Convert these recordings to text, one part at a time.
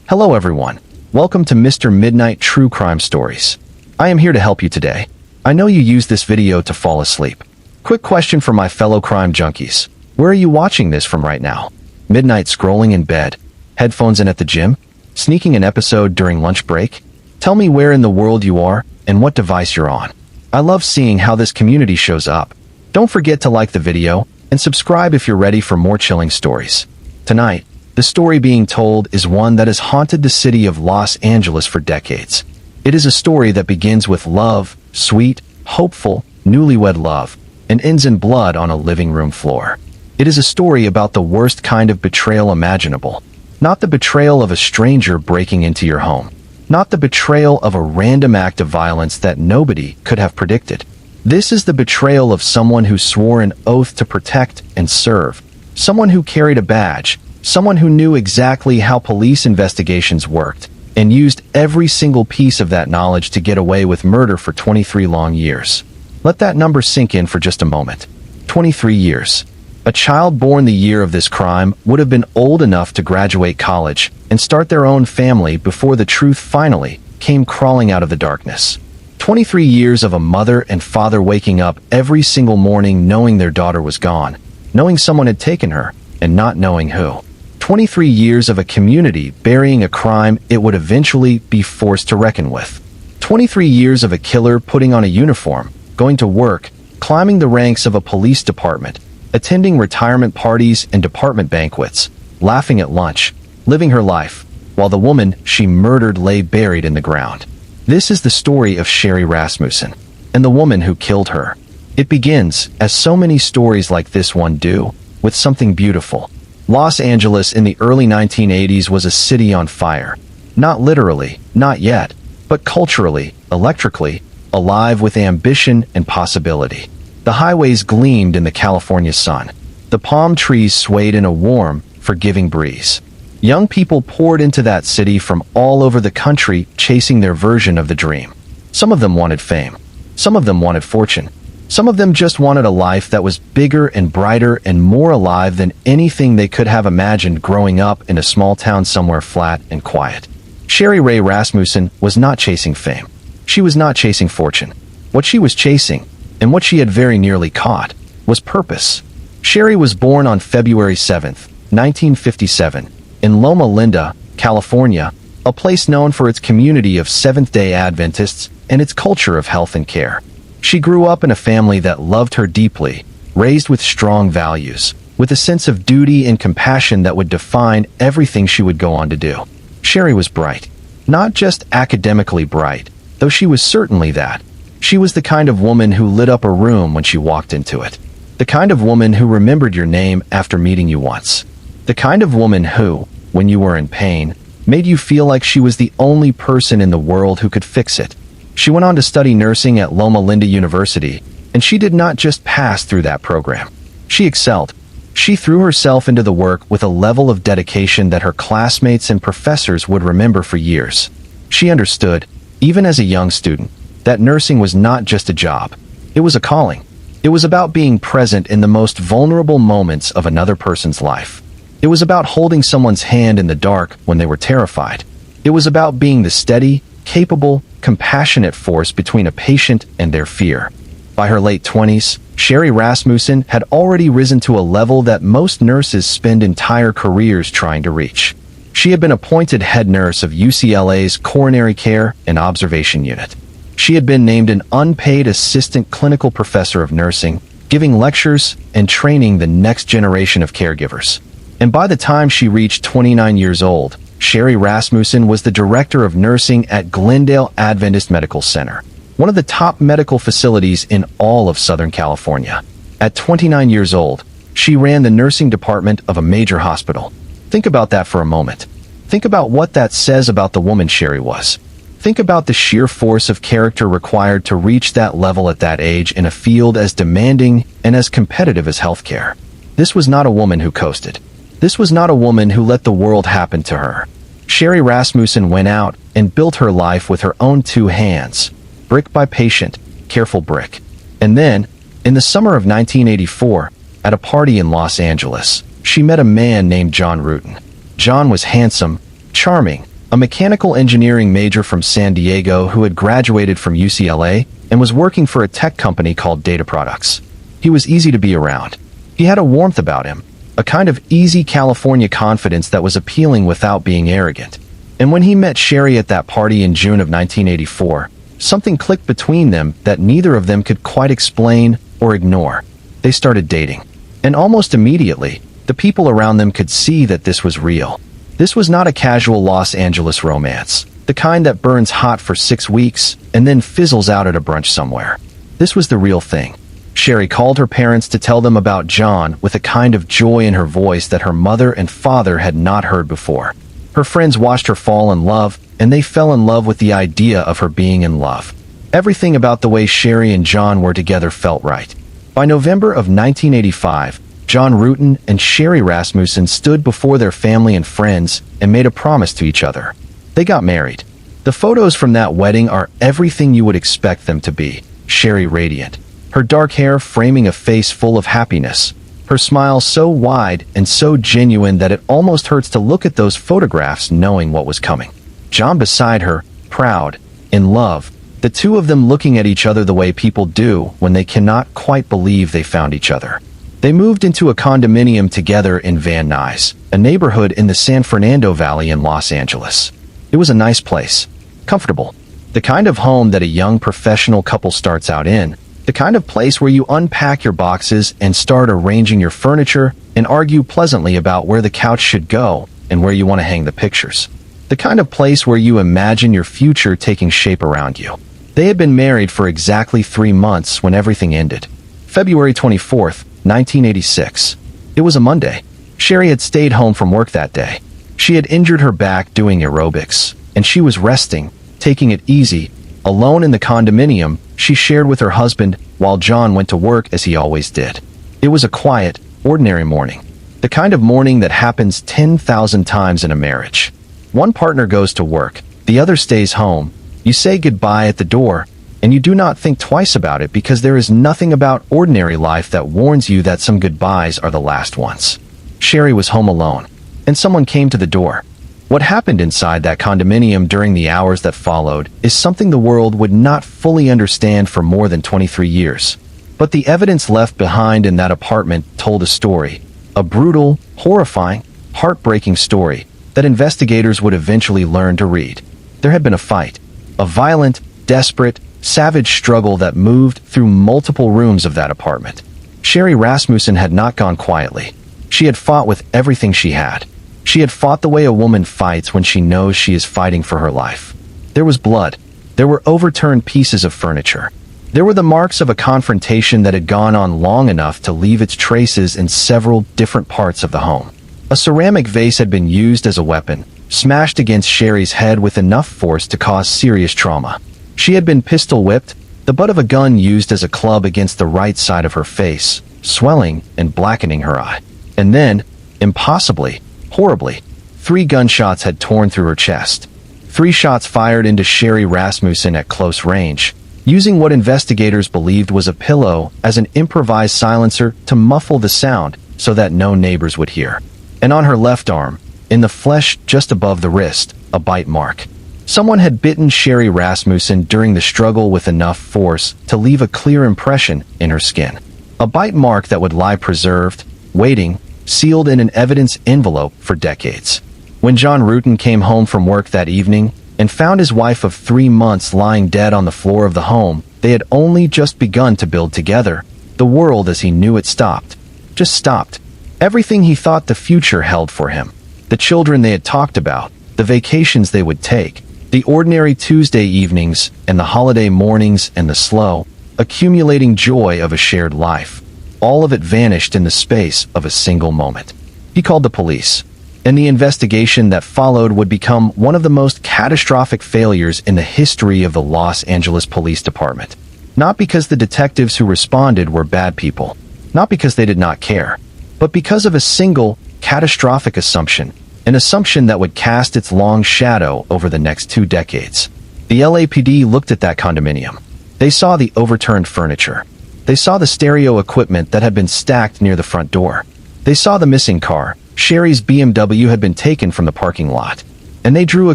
Hello everyone. Welcome to Mr. Midnight True Crime Stories. I am here to help you today. I know you use this video to fall asleep. Quick question for my fellow crime junkies. Where are you watching this from right now? Midnight scrolling in bed? Headphones in at the gym? Sneaking an episode during lunch break? Tell me where in the world you are and what device you're on. I love seeing how this community shows up. Don't forget to like the video and subscribe if you're ready for more chilling stories. Tonight, the story being told is one that has haunted the city of Los Angeles for decades. It is a story that begins with love, sweet, hopeful, newlywed love, and ends in blood on a living room floor. It is a story about the worst kind of betrayal imaginable. Not the betrayal of a stranger breaking into your home. Not the betrayal of a random act of violence that nobody could have predicted. This is the betrayal of someone who swore an oath to protect and serve. Someone who carried a badge. Someone who knew exactly how police investigations worked and used every single piece of that knowledge to get away with murder for 23 long years. Let that number sink in for just a moment. 23 years. A child born the year of this crime would have been old enough to graduate college and start their own family before the truth finally came crawling out of the darkness. 23 years of a mother and father waking up every single morning knowing their daughter was gone, knowing someone had taken her, and not knowing who. 23 years of a community burying a crime it would eventually be forced to reckon with. 23 years of a killer putting on a uniform, going to work, climbing the ranks of a police department, attending retirement parties and department banquets, laughing at lunch, living her life, while the woman she murdered lay buried in the ground. This is the story of Sherri Rasmussen, and the woman who killed her. It begins, as so many stories like this one do, with something beautiful. Los Angeles in the early 1980s was a city on fire. Not literally, not yet, but culturally, electrically, alive with ambition and possibility. The highways gleamed in the California sun. The palm trees swayed in a warm, forgiving breeze. Young people poured into that city from all over the country chasing their version of the dream. Some of them wanted fame. Some of them wanted fortune. Some of them just wanted a life that was bigger and brighter and more alive than anything they could have imagined growing up in a small town somewhere flat and quiet. Sherri Ray Rasmussen was not chasing fame. She was not chasing fortune. What she was chasing, and what she had very nearly caught, was purpose. Sherri was born on February 7, 1957, in Loma Linda, California, a place known for its community of Seventh-day Adventists and its culture of health and care. She grew up in a family that loved her deeply, raised with strong values, with a sense of duty and compassion that would define everything she would go on to do. Sherri was bright. Not just academically bright, though she was certainly that. She was the kind of woman who lit up a room when she walked into it. The kind of woman who remembered your name after meeting you once. The kind of woman who, when you were in pain, made you feel like she was the only person in the world who could fix it. She went on to study nursing at Loma Linda University, and she did not just pass through that program. She excelled. She threw herself into the work with a level of dedication that her classmates and professors would remember for years. She understood, even as a young student, that nursing was not just a job. It was a calling. It was about being present in the most vulnerable moments of another person's life. It was about holding someone's hand in the dark when they were terrified. It was about being the steady, capable, compassionate force between a patient and their fear. By her late 20s, Sherri Rasmussen had already risen to a level that most nurses spend entire careers trying to reach. She had been appointed head nurse of UCLA's coronary care and observation unit. She had been named an unpaid assistant clinical professor of nursing, giving lectures and training the next generation of caregivers. And by the time she reached 29 years old, Sherri Rasmussen was the director of nursing at Glendale Adventist Medical Center, one of the top medical facilities in all of Southern California. At 29 years old, she ran the nursing department of a major hospital. Think about that for a moment. Think about what that says about the woman Sherri was. Think about the sheer force of character required to reach that level at that age in a field as demanding and as competitive as healthcare. This was not a woman who coasted. This was not a woman who let the world happen to her. Sherri Rasmussen went out and built her life with her own two hands, brick by patient, careful brick. And then, in the summer of 1984, at a party in Los Angeles, she met a man named John Rutan. John was handsome, charming, a mechanical engineering major from San Diego who had graduated from UCLA and was working for a tech company called Data Products. He was easy to be around. He had a warmth about him, a kind of easy California confidence that was appealing without being arrogant. And when he met Sherri at that party in June of 1984, something clicked between them that neither of them could quite explain or ignore. They started dating. And almost immediately, the people around them could see that this was real. This was not a casual Los Angeles romance, the kind that burns hot for 6 weeks and then fizzles out at a brunch somewhere. This was the real thing. Sherri called her parents to tell them about John with a kind of joy in her voice that her mother and father had not heard before. Her friends watched her fall in love, and they fell in love with the idea of her being in love. Everything about the way Sherri and John were together felt right. By November of 1985, John Rutten and Sherri Rasmussen stood before their family and friends and made a promise to each other. They got married. The photos from that wedding are everything you would expect them to be. Sherri radiant, her dark hair framing a face full of happiness, her smile so wide and so genuine that it almost hurts to look at those photographs knowing what was coming. John beside her, proud, in love, the two of them looking at each other the way people do when they cannot quite believe they found each other. They moved into a condominium together in Van Nuys, a neighborhood in the San Fernando Valley in Los Angeles. It was a nice place, comfortable, the kind of home that a young professional couple starts out in, the kind of place where you unpack your boxes and start arranging your furniture and argue pleasantly about where the couch should go and where you want to hang the pictures. The kind of place where you imagine your future taking shape around you. They had been married for exactly 3 months when everything ended. February 24th, 1986. It was a Monday. Sherri had stayed home from work that day. She had injured her back doing aerobics, and she was resting, taking it easy, alone in the condominium she shared with her husband while John went to work as he always did. It was a quiet, ordinary morning. The kind of morning that happens 10,000 times in a marriage. One partner goes to work, the other stays home. You say goodbye at the door, and you do not think twice about it because there is nothing about ordinary life that warns you that some goodbyes are the last ones. Sherri was home alone, and someone came to the door. What happened inside that condominium during the hours that followed is something the world would not fully understand for more than 23 years. But the evidence left behind in that apartment told a story, a brutal, horrifying, heartbreaking story that investigators would eventually learn to read. There had been a fight, a violent, desperate, savage struggle that moved through multiple rooms of that apartment. Sherri Rasmussen had not gone quietly. She had fought with everything she had. She had fought the way a woman fights when she knows she is fighting for her life. There was blood. There were overturned pieces of furniture. There were the marks of a confrontation that had gone on long enough to leave its traces in several different parts of the home. A ceramic vase had been used as a weapon, smashed against Sherri's head with enough force to cause serious trauma. She had been pistol whipped, the butt of a gun used as a club against the right side of her face, swelling and blackening her eye. And then, impossibly, horribly, 3 gunshots had torn through her chest. 3 shots fired into Sherri Rasmussen at close range, using what investigators believed was a pillow as an improvised silencer to muffle the sound so that no neighbors would hear. And on her left arm, in the flesh just above the wrist, a bite mark. Someone had bitten Sherri Rasmussen during the struggle with enough force to leave a clear impression in her skin. A bite mark that would lie preserved, waiting, sealed in an evidence envelope for decades. When John Rutten came home from work that evening and found his wife of 3 months lying dead on the floor of the home they had only just begun to build together, the world as he knew it stopped. Just stopped. Everything he thought the future held for him. The children they had talked about, the vacations they would take, the ordinary Tuesday evenings and the holiday mornings and the slow, accumulating joy of a shared life. All of it vanished in the space of a single moment. He called the police, and the investigation that followed would become one of the most catastrophic failures in the history of the Los Angeles Police Department. Not because the detectives who responded were bad people, not because they did not care, but because of a single, catastrophic assumption, an assumption that would cast its long shadow over the next 2 decades. The LAPD looked at that condominium. They saw the overturned furniture. They saw the stereo equipment that had been stacked near the front door. They saw the missing car. Sherri's BMW had been taken from the parking lot. and they drew a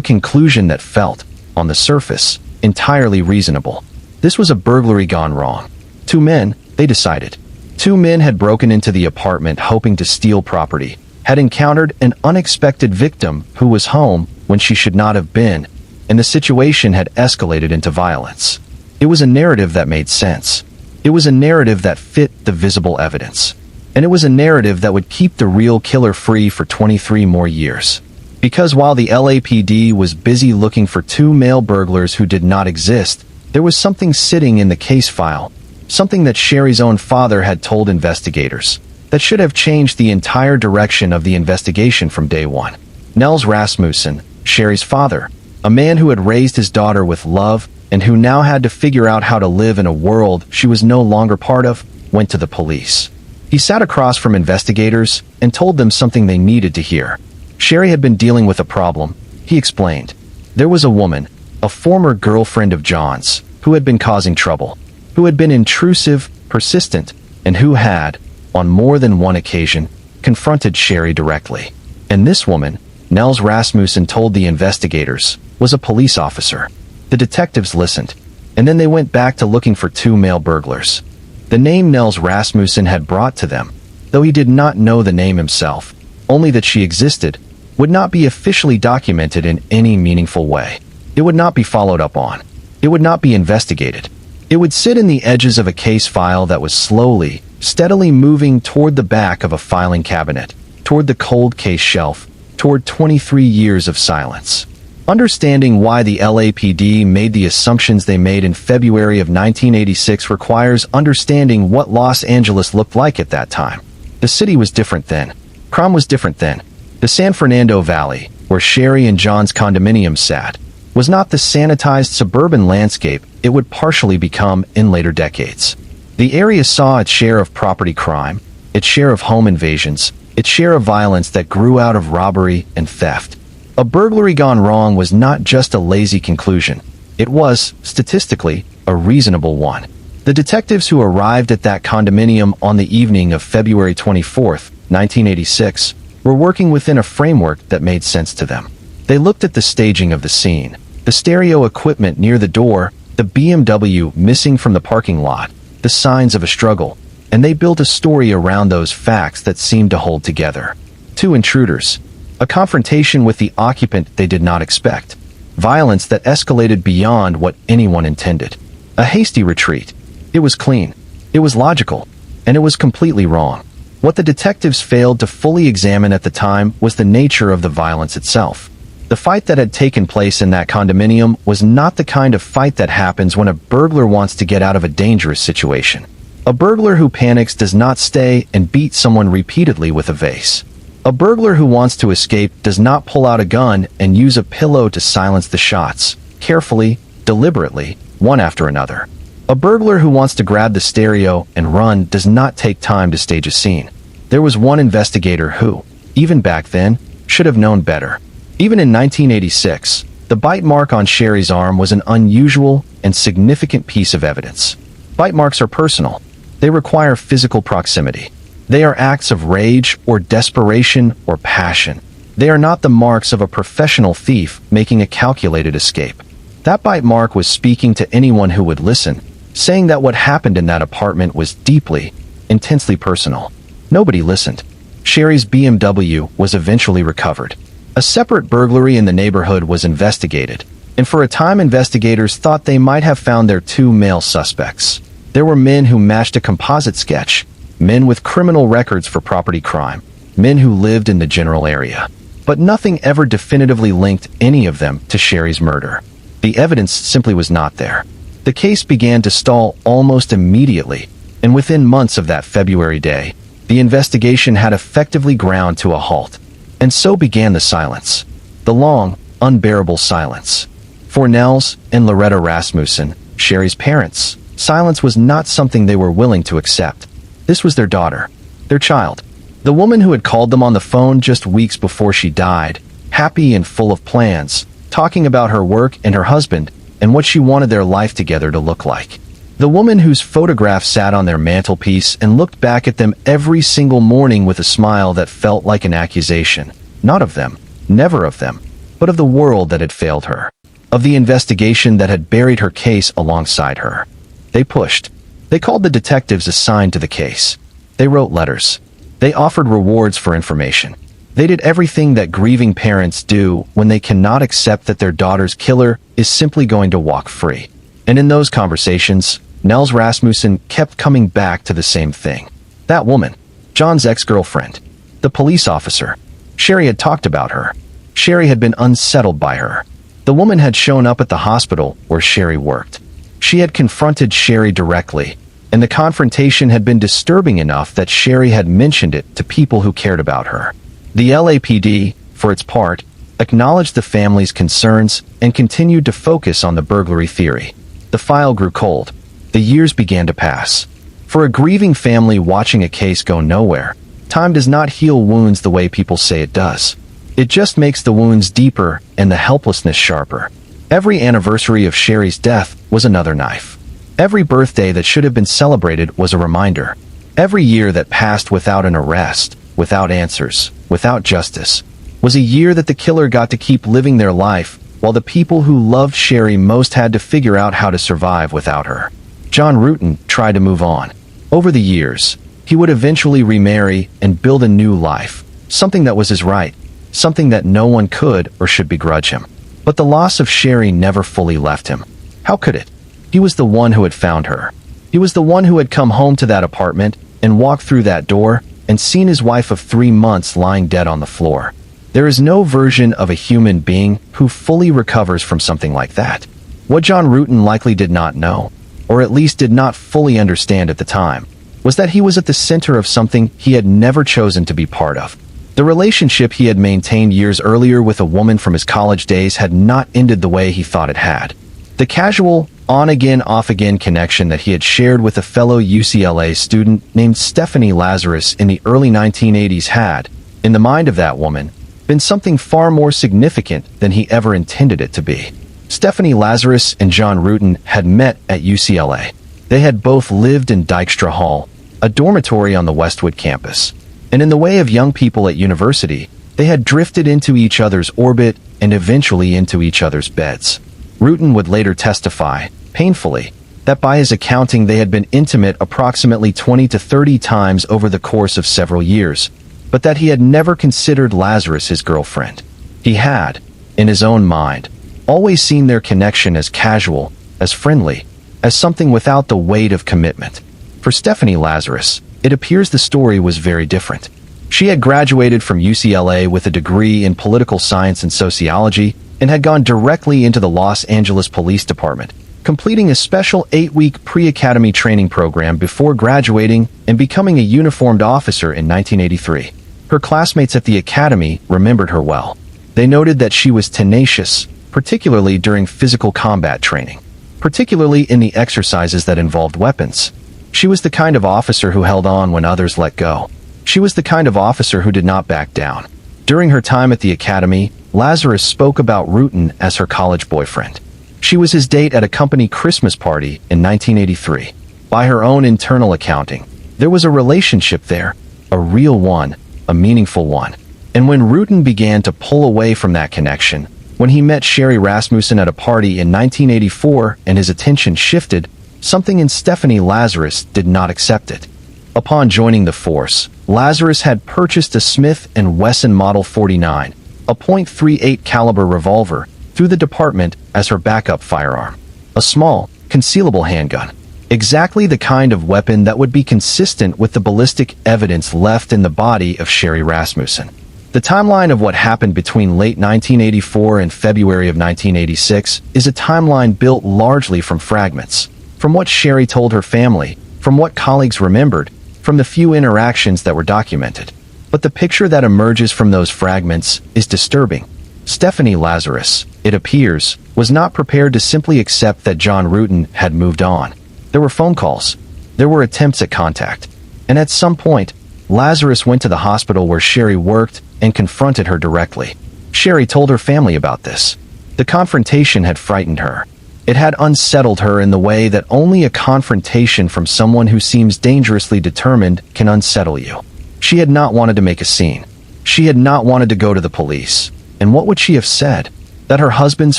conclusion that felt, on the surface, entirely reasonable. This was a burglary gone wrong. Two men, they decided. Two men had broken into the apartment hoping to steal property, had encountered an unexpected victim who was home when she should not have been, and the situation had escalated into violence. It was a narrative that made sense. It was a narrative that fit the visible evidence. And it was a narrative that would keep the real killer free for 23 more years. Because while the LAPD was busy looking for two male burglars who did not exist, there was something sitting in the case file, something that Sherri's own father had told investigators, that should have changed the entire direction of the investigation from day one. Nels Rasmussen, Sherri's father, a man who had raised his daughter with love and who now had to figure out how to live in a world she was no longer part of, went to the police. He sat across from investigators and told them something they needed to hear. Sherri had been dealing with a problem, he explained. There was a woman, a former girlfriend of John's, who had been causing trouble, who had been intrusive, persistent, and who had, on more than one occasion, confronted Sherri directly. And this woman, Nels Rasmussen told the investigators, was a police officer. The detectives listened, and then they went back to looking for two male burglars. The name Nels Rasmussen had brought to them, though he did not know the name himself, only that she existed, would not be officially documented in any meaningful way. It would not be followed up on. It would not be investigated. It would sit in the edges of a case file that was slowly, steadily moving toward the back of a filing cabinet, toward the cold case shelf, toward 23 years of silence. Understanding why the LAPD made the assumptions they made in February of 1986 requires understanding what Los Angeles looked like at that time. The city was different then. Crime was different then. The San Fernando Valley, where Sherri and John's condominium sat, was not the sanitized suburban landscape it would partially become in later decades. The area saw its share of property crime, its share of home invasions, its share of violence that grew out of robbery and theft. A burglary gone wrong was not just a lazy conclusion. It was, statistically, a reasonable one. The detectives who arrived at that condominium on the evening of February 24, 1986, were working within a framework that made sense to them. They looked at the staging of the scene, the stereo equipment near the door, the BMW missing from the parking lot, the signs of a struggle, and they built a story around those facts that seemed to hold together. Two intruders. A confrontation with the occupant they did not expect. Violence that escalated beyond what anyone intended. A hasty retreat. It was clean. It was logical. And it was completely wrong. What the detectives failed to fully examine at the time was the nature of the violence itself. The fight that had taken place in that condominium was not the kind of fight that happens when a burglar wants to get out of a dangerous situation. A burglar who panics does not stay and beat someone repeatedly with a vase. A burglar who wants to escape does not pull out a gun and use a pillow to silence the shots, carefully, deliberately, one after another. A burglar who wants to grab the stereo and run does not take time to stage a scene. There was one investigator who, even back then, should have known better. Even in 1986, the bite mark on Sherri's arm was an unusual and significant piece of evidence. Bite marks are personal. They require physical proximity. They are acts of rage or desperation or passion. They are not the marks of a professional thief making a calculated escape. That bite mark was speaking to anyone who would listen, saying that what happened in that apartment was deeply, intensely personal. Nobody listened. Sherri's BMW was eventually recovered. A separate burglary in the neighborhood was investigated, and for a time investigators thought they might have found their two male suspects. There were men who matched a composite sketch, men with criminal records for property crime, men who lived in the general area. But nothing ever definitively linked any of them to Sherri's murder. The evidence simply was not there. The case began to stall almost immediately, and within months of that February day, the investigation had effectively ground to a halt. And so began the silence. The long, unbearable silence. For Nels and Loretta Rasmussen, Sherri's parents, silence was not something they were willing to accept. This was their daughter, their child. The woman who had called them on the phone just weeks before she died, happy and full of plans, talking about her work and her husband and what she wanted their life together to look like. The woman whose photograph sat on their mantelpiece and looked back at them every single morning with a smile that felt like an accusation. Not of them, never of them, but of the world that had failed her, of the investigation that had buried her case alongside her. They pushed. They called the detectives assigned to the case. They wrote letters. They offered rewards for information. They did everything that grieving parents do when they cannot accept that their daughter's killer is simply going to walk free. And in those conversations, Nels Rasmussen kept coming back to the same thing. That woman, John's ex-girlfriend, the police officer. Sherri had talked about her. Sherri had been unsettled by her. The woman had shown up at the hospital where Sherri worked. She had confronted Sherri directly, and the confrontation had been disturbing enough that Sherri had mentioned it to people who cared about her. The LAPD, for its part, acknowledged the family's concerns and continued to focus on the burglary theory. The file grew cold. The years began to pass. For a grieving family watching a case go nowhere, time does not heal wounds the way people say it does. It just makes the wounds deeper and the helplessness sharper. Every anniversary of Sherri's death was another knife. Every birthday that should have been celebrated was a reminder. Every year that passed without an arrest, without answers, without justice, was a year that the killer got to keep living their life, while the people who loved Sherri most had to figure out how to survive without her. John Ruetten tried to move on. Over the years, he would eventually remarry and build a new life, something that was his right, something that no one could or should begrudge him. But the loss of Sherri never fully left him. How could it? He was the one who had found her. He was the one who had come home to that apartment and walked through that door and seen his wife of 3 months lying dead on the floor. There is no version of a human being who fully recovers from something like that. What John Ruetten likely did not know, or at least did not fully understand at the time, was that he was at the center of something he had never chosen to be part of. The relationship he had maintained years earlier with a woman from his college days had not ended the way he thought it had. The casual, on-again, off-again connection that he had shared with a fellow UCLA student named Stephanie Lazarus in the early 1980s had, in the mind of that woman, been something far more significant than he ever intended it to be. Stephanie Lazarus and John Ruetten had met at UCLA. They had both lived in Dykstra Hall, a dormitory on the Westwood campus. And in the way of young people at university, they had drifted into each other's orbit and eventually into each other's beds. Ruetten would later testify, painfully, that by his accounting they had been intimate approximately 20 to 30 times over the course of several years, but that he had never considered Lazarus his girlfriend. He had, in his own mind, always seen their connection as casual, as friendly, as something without the weight of commitment. For Stephanie Lazarus, it appears the story was very different. She had graduated from UCLA with a degree in political science and sociology and had gone directly into the Los Angeles Police Department, completing a special 8-week pre-academy training program before graduating and becoming a uniformed officer in 1983. Her classmates at the academy remembered her well. They noted that she was tenacious, particularly during physical combat training, particularly in the exercises that involved weapons. She was the kind of officer who held on when others let go. She was the kind of officer who did not back down. During her time at the academy, Lazarus spoke about Ruetten as her college boyfriend. She was his date at a company Christmas party in 1983. By her own internal accounting, there was a relationship there, a real one, a meaningful one. And when Ruetten began to pull away from that connection, when he met Sherri Rasmussen at a party in 1984 and his attention shifted, something in Stephanie Lazarus did not accept it. Upon joining the force, Lazarus had purchased a Smith & Wesson Model 49, a .38 caliber revolver, through the department as her backup firearm. A small, concealable handgun. Exactly the kind of weapon that would be consistent with the ballistic evidence left in the body of Sherri Rasmussen. The timeline of what happened between late 1984 and February of 1986 is a timeline built largely from fragments. From what Sherri told her family, from what colleagues remembered, from the few interactions that were documented. But the picture that emerges from those fragments is disturbing. Stephanie Lazarus, it appears, was not prepared to simply accept that John Ruetten had moved on. There were phone calls. There were attempts at contact. And at some point, Lazarus went to the hospital where Sherri worked and confronted her directly. Sherri told her family about this. The confrontation had frightened her. It had unsettled her in the way that only a confrontation from someone who seems dangerously determined can unsettle you. She had not wanted to make a scene. She had not wanted to go to the police. And what would she have said? That her husband's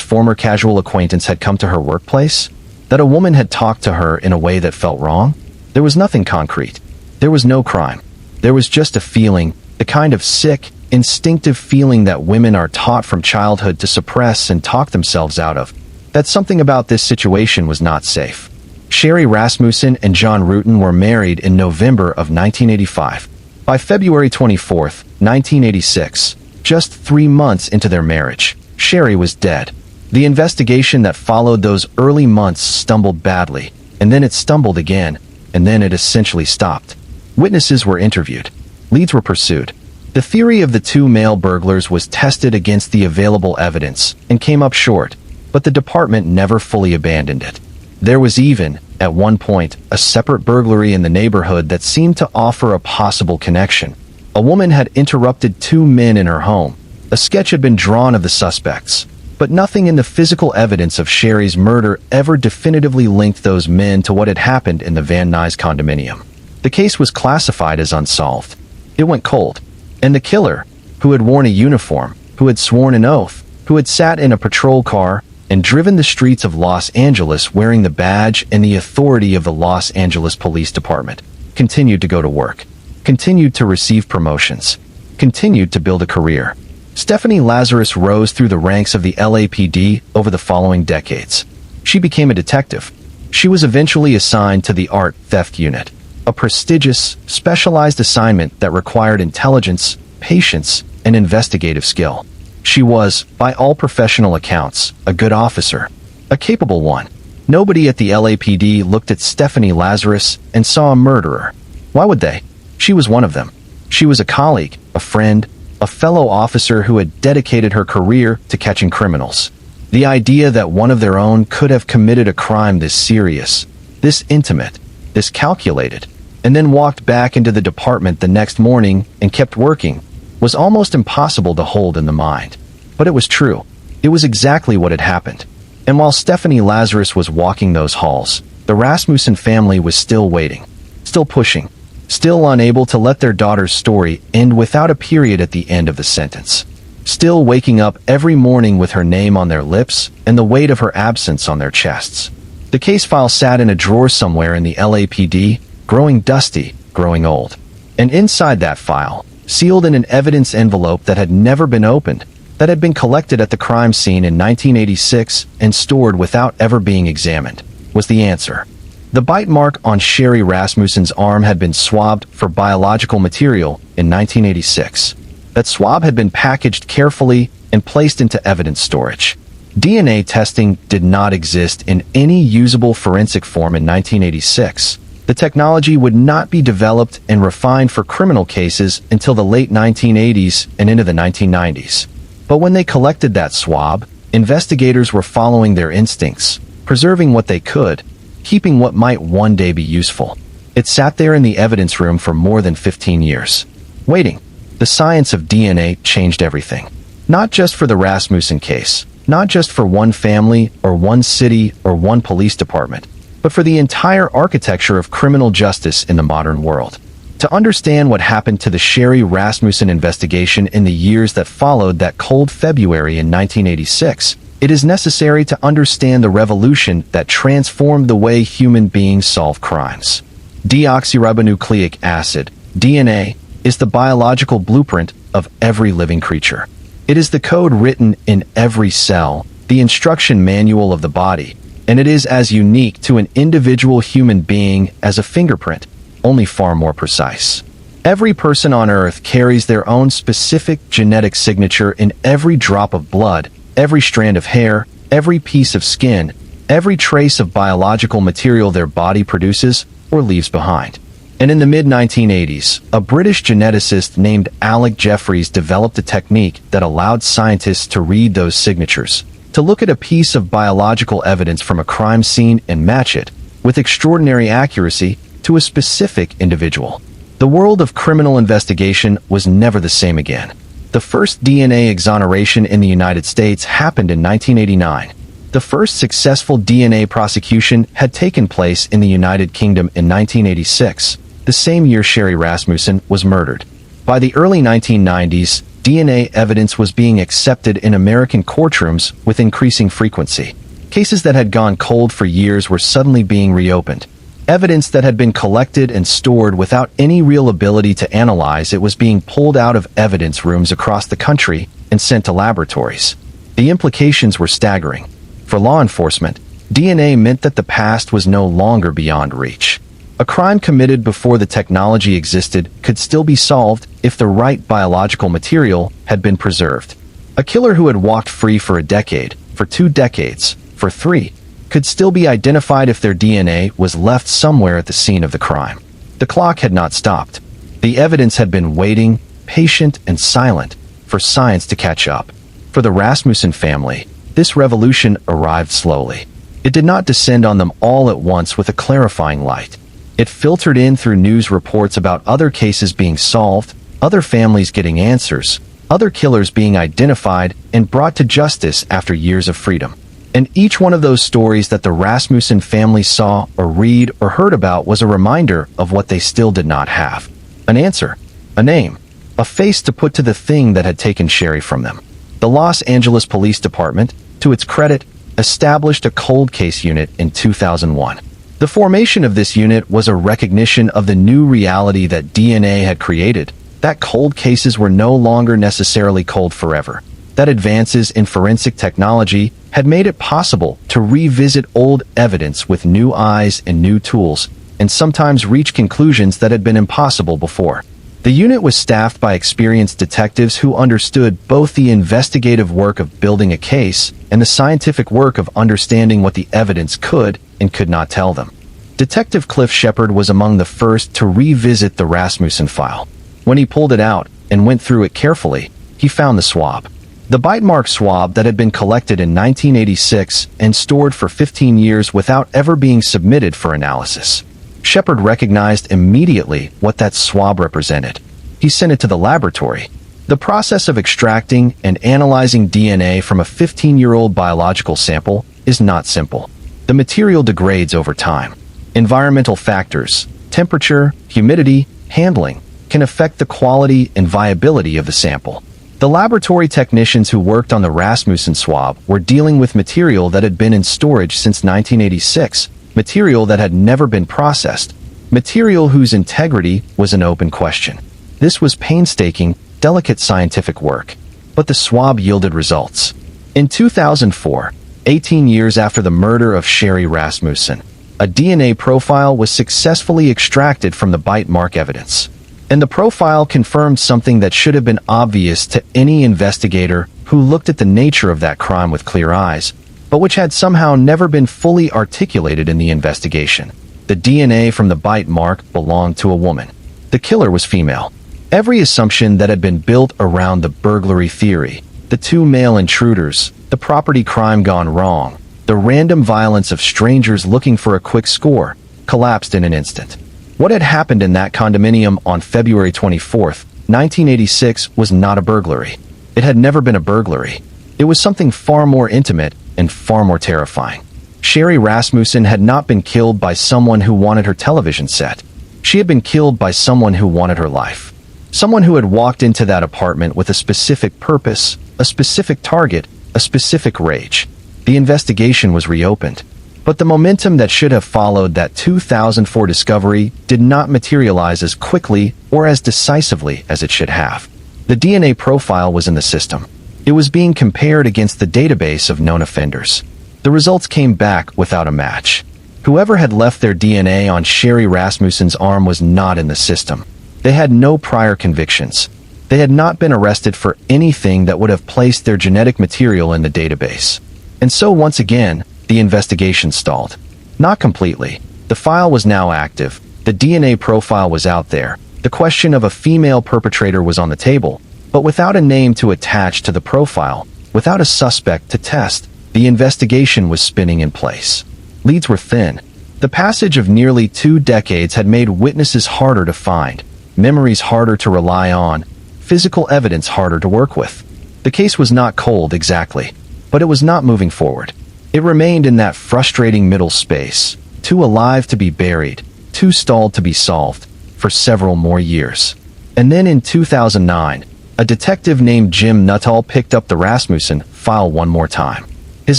former casual acquaintance had come to her workplace? That a woman had talked to her in a way that felt wrong? There was nothing concrete. There was no crime. There was just a feeling, the kind of sick, instinctive feeling that women are taught from childhood to suppress and talk themselves out of. That something about this situation was not safe. Sherri Rasmussen and John Rutten were married in November of 1985. By February 24, 1986, just 3 months into their marriage, Sherri was dead. The investigation that followed those early months stumbled badly, and then it stumbled again, and then it essentially stopped. Witnesses were interviewed. Leads were pursued. The theory of the two male burglars was tested against the available evidence and came up short, but the department never fully abandoned it. There was even, at one point, a separate burglary in the neighborhood that seemed to offer a possible connection. A woman had interrupted 2 men in her home. A sketch had been drawn of the suspects, but nothing in the physical evidence of Sherri's murder ever definitively linked those men to what had happened in the Van Nuys condominium. The case was classified as unsolved. It went cold. And the killer, who had worn a uniform, who had sworn an oath, who had sat in a patrol car and driven the streets of Los Angeles wearing the badge and the authority of the Los Angeles Police Department, continued to go to work, continued to receive promotions, continued to build a career. Stephanie Lazarus rose through the ranks of the LAPD over the following decades. She became a detective. She was eventually assigned to the art theft unit, a prestigious, specialized assignment that required intelligence, patience, and investigative skill. She was, by all professional accounts, a good officer, a capable one. Nobody at the LAPD looked at Stephanie Lazarus and saw a murderer. Why would they? She was one of them. She was a colleague, a friend, a fellow officer who had dedicated her career to catching criminals. The idea that one of their own could have committed a crime this serious, this intimate, this calculated, and then walked back into the department the next morning and kept working, was almost impossible to hold in the mind. But it was true. It was exactly what had happened. And while Stephanie Lazarus was walking those halls, the Rasmussen family was still waiting, still pushing, still unable to let their daughter's story end without a period at the end of the sentence, still waking up every morning with her name on their lips and the weight of her absence on their chests. The case file sat in a drawer somewhere in the LAPD, growing dusty, growing old. And inside that file, sealed in an evidence envelope that had never been opened, that had been collected at the crime scene in 1986 and stored without ever being examined, was the answer. The bite mark on Sherri Rasmussen's arm had been swabbed for biological material in 1986. That swab had been packaged carefully and placed into evidence storage. DNA testing did not exist in any usable forensic form in 1986. The technology would not be developed and refined for criminal cases until the late 1980s and into the 1990s. But when they collected that swab, investigators were following their instincts, preserving what they could, keeping what might one day be useful. It sat there in the evidence room for more than 15 years. Waiting. The science of DNA changed everything. Not just for the Rasmussen case, not just for one family or one city or one police department, but for the entire architecture of criminal justice in the modern world. To understand what happened to the Sherri Rasmussen investigation in the years that followed that cold February in 1986, it is necessary to understand the revolution that transformed the way human beings solve crimes. Deoxyribonucleic acid, DNA, is the biological blueprint of every living creature. It is the code written in every cell, the instruction manual of the body, and it is as unique to an individual human being as a fingerprint, only far more precise. Every person on Earth carries their own specific genetic signature in every drop of blood, every strand of hair, every piece of skin, every trace of biological material their body produces or leaves behind. And in the mid-1980s, a British geneticist named Alec Jeffreys developed a technique that allowed scientists to read those signatures, to look at a piece of biological evidence from a crime scene and match it, with extraordinary accuracy, to a specific individual. The world of criminal investigation was never the same again. The first DNA exoneration in the United States happened in 1989. The first successful DNA prosecution had taken place in the United Kingdom in 1986, the same year Sherri Rasmussen was murdered. By the early 1990s, DNA evidence was being accepted in American courtrooms with increasing frequency. Cases that had gone cold for years were suddenly being reopened. Evidence that had been collected and stored without any real ability to analyze it was being pulled out of evidence rooms across the country and sent to laboratories. The implications were staggering. For law enforcement, DNA meant that the past was no longer beyond reach. A crime committed before the technology existed could still be solved if the right biological material had been preserved. A killer who had walked free for a decade, for 2 decades, for 3, could still be identified if their DNA was left somewhere at the scene of the crime. The clock had not stopped. The evidence had been waiting, patient and silent, for science to catch up. For the Rasmussen family, this revolution arrived slowly. It did not descend on them all at once with a clarifying light. It filtered in through news reports about other cases being solved, other families getting answers, other killers being identified and brought to justice after years of freedom. And each one of those stories that the Rasmussen family saw or read or heard about was a reminder of what they still did not have. An answer, a name, a face to put to the thing that had taken Sherri from them. The Los Angeles Police Department, to its credit, established a cold case unit in 2001. The formation of this unit was a recognition of the new reality that DNA had created, that cold cases were no longer necessarily cold forever, that advances in forensic technology had made it possible to revisit old evidence with new eyes and new tools, and sometimes reach conclusions that had been impossible before. The unit was staffed by experienced detectives who understood both the investigative work of building a case and the scientific work of understanding what the evidence could and could not tell them. Detective Cliff Shepard was among the first to revisit the Rasmussen file. When he pulled it out and went through it carefully, he found the swab. The bite mark swab that had been collected in 1986 and stored for 15 years without ever being submitted for analysis. Shepard recognized immediately what that swab represented. He sent it to the laboratory. The process of extracting and analyzing DNA from a 15-year-old biological sample is not simple. The material degrades over time. Environmental factors, temperature, humidity, handling, can affect the quality and viability of the sample. The laboratory technicians who worked on the Rasmussen swab were dealing with material that had been in storage since 1986, material that had never been processed, material whose integrity was an open question. This was painstaking, delicate scientific work, but the swab yielded results. In 2004, 18 years after the murder of Sherri Rasmussen, a DNA profile was successfully extracted from the bite mark evidence. And the profile confirmed something that should have been obvious to any investigator who looked at the nature of that crime with clear eyes, but which had somehow never been fully articulated in the investigation. The DNA from the bite mark belonged to a woman. The killer was female. Every assumption that had been built around the burglary theory, the 2 male intruders, the property crime gone wrong, the random violence of strangers looking for a quick score, collapsed in an instant. What had happened in that condominium on February 24, 1986 was not a burglary. It had never been a burglary. It was something far more intimate and far more terrifying. Sherri Rasmussen had not been killed by someone who wanted her television set. She had been killed by someone who wanted her life. Someone who had walked into that apartment with a specific purpose, a specific target, a specific rage. The investigation was reopened. But the momentum that should have followed that 2004 discovery did not materialize as quickly or as decisively as it should have. The DNA profile was in the system. It was being compared against the database of known offenders. The results came back without a match. Whoever had left their DNA on Sherri Rasmussen's arm was not in the system. They had no prior convictions. They had not been arrested for anything that would have placed their genetic material in the database. And so once again, the investigation stalled. Not completely. The file was now active. The DNA profile was out there. The question of a female perpetrator was on the table, but without a name to attach to the profile, without a suspect to test, the investigation was spinning in place. Leads were thin. The passage of nearly 2 decades had made witnesses harder to find, memories harder to rely on, physical evidence harder to work with. The case was not cold exactly, but it was not moving forward. It remained in that frustrating middle space, too alive to be buried, too stalled to be solved, for several more years. And then in 2009, a detective named Jim Nuttall picked up the Rasmussen file one more time. His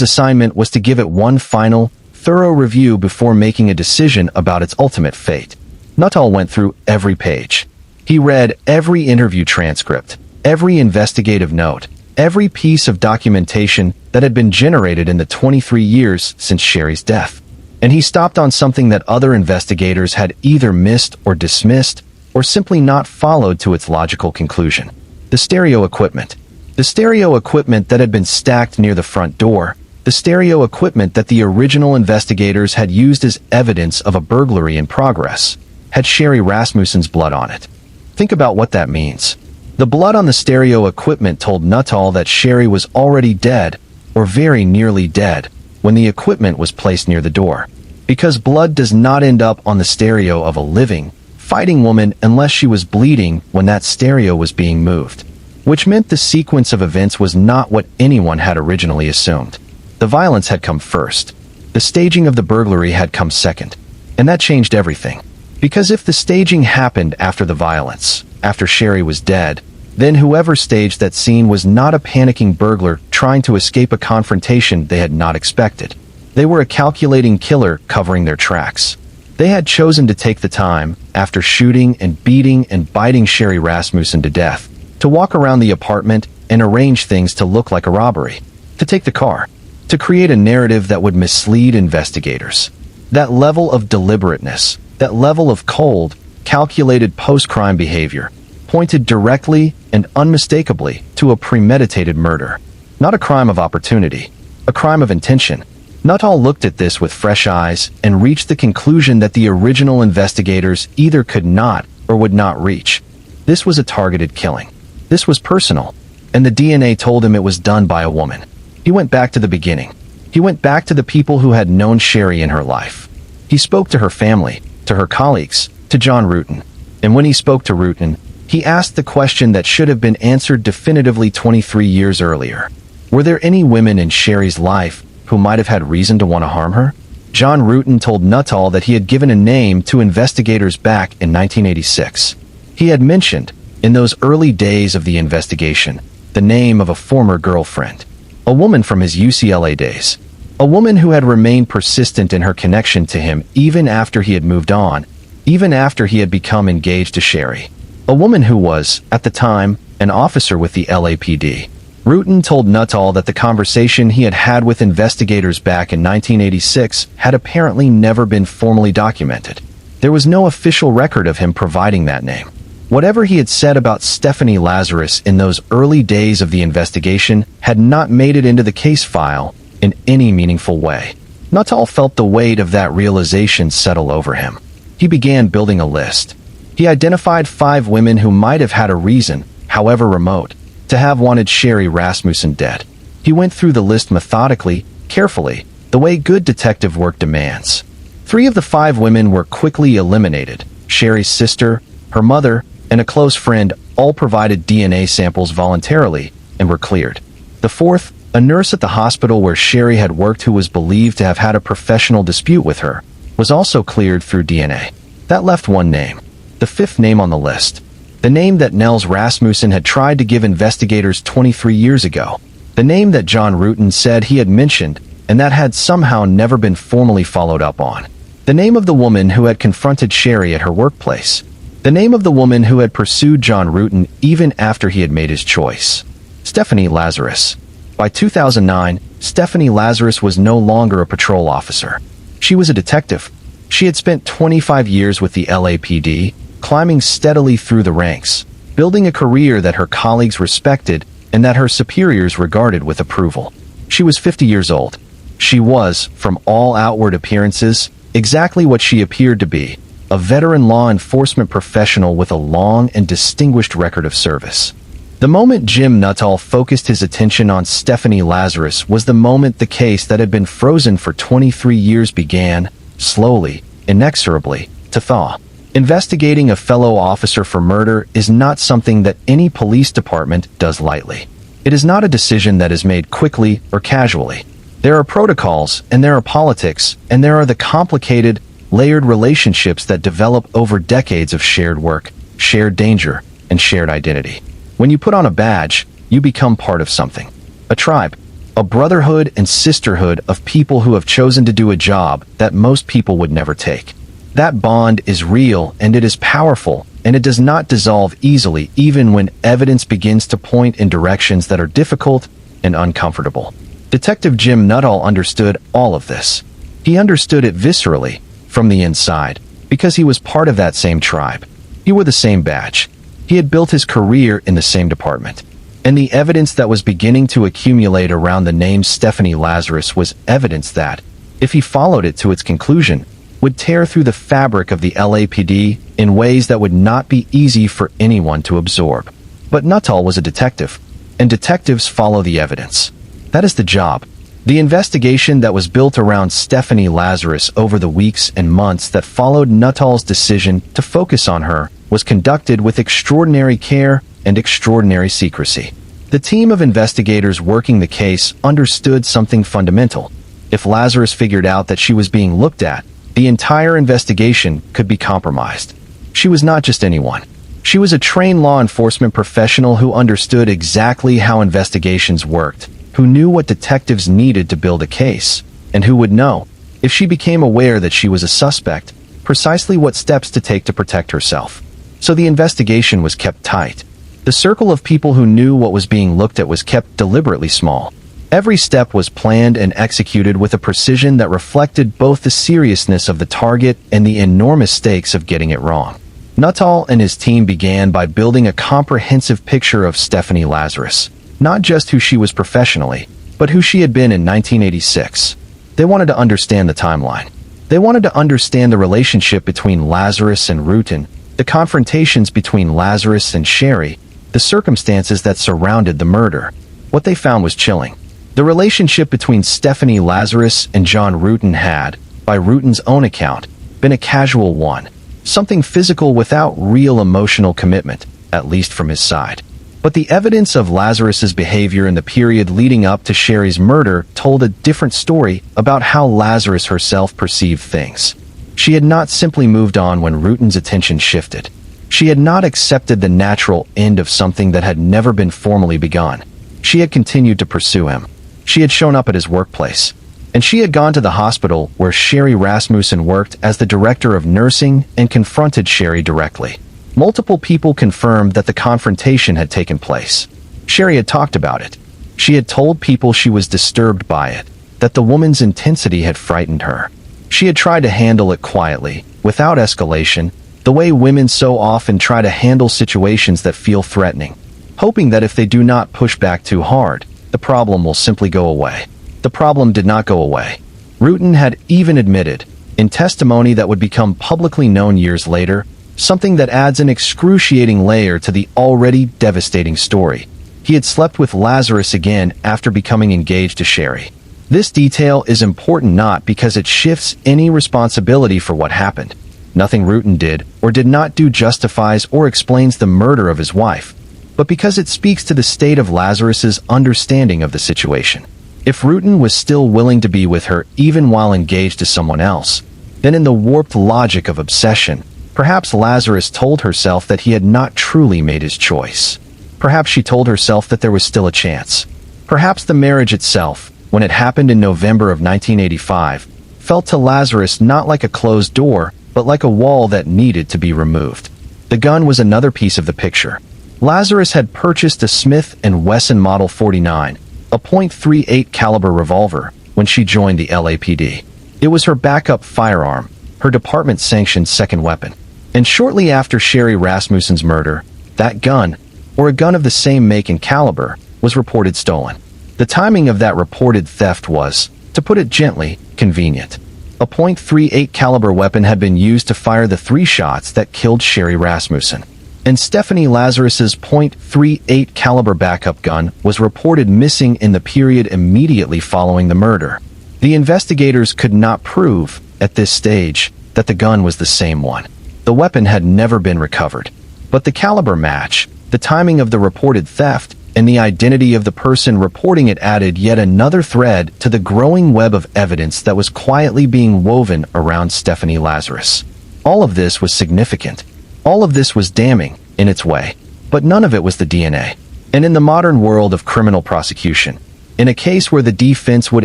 assignment was to give it one final, thorough review before making a decision about its ultimate fate. Nuttall went through every page. He read every interview transcript, every investigative note, every piece of documentation that had been generated in the 23 years since Sherri's death. And he stopped on something that other investigators had either missed or dismissed, or simply not followed to its logical conclusion. The stereo equipment. The stereo equipment that had been stacked near the front door. The stereo equipment that the original investigators had used as evidence of a burglary in progress had Sherri Rasmussen's blood on it. Think about what that means. The blood on the stereo equipment told Nuttall that Sherri was already dead, or very nearly dead, when the equipment was placed near the door. Because blood does not end up on the stereo of a living, fighting woman unless she was bleeding when that stereo was being moved. Which meant the sequence of events was not what anyone had originally assumed. The violence had come first. The staging of the burglary had come second. And that changed everything. Because if the staging happened after the violence, after Sherri was dead, then whoever staged that scene was not a panicking burglar trying to escape a confrontation they had not expected. They were a calculating killer covering their tracks. They had chosen to take the time, after shooting and beating and biting Sherri Rasmussen to death, to walk around the apartment and arrange things to look like a robbery, to take the car, to create a narrative that would mislead investigators. That level of deliberateness, that level of cold, calculated post-crime behavior, pointed directly and unmistakably to a premeditated murder. Not a crime of opportunity, a crime of intention. Nuttall looked at this with fresh eyes and reached the conclusion that the original investigators either could not or would not reach. This was a targeted killing. This was personal, and the DNA told him it was done by a woman. He went back to the beginning. He went back to the people who had known Sherri in her life. He spoke to her family, to her colleagues, to John Rutan. And when he spoke to Rutan, he asked the question that should have been answered definitively 23 years earlier. Were there any women in Sherri's life who might have had reason to want to harm her? John Rutan told Nuttall that he had given a name to investigators back in 1986. He had mentioned, in those early days of the investigation, the name of a former girlfriend, a woman from his UCLA days, a woman who had remained persistent in her connection to him even after he had moved on, even after he had become engaged to Sherri, a woman who was, at the time, an officer with the LAPD. Rutan told Nuttall that the conversation he had had with investigators back in 1986 had apparently never been formally documented. There was no official record of him providing that name. Whatever he had said about Stephanie Lazarus in those early days of the investigation had not made it into the case file in any meaningful way. Nuttall felt the weight of that realization settle over him. He began building a list. He identified 5 women who might have had a reason, however remote, to have wanted Sherri Rasmussen dead. He went through the list methodically, carefully, the way good detective work demands. 3 of the 5 women were quickly eliminated. Sherri's sister, her mother, and a close friend all provided DNA samples voluntarily and were cleared. The 4th, a nurse at the hospital where Sherri had worked who was believed to have had a professional dispute with her, was also cleared through DNA. That left one name. The 5th name on the list. The name that Nels Rasmussen had tried to give investigators 23 years ago. The name that John Rutan said he had mentioned and that had somehow never been formally followed up on. The name of the woman who had confronted Sherri at her workplace. The name of the woman who had pursued John Rutan even after he had made his choice. Stephanie Lazarus. By 2009, Stephanie Lazarus was no longer a patrol officer. She was a detective. She had spent 25 years with the LAPD, climbing steadily through the ranks, building a career that her colleagues respected and that her superiors regarded with approval. She was 50 years old. She was, from all outward appearances, exactly what she appeared to be, a veteran law enforcement professional with a long and distinguished record of service. The moment Jim Nuttall focused his attention on Stephanie Lazarus was the moment the case that had been frozen for 23 years began, slowly, inexorably, to thaw. Investigating a fellow officer for murder is not something that any police department does lightly. It is not a decision that is made quickly or casually. There are protocols, and there are politics, and there are the complicated, layered relationships that develop over decades of shared work, shared danger, and shared identity. When you put on a badge, you become part of something. A tribe. A brotherhood and sisterhood of people who have chosen to do a job that most people would never take. That bond is real and it is powerful, and it does not dissolve easily even when evidence begins to point in directions that are difficult and uncomfortable. Detective Jim Nuttall understood all of this. He understood it viscerally, from the inside, because he was part of that same tribe. He wore the same badge. He had built his career in the same department. And the evidence that was beginning to accumulate around the name Stephanie Lazarus was evidence that, if he followed it to its conclusion, would tear through the fabric of the LAPD in ways that would not be easy for anyone to absorb. But Nuttall was a detective, and detectives follow the evidence. That is the job. The investigation that was built around Stephanie Lazarus over the weeks and months that followed Nuttall's decision to focus on her was conducted with extraordinary care and extraordinary secrecy. The team of investigators working the case understood something fundamental. If Lazarus figured out that she was being looked at, the entire investigation could be compromised. She was not just anyone. She was a trained law enforcement professional who understood exactly how investigations worked, who knew what detectives needed to build a case, and who would know, if she became aware that she was a suspect, precisely what steps to take to protect herself. So the investigation was kept tight. The circle of people who knew what was being looked at was kept deliberately small. Every step was planned and executed with a precision that reflected both the seriousness of the target and the enormous stakes of getting it wrong. Nuttall and his team began by building a comprehensive picture of Stephanie Lazarus, not just who she was professionally, but who she had been in 1986. They wanted to understand the timeline. They wanted to understand the relationship between Lazarus and Rutan, the confrontations between Lazarus and Sherri, the circumstances that surrounded the murder. What they found was chilling. The relationship between Stephanie Lazarus and John Rutan had, by Rutan's own account, been a casual one, something physical without real emotional commitment, at least from his side. But the evidence of Lazarus's behavior in the period leading up to Sherri's murder told a different story about how Lazarus herself perceived things. She had not simply moved on when Rutan's attention shifted. She had not accepted the natural end of something that had never been formally begun. She had continued to pursue him. She had shown up at his workplace. And she had gone to the hospital where Sherri Rasmussen worked as the director of nursing and confronted Sherri directly. Multiple people confirmed that the confrontation had taken place. Sherri had talked about it. She had told people she was disturbed by it, that the woman's intensity had frightened her. She had tried to handle it quietly, without escalation, the way women so often try to handle situations that feel threatening, hoping that if they do not push back too hard, the problem will simply go away. The problem did not go away. Rutan had even admitted, in testimony that would become publicly known years later, something that adds an excruciating layer to the already devastating story. He had slept with Lazarus again after becoming engaged to Sherri. This detail is important not because it shifts any responsibility for what happened. Nothing Rutan did or did not do justifies or explains the murder of his wife, but because it speaks to the state of Lazarus's understanding of the situation. If Rutan was still willing to be with her even while engaged to someone else, then in the warped logic of obsession, perhaps Lazarus told herself that he had not truly made his choice. Perhaps she told herself that there was still a chance. Perhaps the marriage itself, when it happened in November of 1985, felt to Lazarus not like a closed door, but like a wall that needed to be removed. The gun was another piece of the picture. Lazarus had purchased a Smith & Wesson Model 49, a .38 caliber revolver, when she joined the LAPD. It was her backup firearm, her department-sanctioned second weapon. And shortly after Sherri Rasmussen's murder, that gun, or a gun of the same make and caliber, was reported stolen. The timing of that reported theft was, to put it gently, convenient. A .38 caliber weapon had been used to fire the 3 shots that killed Sherri Rasmussen. And Stephanie Lazarus's .38 caliber backup gun was reported missing in the period immediately following the murder. The investigators could not prove, at this stage, that the gun was the same one. The weapon had never been recovered. But the caliber match, the timing of the reported theft, and the identity of the person reporting it added yet another thread to the growing web of evidence that was quietly being woven around Stephanie Lazarus. All of this was significant. All of this was damning, in its way. But none of it was the DNA. And in the modern world of criminal prosecution, in a case where the defense would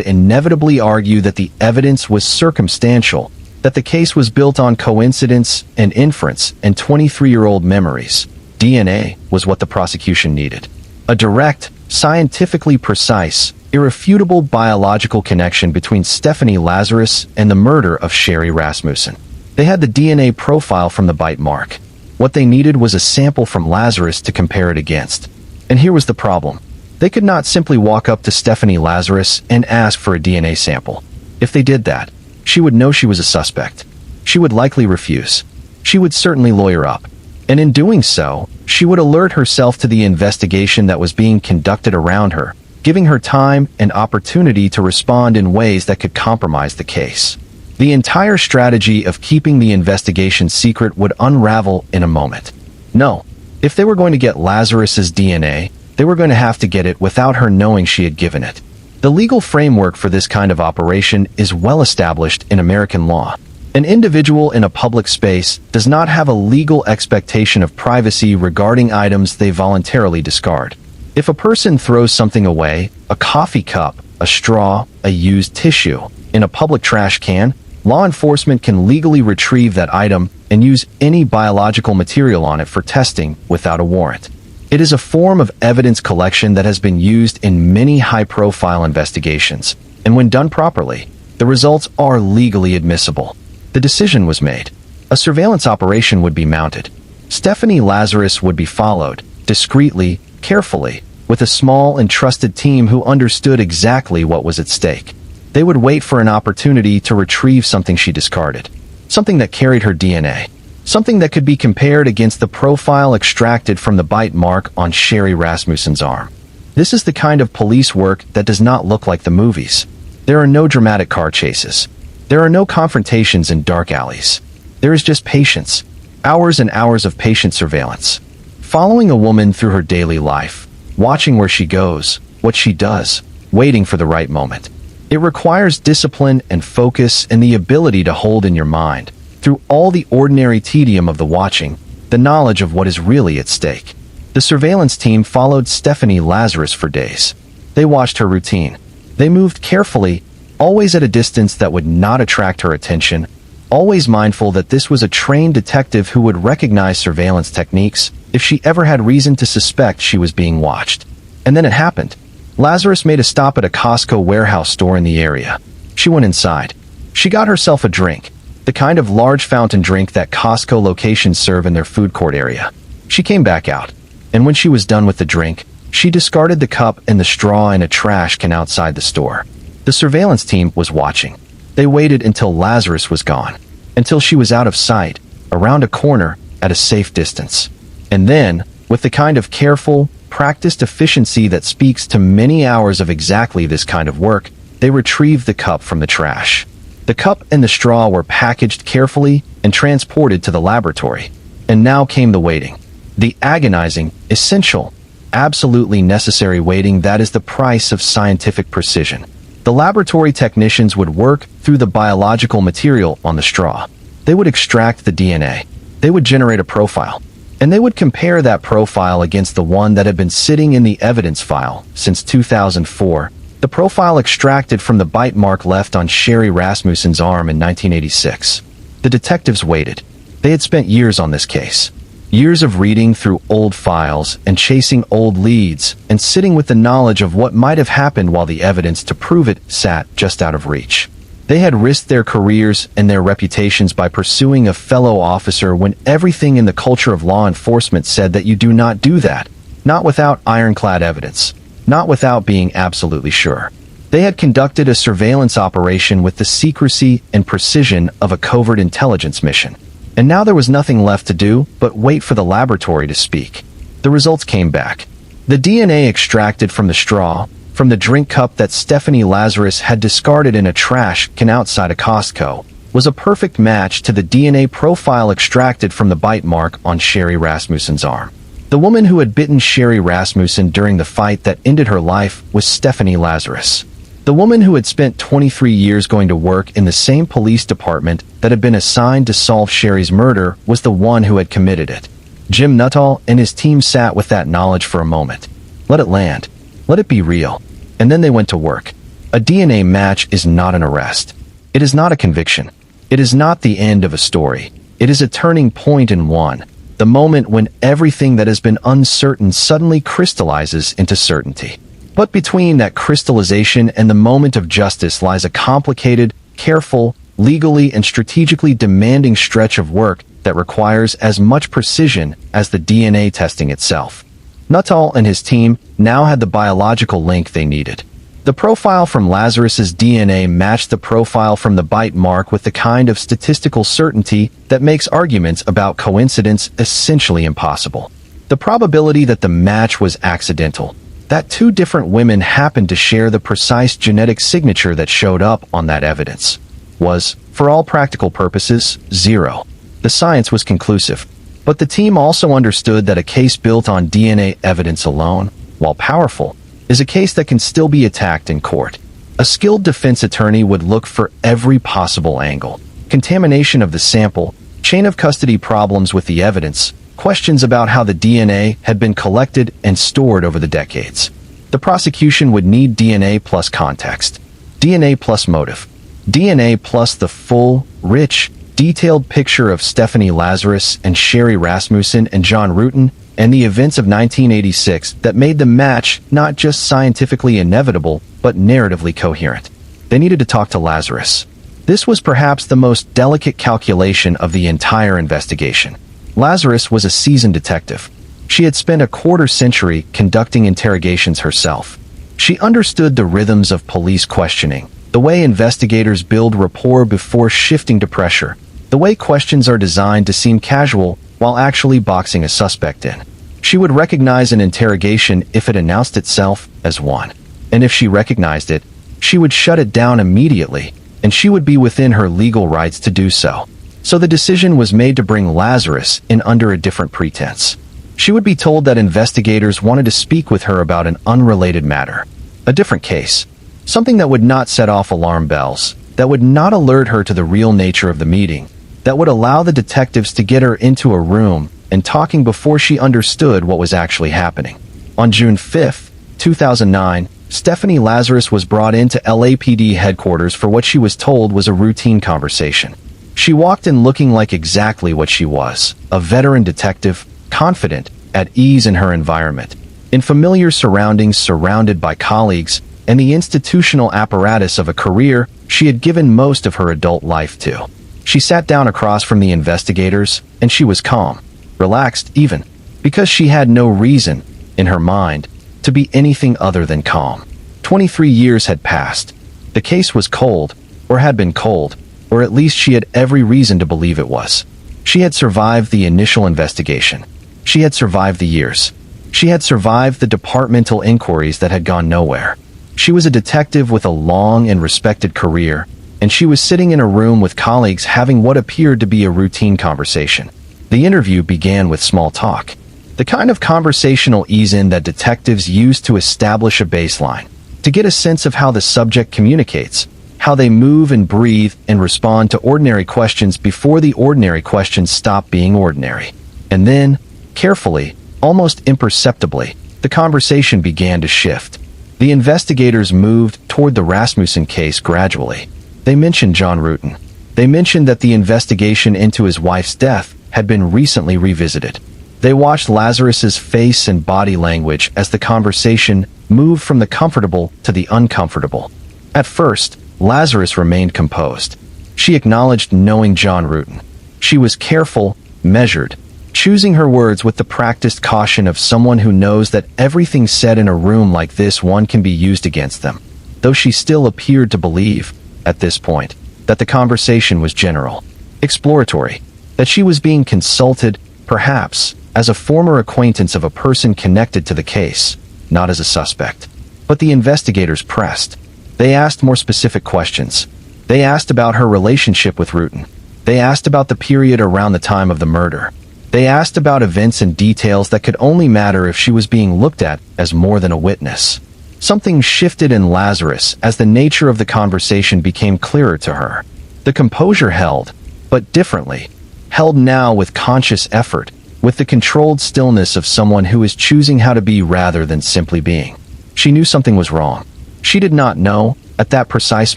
inevitably argue that the evidence was circumstantial, that the case was built on coincidence and inference and 23-year-old memories, DNA was what the prosecution needed. A direct, scientifically precise, irrefutable biological connection between Stephanie Lazarus and the murder of Sherri Rasmussen. They had the DNA profile from the bite mark. What they needed was a sample from Lazarus to compare it against. And here was the problem. They could not simply walk up to Stephanie Lazarus and ask for a DNA sample. If they did that, she would know she was a suspect. She would likely refuse. She would certainly lawyer up. And in doing so, she would alert herself to the investigation that was being conducted around her, giving her time and opportunity to respond in ways that could compromise the case. The entire strategy of keeping the investigation secret would unravel in a moment. No, if they were going to get Lazarus's DNA, they were going to have to get it without her knowing she had given it. The legal framework for this kind of operation is well established in American law. An individual in a public space does not have a legal expectation of privacy regarding items they voluntarily discard. If a person throws something away, a coffee cup, a straw, a used tissue, in a public trash can, law enforcement can legally retrieve that item and use any biological material on it for testing without a warrant. It is a form of evidence collection that has been used in many high-profile investigations, and when done properly, the results are legally admissible. The decision was made. A surveillance operation would be mounted. Stephanie Lazarus would be followed, discreetly, carefully, with a small and trusted team who understood exactly what was at stake. They would wait for an opportunity to retrieve something she discarded. Something that carried her DNA. Something that could be compared against the profile extracted from the bite mark on Sherri Rasmussen's arm. This is the kind of police work that does not look like the movies. There are no dramatic car chases. There are no confrontations in dark alleys. There is just patience. Hours and hours of patient surveillance. Following a woman through her daily life. Watching where she goes, what she does, waiting for the right moment. It requires discipline and focus and the ability to hold in your mind, through all the ordinary tedium of the watching, the knowledge of what is really at stake. The surveillance team followed Stephanie Lazarus for days. They watched her routine. They moved carefully, always at a distance that would not attract her attention, always mindful that this was a trained detective who would recognize surveillance techniques if she ever had reason to suspect she was being watched. And then it happened. Lazarus made a stop at a Costco warehouse store in the area. She went inside. She got herself a drink, the kind of large fountain drink that Costco locations serve in their food court area. She came back out, and when she was done with the drink, she discarded the cup and the straw in a trash can outside the store. The surveillance team was watching. They waited until Lazarus was gone, until she was out of sight, around a corner, at a safe distance. And then, with the kind of careful, practiced efficiency that speaks to many hours of exactly this kind of work, they retrieved the cup from the trash. The cup and the straw were packaged carefully and transported to the laboratory. And now came the waiting. The agonizing, essential, absolutely necessary waiting that is the price of scientific precision. The laboratory technicians would work through the biological material on the straw. They would extract the DNA. They would generate a profile. And they would compare that profile against the one that had been sitting in the evidence file since 2004, the profile extracted from the bite mark left on Sherri Rasmussen's arm in 1986. The detectives waited. They had spent years on this case. Years of reading through old files and chasing old leads and sitting with the knowledge of what might have happened while the evidence to prove it sat just out of reach. They had risked their careers and their reputations by pursuing a fellow officer when everything in the culture of law enforcement said that you do not do that, not without ironclad evidence, not without being absolutely sure. They had conducted a surveillance operation with the secrecy and precision of a covert intelligence mission. And now there was nothing left to do but wait for the laboratory to speak. The results came back. The DNA extracted from the straw, from the drink cup that Stephanie Lazarus had discarded in a trash can outside a Costco, was a perfect match to the DNA profile extracted from the bite mark on Sherri Rasmussen's arm. The woman who had bitten Sherri Rasmussen during the fight that ended her life was Stephanie Lazarus. The woman who had spent 23 years going to work in the same police department that had been assigned to solve Sherri's murder was the one who had committed it. Jim Nuttall and his team sat with that knowledge for a moment. Let it land. Let it be real. And then they went to work. A DNA match is not an arrest. It is not a conviction. It is not the end of a story. It is a turning point in one. The moment when everything that has been uncertain suddenly crystallizes into certainty. But between that crystallization and the moment of justice lies a complicated, careful, legally and strategically demanding stretch of work that requires as much precision as the DNA testing itself. Nuttall and his team now had the biological link they needed. The profile from Lazarus's DNA matched the profile from the bite mark with the kind of statistical certainty that makes arguments about coincidence essentially impossible. The probability that the match was accidental, that two different women happened to share the precise genetic signature that showed up on that evidence, was, for all practical purposes, zero. The science was conclusive, but the team also understood that a case built on DNA evidence alone, while powerful, is a case that can still be attacked in court. A skilled defense attorney would look for every possible angle: contamination of the sample, chain of custody problems with the evidence, questions about how the DNA had been collected and stored over the decades. The prosecution would need DNA plus context, DNA plus motive, DNA plus the full, rich, detailed picture of Stephanie Lazarus and Sherri Rasmussen and John Ruetten and the events of 1986 that made the match not just scientifically inevitable, but narratively coherent. They needed to talk to Lazarus. This was perhaps the most delicate calculation of the entire investigation. Lazarus was a seasoned detective. She had spent a quarter-century conducting interrogations herself. She understood the rhythms of police questioning, the way investigators build rapport before shifting to pressure, the way questions are designed to seem casual while actually boxing a suspect in. She would recognize an interrogation if it announced itself as one. And if she recognized it, she would shut it down immediately, and she would be within her legal rights to do so. So the decision was made to bring Lazarus in under a different pretense. She would be told that investigators wanted to speak with her about an unrelated matter, a different case, something that would not set off alarm bells, that would not alert her to the real nature of the meeting, that would allow the detectives to get her into a room and talking before she understood what was actually happening. On June 5, 2009, Stephanie Lazarus was brought into LAPD headquarters for what she was told was a routine conversation. She walked in looking like exactly what she was, a veteran detective, confident, at ease in her environment, in familiar surroundings, surrounded by colleagues, and the institutional apparatus of a career she had given most of her adult life to. She sat down across from the investigators, and she was calm, relaxed even, because she had no reason, in her mind, to be anything other than calm. 23 years had passed. The case was cold, or had been cold, or at least she had every reason to believe it was. She had survived the initial investigation. She had survived the years. She had survived the departmental inquiries that had gone nowhere. She was a detective with a long and respected career, and she was sitting in a room with colleagues having what appeared to be a routine conversation. The interview began with small talk, the kind of conversational ease-in that detectives use to establish a baseline, to get a sense of how the subject communicates, how they move and breathe and respond to ordinary questions before the ordinary questions stop being ordinary. And then, carefully, almost imperceptibly, the conversation began to shift. The investigators moved toward the Rasmussen case gradually. They mentioned John Ruetten. They mentioned that the investigation into his wife's death had been recently revisited. They watched Lazarus's face and body language as the conversation moved from the comfortable to the uncomfortable. At first, Lazarus remained composed. She acknowledged knowing John Ruetten. She was careful, measured, choosing her words with the practiced caution of someone who knows that everything said in a room like this one can be used against them, though she still appeared to believe, at this point, that the conversation was general, exploratory, that she was being consulted, perhaps, as a former acquaintance of a person connected to the case, not as a suspect. But the investigators pressed. They asked more specific questions. They asked about her relationship with Ruetten. They asked about the period around the time of the murder. They asked about events and details that could only matter if she was being looked at as more than a witness. Something shifted in Lazarus as the nature of the conversation became clearer to her. The composure held, but differently, held now with conscious effort, as if she with the controlled stillness of someone who is choosing how to be rather than simply being. She knew something was wrong. She did not know, at that precise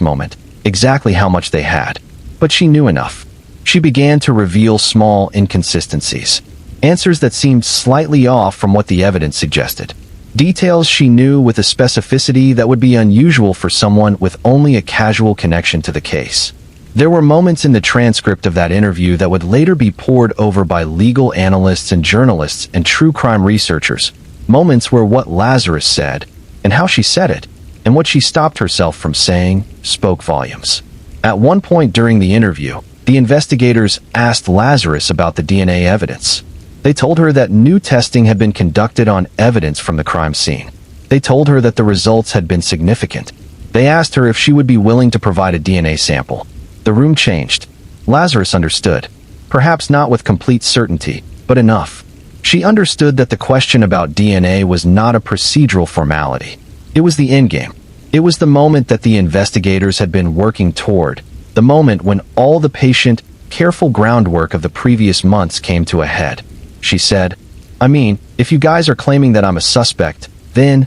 moment, exactly how much they had. But she knew enough. She began to reveal small inconsistencies. Answers that seemed slightly off from what the evidence suggested. Details she knew with a specificity that would be unusual for someone with only a casual connection to the case. There were moments in the transcript of that interview that would later be pored over by legal analysts and journalists and true crime researchers. Moments where what Lazarus said, and how she said it, and what she stopped herself from saying, spoke volumes. At one point during the interview, the investigators asked Lazarus about the DNA evidence. They told her that new testing had been conducted on evidence from the crime scene. They told her that the results had been significant. They asked her if she would be willing to provide a DNA sample. The room changed. Lazarus understood. Perhaps not with complete certainty, but enough. She understood that the question about DNA was not a procedural formality. It was the endgame. It was the moment that the investigators had been working toward, the moment when all the patient, careful groundwork of the previous months came to a head. She said, "I mean, if you guys are claiming that I'm a suspect, then,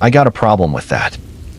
I got a problem with that."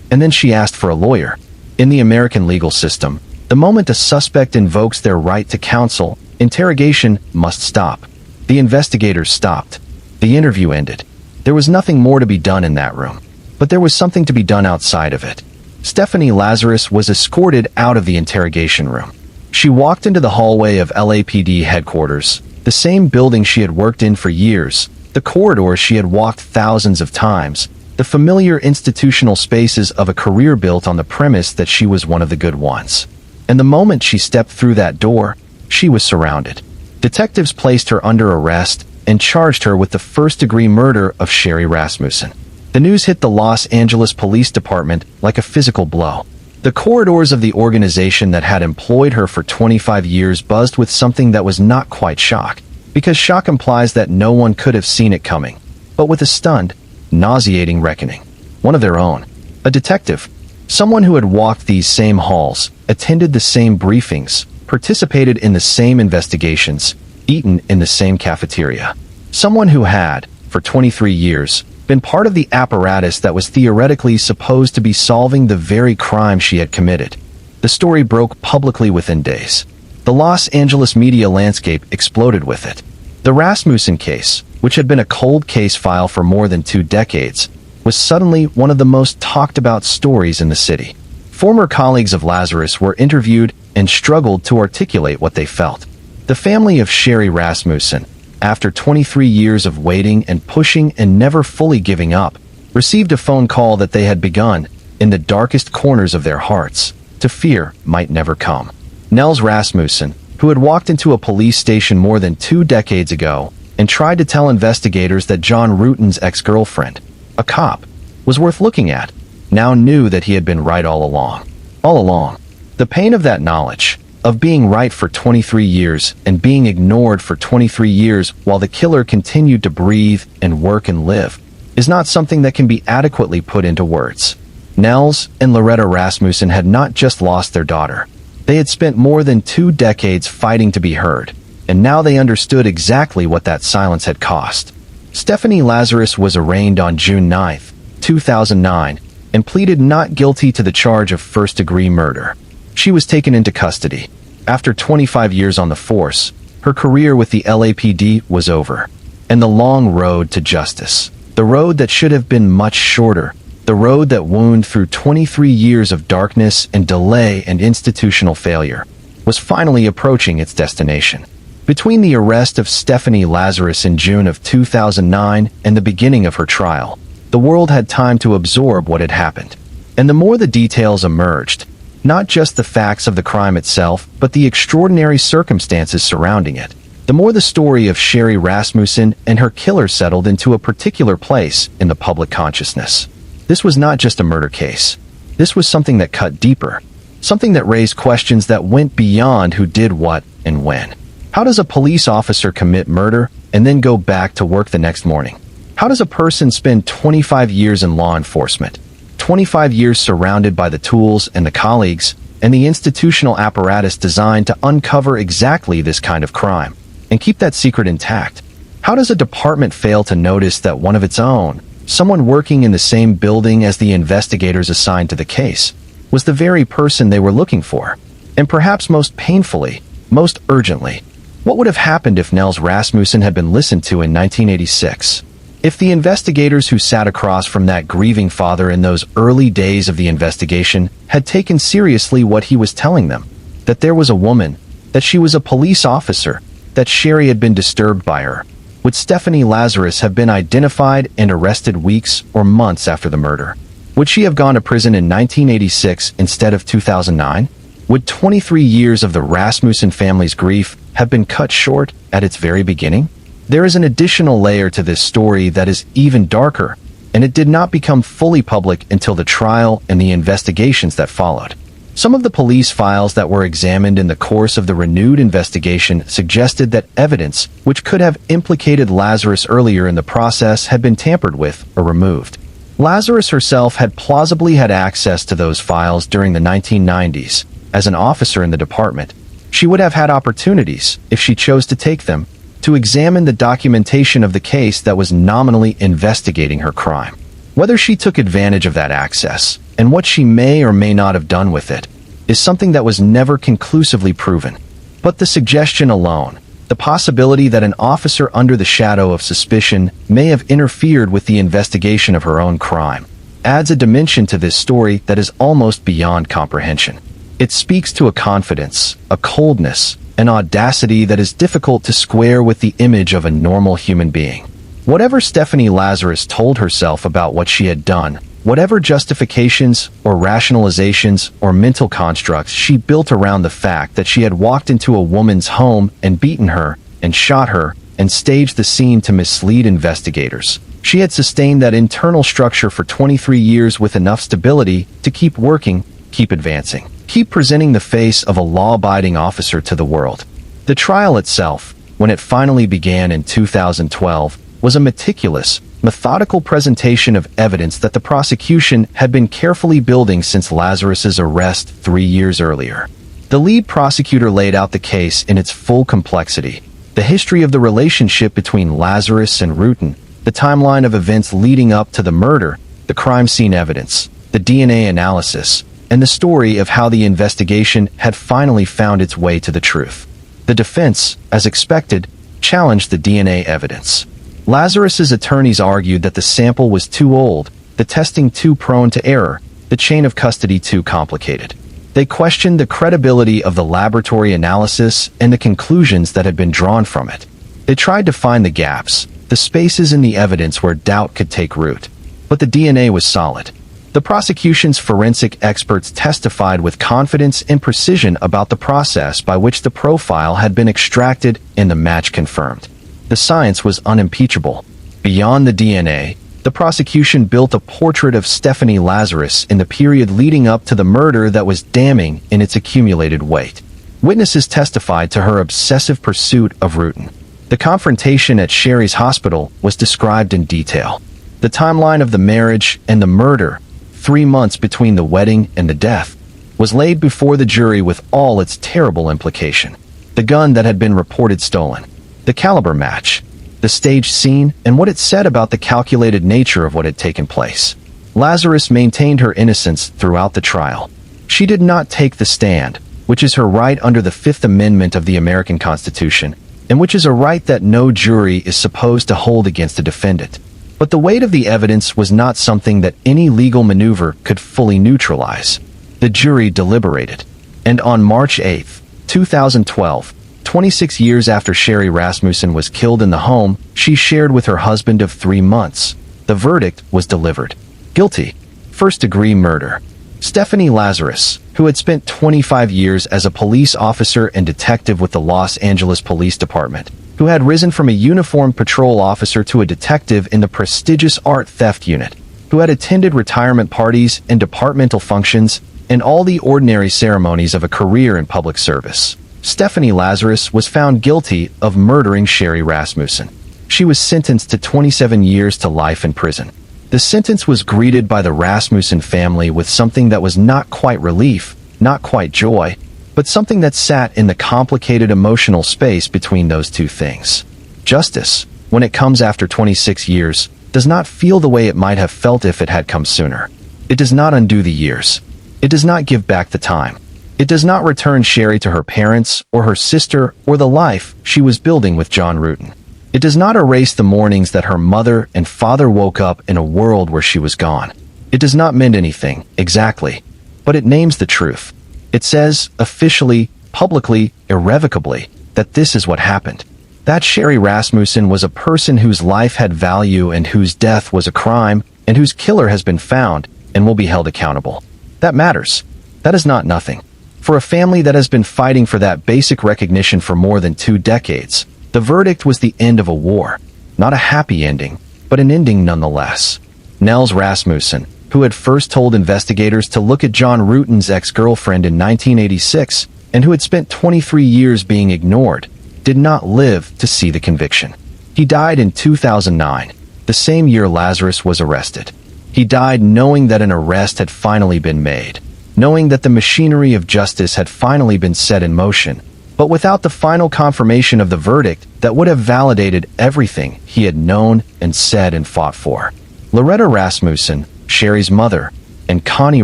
And then she asked for a lawyer. In the American legal system, the moment a suspect invokes their right to counsel, interrogation must stop. The investigators stopped. The interview ended. There was nothing more to be done in that room. But there was something to be done outside of it. Stephanie Lazarus was escorted out of the interrogation room. She walked into the hallway of LAPD headquarters, the same building she had worked in for years, the corridors she had walked thousands of times, the familiar institutional spaces of a career built on the premise that she was one of the good ones. And the moment she stepped through that door, she was surrounded. Detectives placed her under arrest and charged her with the first-degree murder of Sherri Rasmussen. The news hit the Los Angeles Police Department like a physical blow. The corridors of the organization that had employed her for 25 years buzzed with something that was not quite shock, because shock implies that no one could have seen it coming, but with a stunned, nauseating reckoning. One of their own. A detective. Someone who had walked these same halls, attended the same briefings, participated in the same investigations, eaten in the same cafeteria. Someone who had, for 23 years, been part of the apparatus that was theoretically supposed to be solving the very crime she had committed. The story broke publicly within days. The Los Angeles media landscape exploded with it. The Rasmussen case, which had been a cold case file for more than 2 decades, was suddenly one of the most talked about stories in the city. Former colleagues of Lazarus were interviewed and struggled to articulate what they felt. The family of Sherri Rasmussen, after 23 years of waiting and pushing and never fully giving up, received a phone call that they had begun, in the darkest corners of their hearts, to fear might never come. Nels Rasmussen, who had walked into a police station more than 2 decades ago and tried to tell investigators that John Rutan's ex-girlfriend, a cop, was worth looking at, now knew that he had been right all along. All along. The pain of that knowledge, of being right for 23 years and being ignored for 23 years while the killer continued to breathe and work and live, is not something that can be adequately put into words. Nels and Loretta Rasmussen had not just lost their daughter. They had spent more than 2 decades fighting to be heard, and now they understood exactly what that silence had cost. Stephanie Lazarus was arraigned on June 9, 2009, and pleaded not guilty to the charge of first-degree murder. She was taken into custody. After 25 years on the force, her career with the LAPD was over. And the long road to justice, the road that should have been much shorter, the road that wound through 23 years of darkness and delay and institutional failure, was finally approaching its destination. Between the arrest of Stephanie Lazarus in June of 2009 and the beginning of her trial, the world had time to absorb what had happened. And the more the details emerged, not just the facts of the crime itself, but the extraordinary circumstances surrounding it, the more the story of Sherri Rasmussen and her killer settled into a particular place in the public consciousness. This was not just a murder case. This was something that cut deeper, something that raised questions that went beyond who did what and when. How does a police officer commit murder and then go back to work the next morning? How does a person spend 25 years in law enforcement, 25 years surrounded by the tools and the colleagues and the institutional apparatus designed to uncover exactly this kind of crime, and keep that secret intact? How does a department fail to notice that one of its own, someone working in the same building as the investigators assigned to the case, was the very person they were looking for? And perhaps most painfully, most urgently, what would have happened if Nels Rasmussen had been listened to in 1986? If the investigators who sat across from that grieving father in those early days of the investigation had taken seriously what he was telling them, that there was a woman, that she was a police officer, that Sherri had been disturbed by her, would Stephanie Lazarus have been identified and arrested weeks or months after the murder? Would she have gone to prison in 1986 instead of 2009? Would 23 years of the Rasmussen family's grief have been cut short at its very beginning? There is an additional layer to this story that is even darker, and it did not become fully public until the trial and the investigations that followed. Some of the police files that were examined in the course of the renewed investigation suggested that evidence which could have implicated Lazarus earlier in the process had been tampered with or removed. Lazarus herself had plausibly had access to those files during the 1990s. As an officer in the department, she would have had opportunities, if she chose to take them, to examine the documentation of the case that was nominally investigating her crime. Whether she took advantage of that access, and what she may or may not have done with it, is something that was never conclusively proven. But the suggestion alone, the possibility that an officer under the shadow of suspicion may have interfered with the investigation of her own crime, adds a dimension to this story that is almost beyond comprehension. It speaks to a confidence, a coldness, an audacity that is difficult to square with the image of a normal human being. Whatever Stephanie Lazarus told herself about what she had done, whatever justifications or rationalizations or mental constructs she built around the fact that she had walked into a woman's home and beaten her and shot her and staged the scene to mislead investigators, she had sustained that internal structure for 23 years with enough stability to keep working, keep advancing, keep presenting the face of a law-abiding officer to the world. The trial itself, when it finally began in 2012, was a meticulous, methodical presentation of evidence that the prosecution had been carefully building since Lazarus's arrest 3 years earlier. The lead prosecutor laid out the case in its full complexity, the history of the relationship between Lazarus and Rutan, the timeline of events leading up to the murder, the crime scene evidence, the DNA analysis, and the story of how the investigation had finally found its way to the truth. The defense, as expected, challenged the DNA evidence. Lazarus's attorneys argued that the sample was too old, the testing too prone to error, the chain of custody too complicated. They questioned the credibility of the laboratory analysis and the conclusions that had been drawn from it. They tried to find the gaps, the spaces in the evidence where doubt could take root. But the DNA was solid. The prosecution's forensic experts testified with confidence and precision about the process by which the profile had been extracted and the match confirmed. The science was unimpeachable. Beyond the DNA, the prosecution built a portrait of Stephanie Lazarus in the period leading up to the murder that was damning in its accumulated weight. Witnesses testified to her obsessive pursuit of Rutan. The confrontation at Sherri's hospital was described in detail. The timeline of the marriage and the murder, 3 months between the wedding and the death, was laid before the jury with all its terrible implication. The gun that had been reported stolen, the caliber match, the staged scene, and what it said about the calculated nature of what had taken place. Lazarus maintained her innocence throughout the trial. She did not take the stand, which is her right under the Fifth Amendment of the American Constitution, and which is a right that no jury is supposed to hold against a defendant. But the weight of the evidence was not something that any legal maneuver could fully neutralize. The jury deliberated, and on March 8, 2012, 26 years after Sherri Rasmussen was killed in the home she shared with her husband of 3 months, the verdict was delivered. Guilty. First-degree murder. Stephanie Lazarus, who had spent 25 years as a police officer and detective with the Los Angeles Police Department, who had risen from a uniformed patrol officer to a detective in the prestigious art theft unit, who had attended retirement parties and departmental functions and all the ordinary ceremonies of a career in public service. Stephanie Lazarus was found guilty of murdering Sherri Rasmussen. She was sentenced to 27 years to life in prison. The sentence was greeted by the Rasmussen family with something that was not quite relief, not quite joy, but something that sat in the complicated emotional space between those two things. Justice, when it comes after 26 years, does not feel the way it might have felt if it had come sooner. It does not undo the years. It does not give back the time. It does not return Sherri to her parents, or her sister, or the life she was building with John Rutan. It does not erase the mornings that her mother and father woke up in a world where she was gone. It does not mend anything, exactly, but it names the truth. It says, officially, publicly, irrevocably, that this is what happened. That Sherri Rasmussen was a person whose life had value and whose death was a crime, and whose killer has been found and will be held accountable. That matters. That is not nothing. For a family that has been fighting for that basic recognition for more than 2 decades, the verdict was the end of a war. Not a happy ending, but an ending nonetheless. Nels Rasmussen, who had first told investigators to look at John Rutan's ex-girlfriend in 1986, and who had spent 23 years being ignored, did not live to see the conviction. He died in 2009, the same year Lazarus was arrested. He died knowing that an arrest had finally been made, knowing that the machinery of justice had finally been set in motion, but without the final confirmation of the verdict that would have validated everything he had known and said and fought for. Loretta Rasmussen, Sherri's mother, and Connie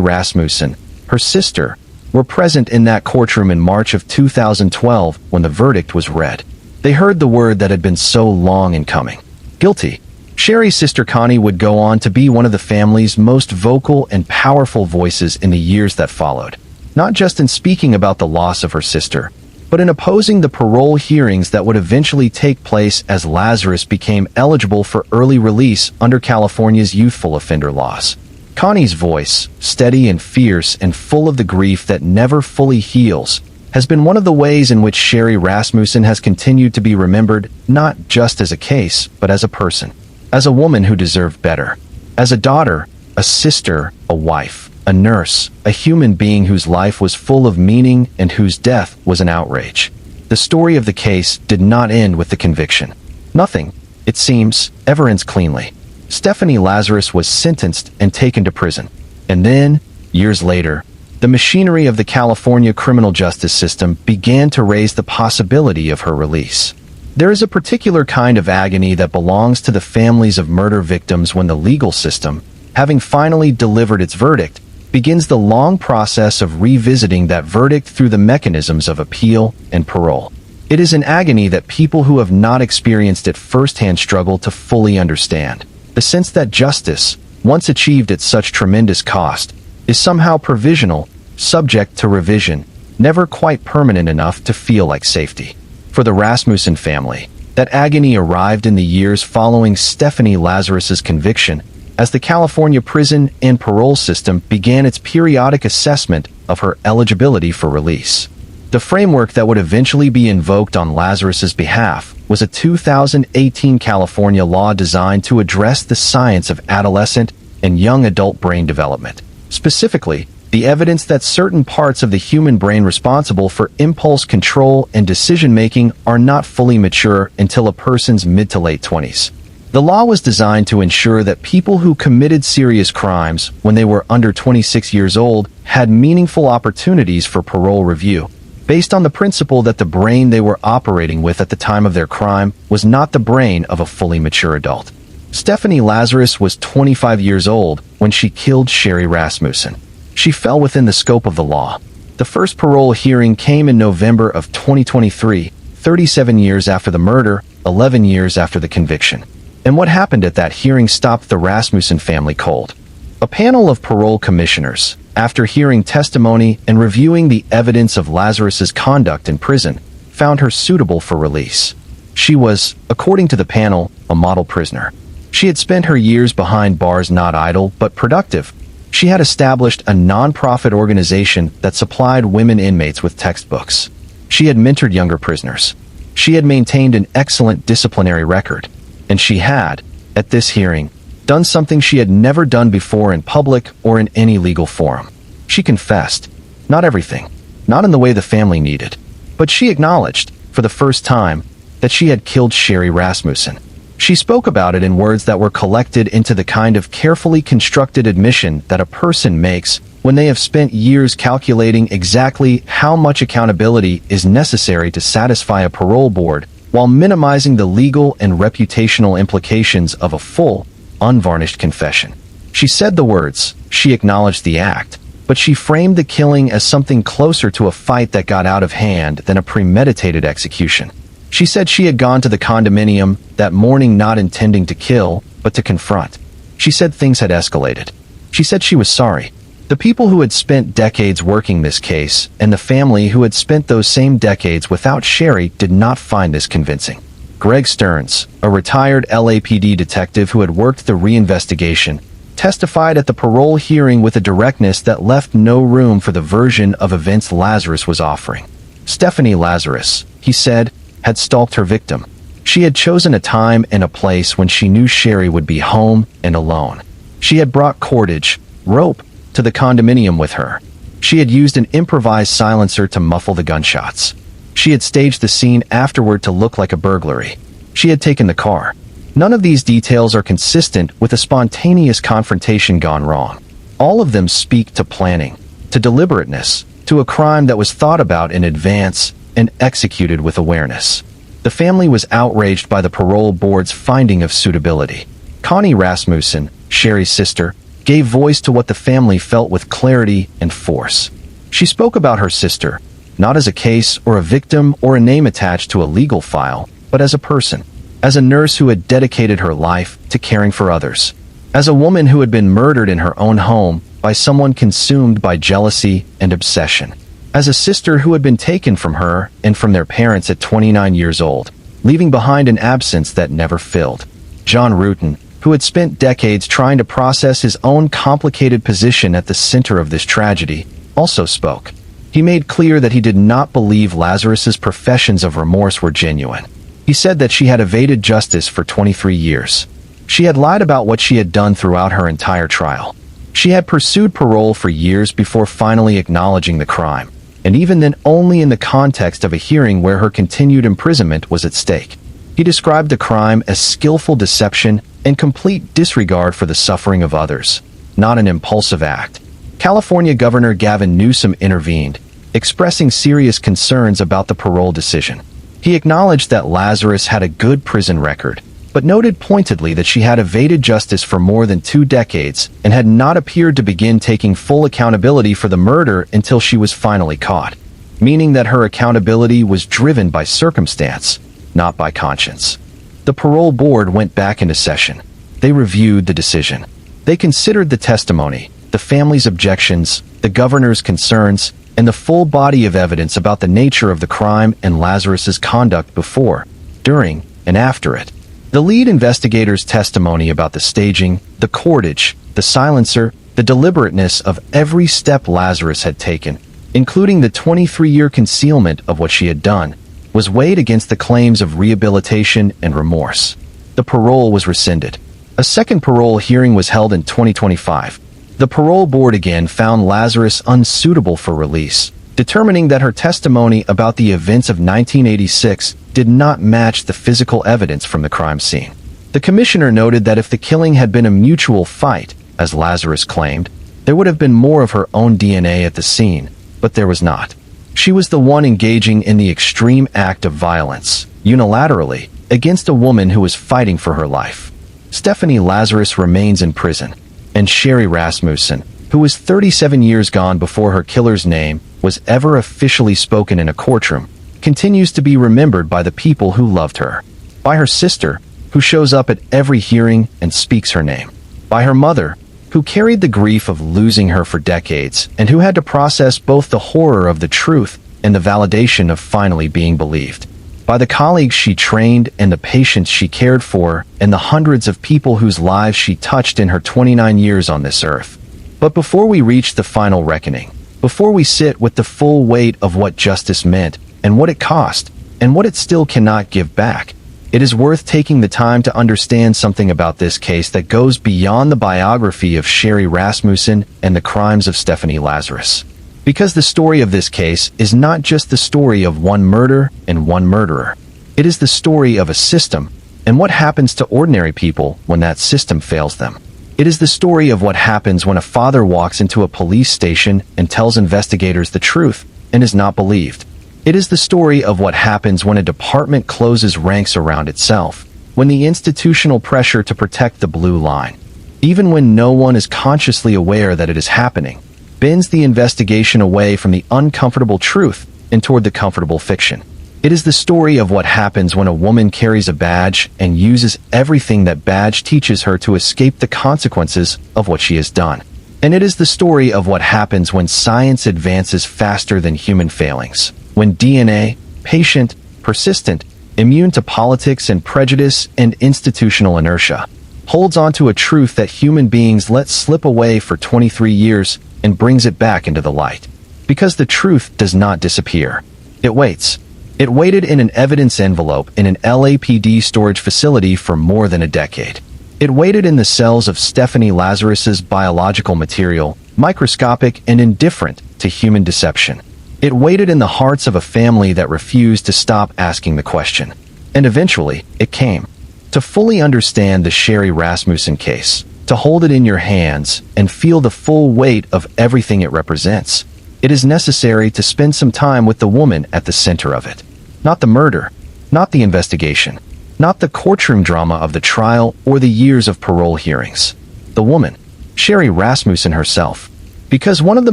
Rasmussen, her sister, were present in that courtroom in March of 2012 when the verdict was read. They heard the word that had been so long in coming. Guilty. Sherri's sister Connie would go on to be one of the family's most vocal and powerful voices in the years that followed, not just in speaking about the loss of her sister, but in opposing the parole hearings that would eventually take place as Lazarus became eligible for early release under California's youthful offender laws. Connie's voice, steady and fierce and full of the grief that never fully heals, has been one of the ways in which Sherri Rasmussen has continued to be remembered, not just as a case, but as a person. As a woman who deserved better. As a daughter, a sister, a wife, a nurse, a human being whose life was full of meaning and whose death was an outrage. The story of the case did not end with the conviction. Nothing, it seems, ever ends cleanly. Stephanie Lazarus was sentenced and taken to prison. And then, years later, the machinery of the California criminal justice system began to raise the possibility of her release. There is a particular kind of agony that belongs to the families of murder victims when the legal system, having finally delivered its verdict, begins the long process of revisiting that verdict through the mechanisms of appeal and parole. It is an agony that people who have not experienced it firsthand struggle to fully understand. The sense that justice, once achieved at such tremendous cost, is somehow provisional, subject to revision, never quite permanent enough to feel like safety. For the Rasmussen family, that agony arrived in the years following Stephanie Lazarus's conviction, as the California prison and parole system began its periodic assessment of her eligibility for release. The framework that would eventually be invoked on Lazarus's behalf was a 2018 California law designed to address the science of adolescent and young adult brain development. Specifically, the evidence that certain parts of the human brain responsible for impulse control and decision-making are not fully mature until a person's mid to late 20s. The law was designed to ensure that people who committed serious crimes when they were under 26 years old had meaningful opportunities for parole review, based on the principle that the brain they were operating with at the time of their crime was not the brain of a fully mature adult. Stephanie Lazarus was 25 years old when she killed Sherri Rasmussen. She fell within the scope of the law. The first parole hearing came in November of 2023, 37 years after the murder, 11 years after the conviction. And what happened at that hearing stopped the Rasmussen family cold. A panel of parole commissioners, after hearing testimony and reviewing the evidence of Lazarus's conduct in prison, found her suitable for release. She was, according to the panel, a model prisoner. She had spent her years behind bars not idle but productive. She had established a non-profit organization that supplied women inmates with textbooks. She had mentored younger prisoners. She had maintained an excellent disciplinary record. And she had, at this hearing, done something she had never done before in public or in any legal forum. She confessed. Not everything. Not in the way the family needed. But she acknowledged, for the first time, that she had killed Sherri Rasmussen. She spoke about it in words that were collected into the kind of carefully constructed admission that a person makes when they have spent years calculating exactly how much accountability is necessary to satisfy a parole board while minimizing the legal and reputational implications of a full, unvarnished confession. She said the words, she acknowledged the act, but she framed the killing as something closer to a fight that got out of hand than a premeditated execution. She said she had gone to the condominium that morning not intending to kill, but to confront. She said things had escalated. She said she was sorry. The people who had spent decades working this case, and the family who had spent those same decades without Sherri, did not find this convincing. Greg Stearns, a retired LAPD detective who had worked the reinvestigation, testified at the parole hearing with a directness that left no room for the version of events Lazarus was offering. Stephanie Lazarus, he said, had stalked her victim. She had chosen a time and a place when she knew Sherri would be home and alone. She had brought cordage, rope, to the condominium with her. She had used an improvised silencer to muffle the gunshots. She had staged the scene afterward to look like a burglary. She had taken the car. None of these details are consistent with a spontaneous confrontation gone wrong. All of them speak to planning, to deliberateness, to a crime that was thought about in advance and executed with awareness. The family was outraged by the parole board's finding of suitability. Connie Rasmussen, Sherri's sister, gave voice to what the family felt with clarity and force. She spoke about her sister, not as a case or a victim or a name attached to a legal file, but as a person, as a nurse who had dedicated her life to caring for others, as a woman who had been murdered in her own home by someone consumed by jealousy and obsession, as a sister who had been taken from her and from their parents at 29 years old, leaving behind an absence that never filled. John Rutan, who had spent decades trying to process his own complicated position at the center of this tragedy, also spoke. He made clear that he did not believe Lazarus's professions of remorse were genuine. He said that she had evaded justice for 23 years. She had lied about what she had done throughout her entire trial. She had pursued parole for years before finally acknowledging the crime, and even then only in the context of a hearing where her continued imprisonment was at stake. He described the crime as skillful deception and complete disregard for the suffering of others, not an impulsive act. California Governor Gavin Newsom intervened, expressing serious concerns about the parole decision. He acknowledged that Lazarus had a good prison record, but noted pointedly that she had evaded justice for more than 2 decades and had not appeared to begin taking full accountability for the murder until she was finally caught, meaning that her accountability was driven by circumstance, not by conscience. The parole board went back into session. They reviewed the decision. They considered the testimony, the family's objections, the governor's concerns, and the full body of evidence about the nature of the crime and Lazarus's conduct before, during, and after it. The lead investigator's testimony about the staging, the cordage, the silencer, the deliberateness of every step Lazarus had taken, including the 23-year concealment of what she had done, was weighed against the claims of rehabilitation and remorse. The parole was rescinded. A second parole hearing was held in 2025. The parole board again found Lazarus unsuitable for release, determining that her testimony about the events of 1986 did not match the physical evidence from the crime scene. The commissioner noted that if the killing had been a mutual fight, as Lazarus claimed, there would have been more of her own DNA at the scene, but there was not. She was the one engaging in the extreme act of violence, unilaterally, against a woman who was fighting for her life. Stephanie Lazarus remains in prison, and Sherri Rasmussen, who was 37 years gone before her killer's name was ever officially spoken in a courtroom, continues to be remembered by the people who loved her, by her sister, who shows up at every hearing and speaks her name, by her mother, who carried the grief of losing her for decades and who had to process both the horror of the truth and the validation of finally being believed, by the colleagues she trained and the patients she cared for and the hundreds of people whose lives she touched in her 29 years on this earth. But before we reach the final reckoning, before we sit with the full weight of what justice meant and what it cost and what it still cannot give back, it is worth taking the time to understand something about this case that goes beyond the biography of Sherri Rasmussen and the crimes of Stephanie Lazarus. Because the story of this case is not just the story of one murder and one murderer. It is the story of a system and what happens to ordinary people when that system fails them. It is the story of what happens when a father walks into a police station and tells investigators the truth and is not believed. It is the story of what happens when a department closes ranks around itself, when the institutional pressure to protect the blue line, even when no one is consciously aware that it is happening, bends the investigation away from the uncomfortable truth and toward the comfortable fiction. It is the story of what happens when a woman carries a badge and uses everything that badge teaches her to escape the consequences of what she has done. And it is the story of what happens when science advances faster than human failings, when DNA, patient, persistent, immune to politics and prejudice and institutional inertia, holds on to a truth that human beings let slip away for 23 years and brings it back into the light. Because the truth does not disappear. It waits. It waited in an evidence envelope in an LAPD storage facility for more than a decade. It waited in the cells of Stephanie Lazarus's biological material, microscopic and indifferent to human deception. It waited in the hearts of a family that refused to stop asking the question. And eventually, it came. To fully understand the Sherri Rasmussen case, to hold it in your hands and feel the full weight of everything it represents, it is necessary to spend some time with the woman at the center of it. Not the murder, not the investigation, not the courtroom drama of the trial or the years of parole hearings. The woman, Sherri Rasmussen herself. Because one of the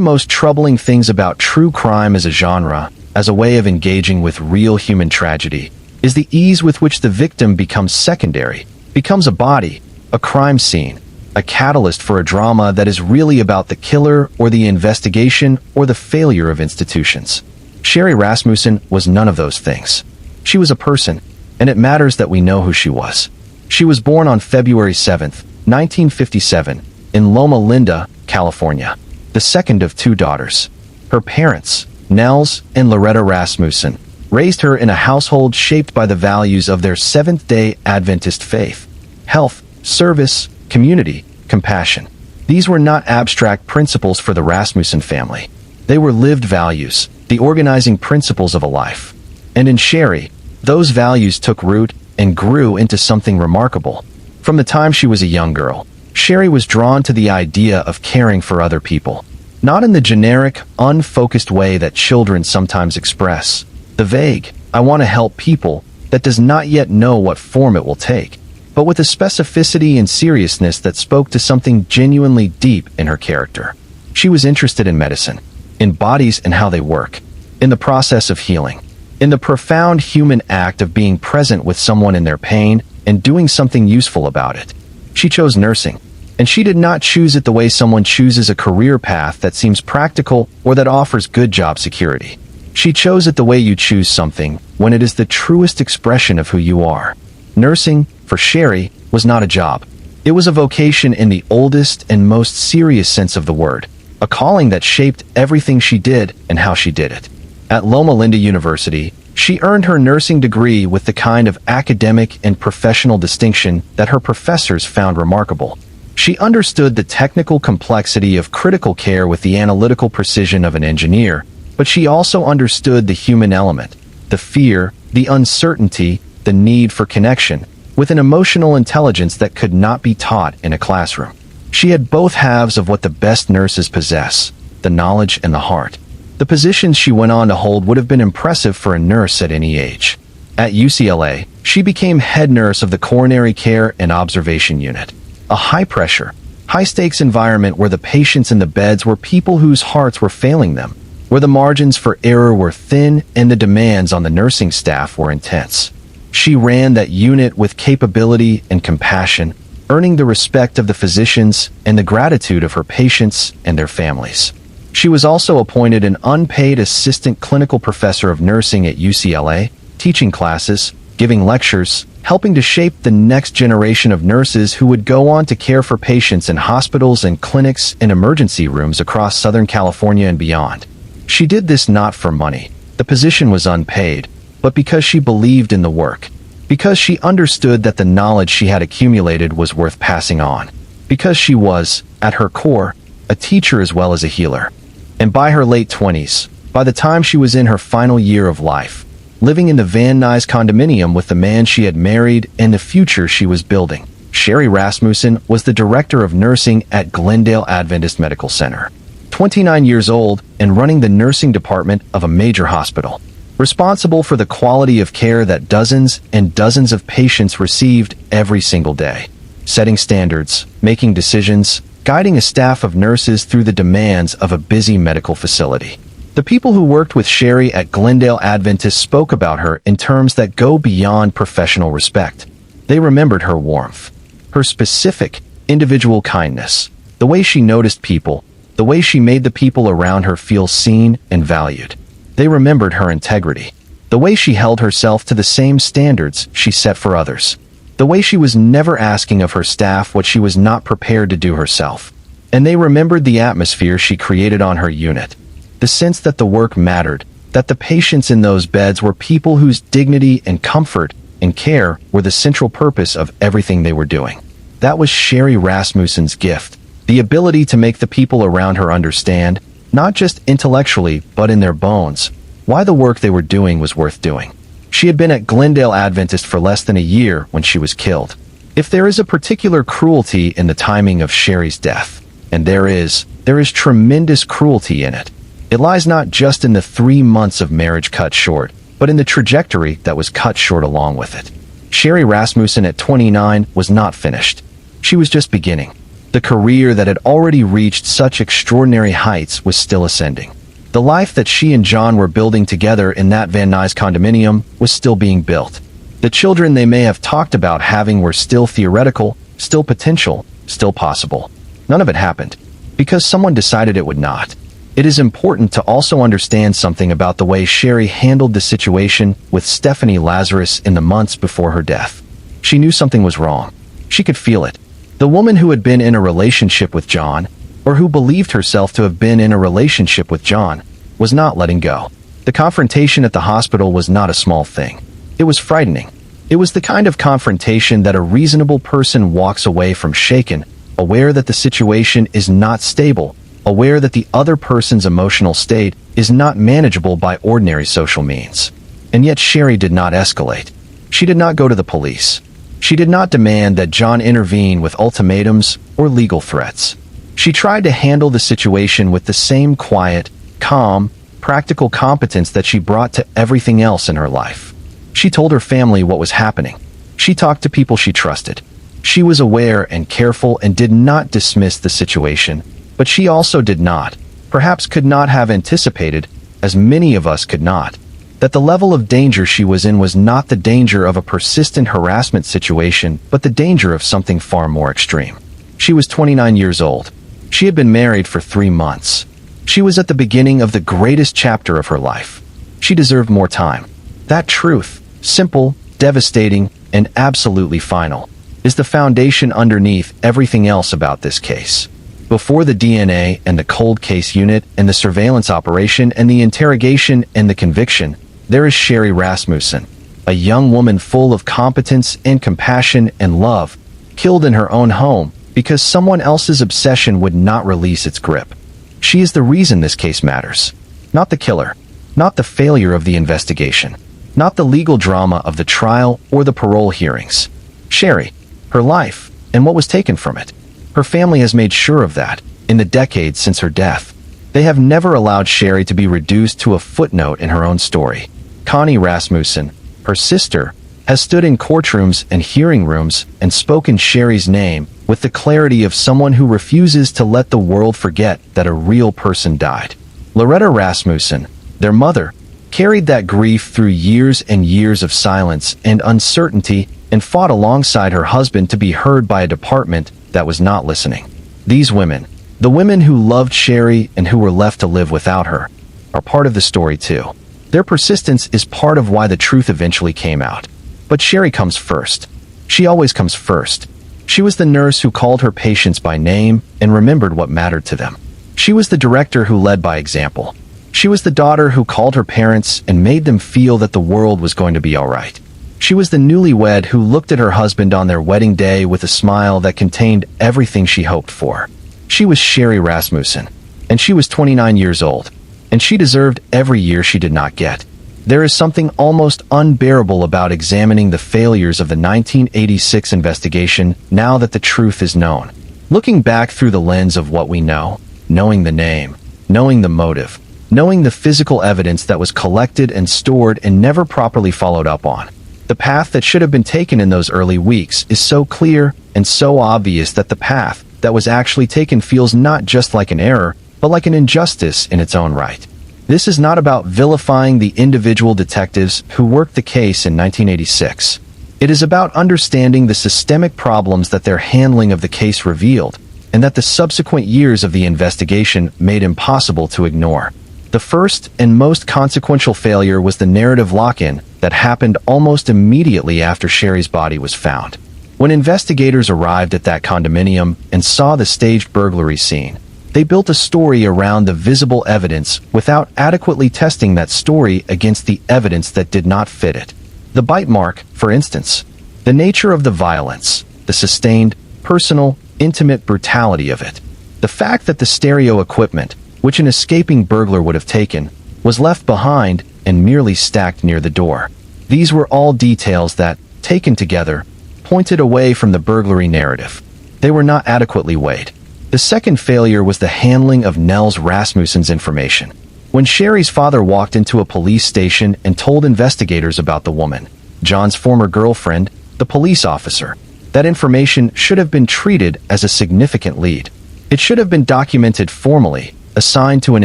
most troubling things about true crime as a genre, as a way of engaging with real human tragedy, is the ease with which the victim becomes secondary, becomes a body, a crime scene, a catalyst for a drama that is really about the killer or the investigation or the failure of institutions. Sherri Rasmussen was none of those things. She was a person, and it matters that we know who she was. She was born on February 7, 1957, in Loma Linda, California, the second of two daughters. Her parents, Nels and Loretta Rasmussen, raised her in a household shaped by the values of their Seventh-day Adventist faith: health, service, community, compassion. These were not abstract principles for the Rasmussen family. They were lived values, the organizing principles of a life. And in Sherri, those values took root and grew into something remarkable. From the time she was a young girl, Sherri was drawn to the idea of caring for other people. Not in the generic, unfocused way that children sometimes express. The vague, I want to help people, that does not yet know what form it will take, but with a specificity and seriousness that spoke to something genuinely deep in her character. She was interested in medicine, in bodies and how they work, in the process of healing, in the profound human act of being present with someone in their pain and doing something useful about it. She chose nursing, and she did not choose it the way someone chooses a career path that seems practical or that offers good job security. She chose it the way you choose something when it is the truest expression of who you are. Nursing, for Sherri, was not a job. It was a vocation in the oldest and most serious sense of the word, a calling that shaped everything she did and how she did it. At Loma Linda University, she earned her nursing degree with the kind of academic and professional distinction that her professors found remarkable. She understood the technical complexity of critical care with the analytical precision of an engineer, but she also understood the human element, the fear, the uncertainty, the need for connection, with an emotional intelligence that could not be taught in a classroom. She had both halves of what the best nurses possess, the knowledge and the heart. The positions she went on to hold would have been impressive for a nurse at any age. At UCLA, she became head nurse of the coronary care and observation unit, a high-pressure, high-stakes environment where the patients in the beds were people whose hearts were failing them, where the margins for error were thin and the demands on the nursing staff were intense. She ran that unit with capability and compassion, earning the respect of the physicians and the gratitude of her patients and their families. She was also appointed an unpaid assistant clinical professor of nursing at UCLA, teaching classes, giving lectures, helping to shape the next generation of nurses who would go on to care for patients in hospitals and clinics and emergency rooms across Southern California and beyond. She did this not for money. The position was unpaid, but because she believed in the work, because she understood that the knowledge she had accumulated was worth passing on, because she was, at her core, a teacher as well as a healer. And by her late 20s, by the time she was in her final year of life, living in the Van Nuys condominium with the man she had married and the future she was building, Sherri Rasmussen was the director of nursing at Glendale Adventist Medical Center. 29 years old and running the nursing department of a major hospital, responsible for the quality of care that dozens and dozens of patients received every single day, setting standards, making decisions, guiding a staff of nurses through the demands of a busy medical facility. The people who worked with Sherri at Glendale Adventist spoke about her in terms that go beyond professional respect. They remembered her warmth, her specific, individual kindness, the way she noticed people, the way she made the people around her feel seen and valued. They remembered her integrity, the way she held herself to the same standards she set for others, the way she was never asking of her staff what she was not prepared to do herself. And they remembered the atmosphere she created on her unit, the sense that the work mattered, that the patients in those beds were people whose dignity and comfort and care were the central purpose of everything they were doing. That was Sherri Rasmussen's gift, the ability to make the people around her understand, not just intellectually but in their bones, why the work they were doing was worth doing. She had been at Glendale Adventist for less than a year when she was killed. If there is a particular cruelty in the timing of Sherri's death, and there is tremendous cruelty in it. It lies not just in the 3 months of marriage cut short, but in the trajectory that was cut short along with it. Sherri Rasmussen at 29 was not finished. She was just beginning. The career that had already reached such extraordinary heights was still ascending. The life that she and John were building together in that Van Nuys condominium was still being built. The children they may have talked about having were still theoretical, still potential, still possible. None of it happened, because someone decided it would not. It is important to also understand something about the way Sherri handled the situation with Stephanie Lazarus in the months before her death. She knew something was wrong. She could feel it. The woman who had been in a relationship with John, or who believed herself to have been in a relationship with John, was not letting go. The confrontation at the hospital was not a small thing. It was frightening. It was the kind of confrontation that a reasonable person walks away from shaken, aware that the situation is not stable, aware that the other person's emotional state is not manageable by ordinary social means. And yet Sherri did not escalate. She did not go to the police. She did not demand that John intervene with ultimatums or legal threats. She tried to handle the situation with the same quiet, calm, practical competence that she brought to everything else in her life. She told her family what was happening. She talked to people she trusted. She was aware and careful and did not dismiss the situation, but she also did not, perhaps could not have anticipated, as many of us could not, that the level of danger she was in was not the danger of a persistent harassment situation, but the danger of something far more extreme. She was 29 years old. She had been married for 3 months. She was at the beginning of the greatest chapter of her life. She deserved more time. That truth, simple, devastating, and absolutely final, is the foundation underneath everything else about this case. Before the DNA and the cold case unit and the surveillance operation and the interrogation and the conviction, there is Sherri Rasmussen, a young woman full of competence and compassion and love, killed in her own home because someone else's obsession would not release its grip. She is the reason this case matters. Not the killer, not the failure of the investigation, not the legal drama of the trial or the parole hearings. Sherri, her life, and what was taken from it. Her family has made sure of that, in the decades since her death. They have never allowed Sherri to be reduced to a footnote in her own story. Connie Rasmussen, her sister, has stood in courtrooms and hearing rooms and spoken Sherri's name with the clarity of someone who refuses to let the world forget that a real person died. Loretta Rasmussen, their mother, carried that grief through years and years of silence and uncertainty and fought alongside her husband to be heard by a department that was not listening. These women, the women who loved Sherri and who were left to live without her, are part of the story too. Their persistence is part of why the truth eventually came out. But Sherri comes first. She always comes first. She was the nurse who called her patients by name and remembered what mattered to them. She was the director who led by example. She was the daughter who called her parents and made them feel that the world was going to be all right. She was the newlywed who looked at her husband on their wedding day with a smile that contained everything she hoped for. She was Sherri Rasmussen, and she was 29 years old, and she deserved every year she did not get. There is something almost unbearable about examining the failures of the 1986 investigation now that the truth is known. Looking back through the lens of what we know, knowing the name, knowing the motive, knowing the physical evidence that was collected and stored and never properly followed up on. The path that should have been taken in those early weeks is so clear and so obvious that the path that was actually taken feels not just like an error, but like an injustice in its own right. This is not about vilifying the individual detectives who worked the case in 1986. It is about understanding the systemic problems that their handling of the case revealed, and that the subsequent years of the investigation made impossible to ignore. The first and most consequential failure was the narrative lock-in that happened almost immediately after Sherri's body was found. When investigators arrived at that condominium and saw the staged burglary scene, they built a story around the visible evidence without adequately testing that story against the evidence that did not fit it. The bite mark, for instance. The nature of the violence, the sustained, personal, intimate brutality of it. The fact that the stereo equipment, which an escaping burglar would have taken, was left behind and merely stacked near the door. These were all details that, taken together, pointed away from the burglary narrative. They were not adequately weighed. The second failure was the handling of Nels Rasmussen's information. When Sherri's father walked into a police station and told investigators about the woman, John's former girlfriend, the police officer, that information should have been treated as a significant lead. It should have been documented formally, assigned to an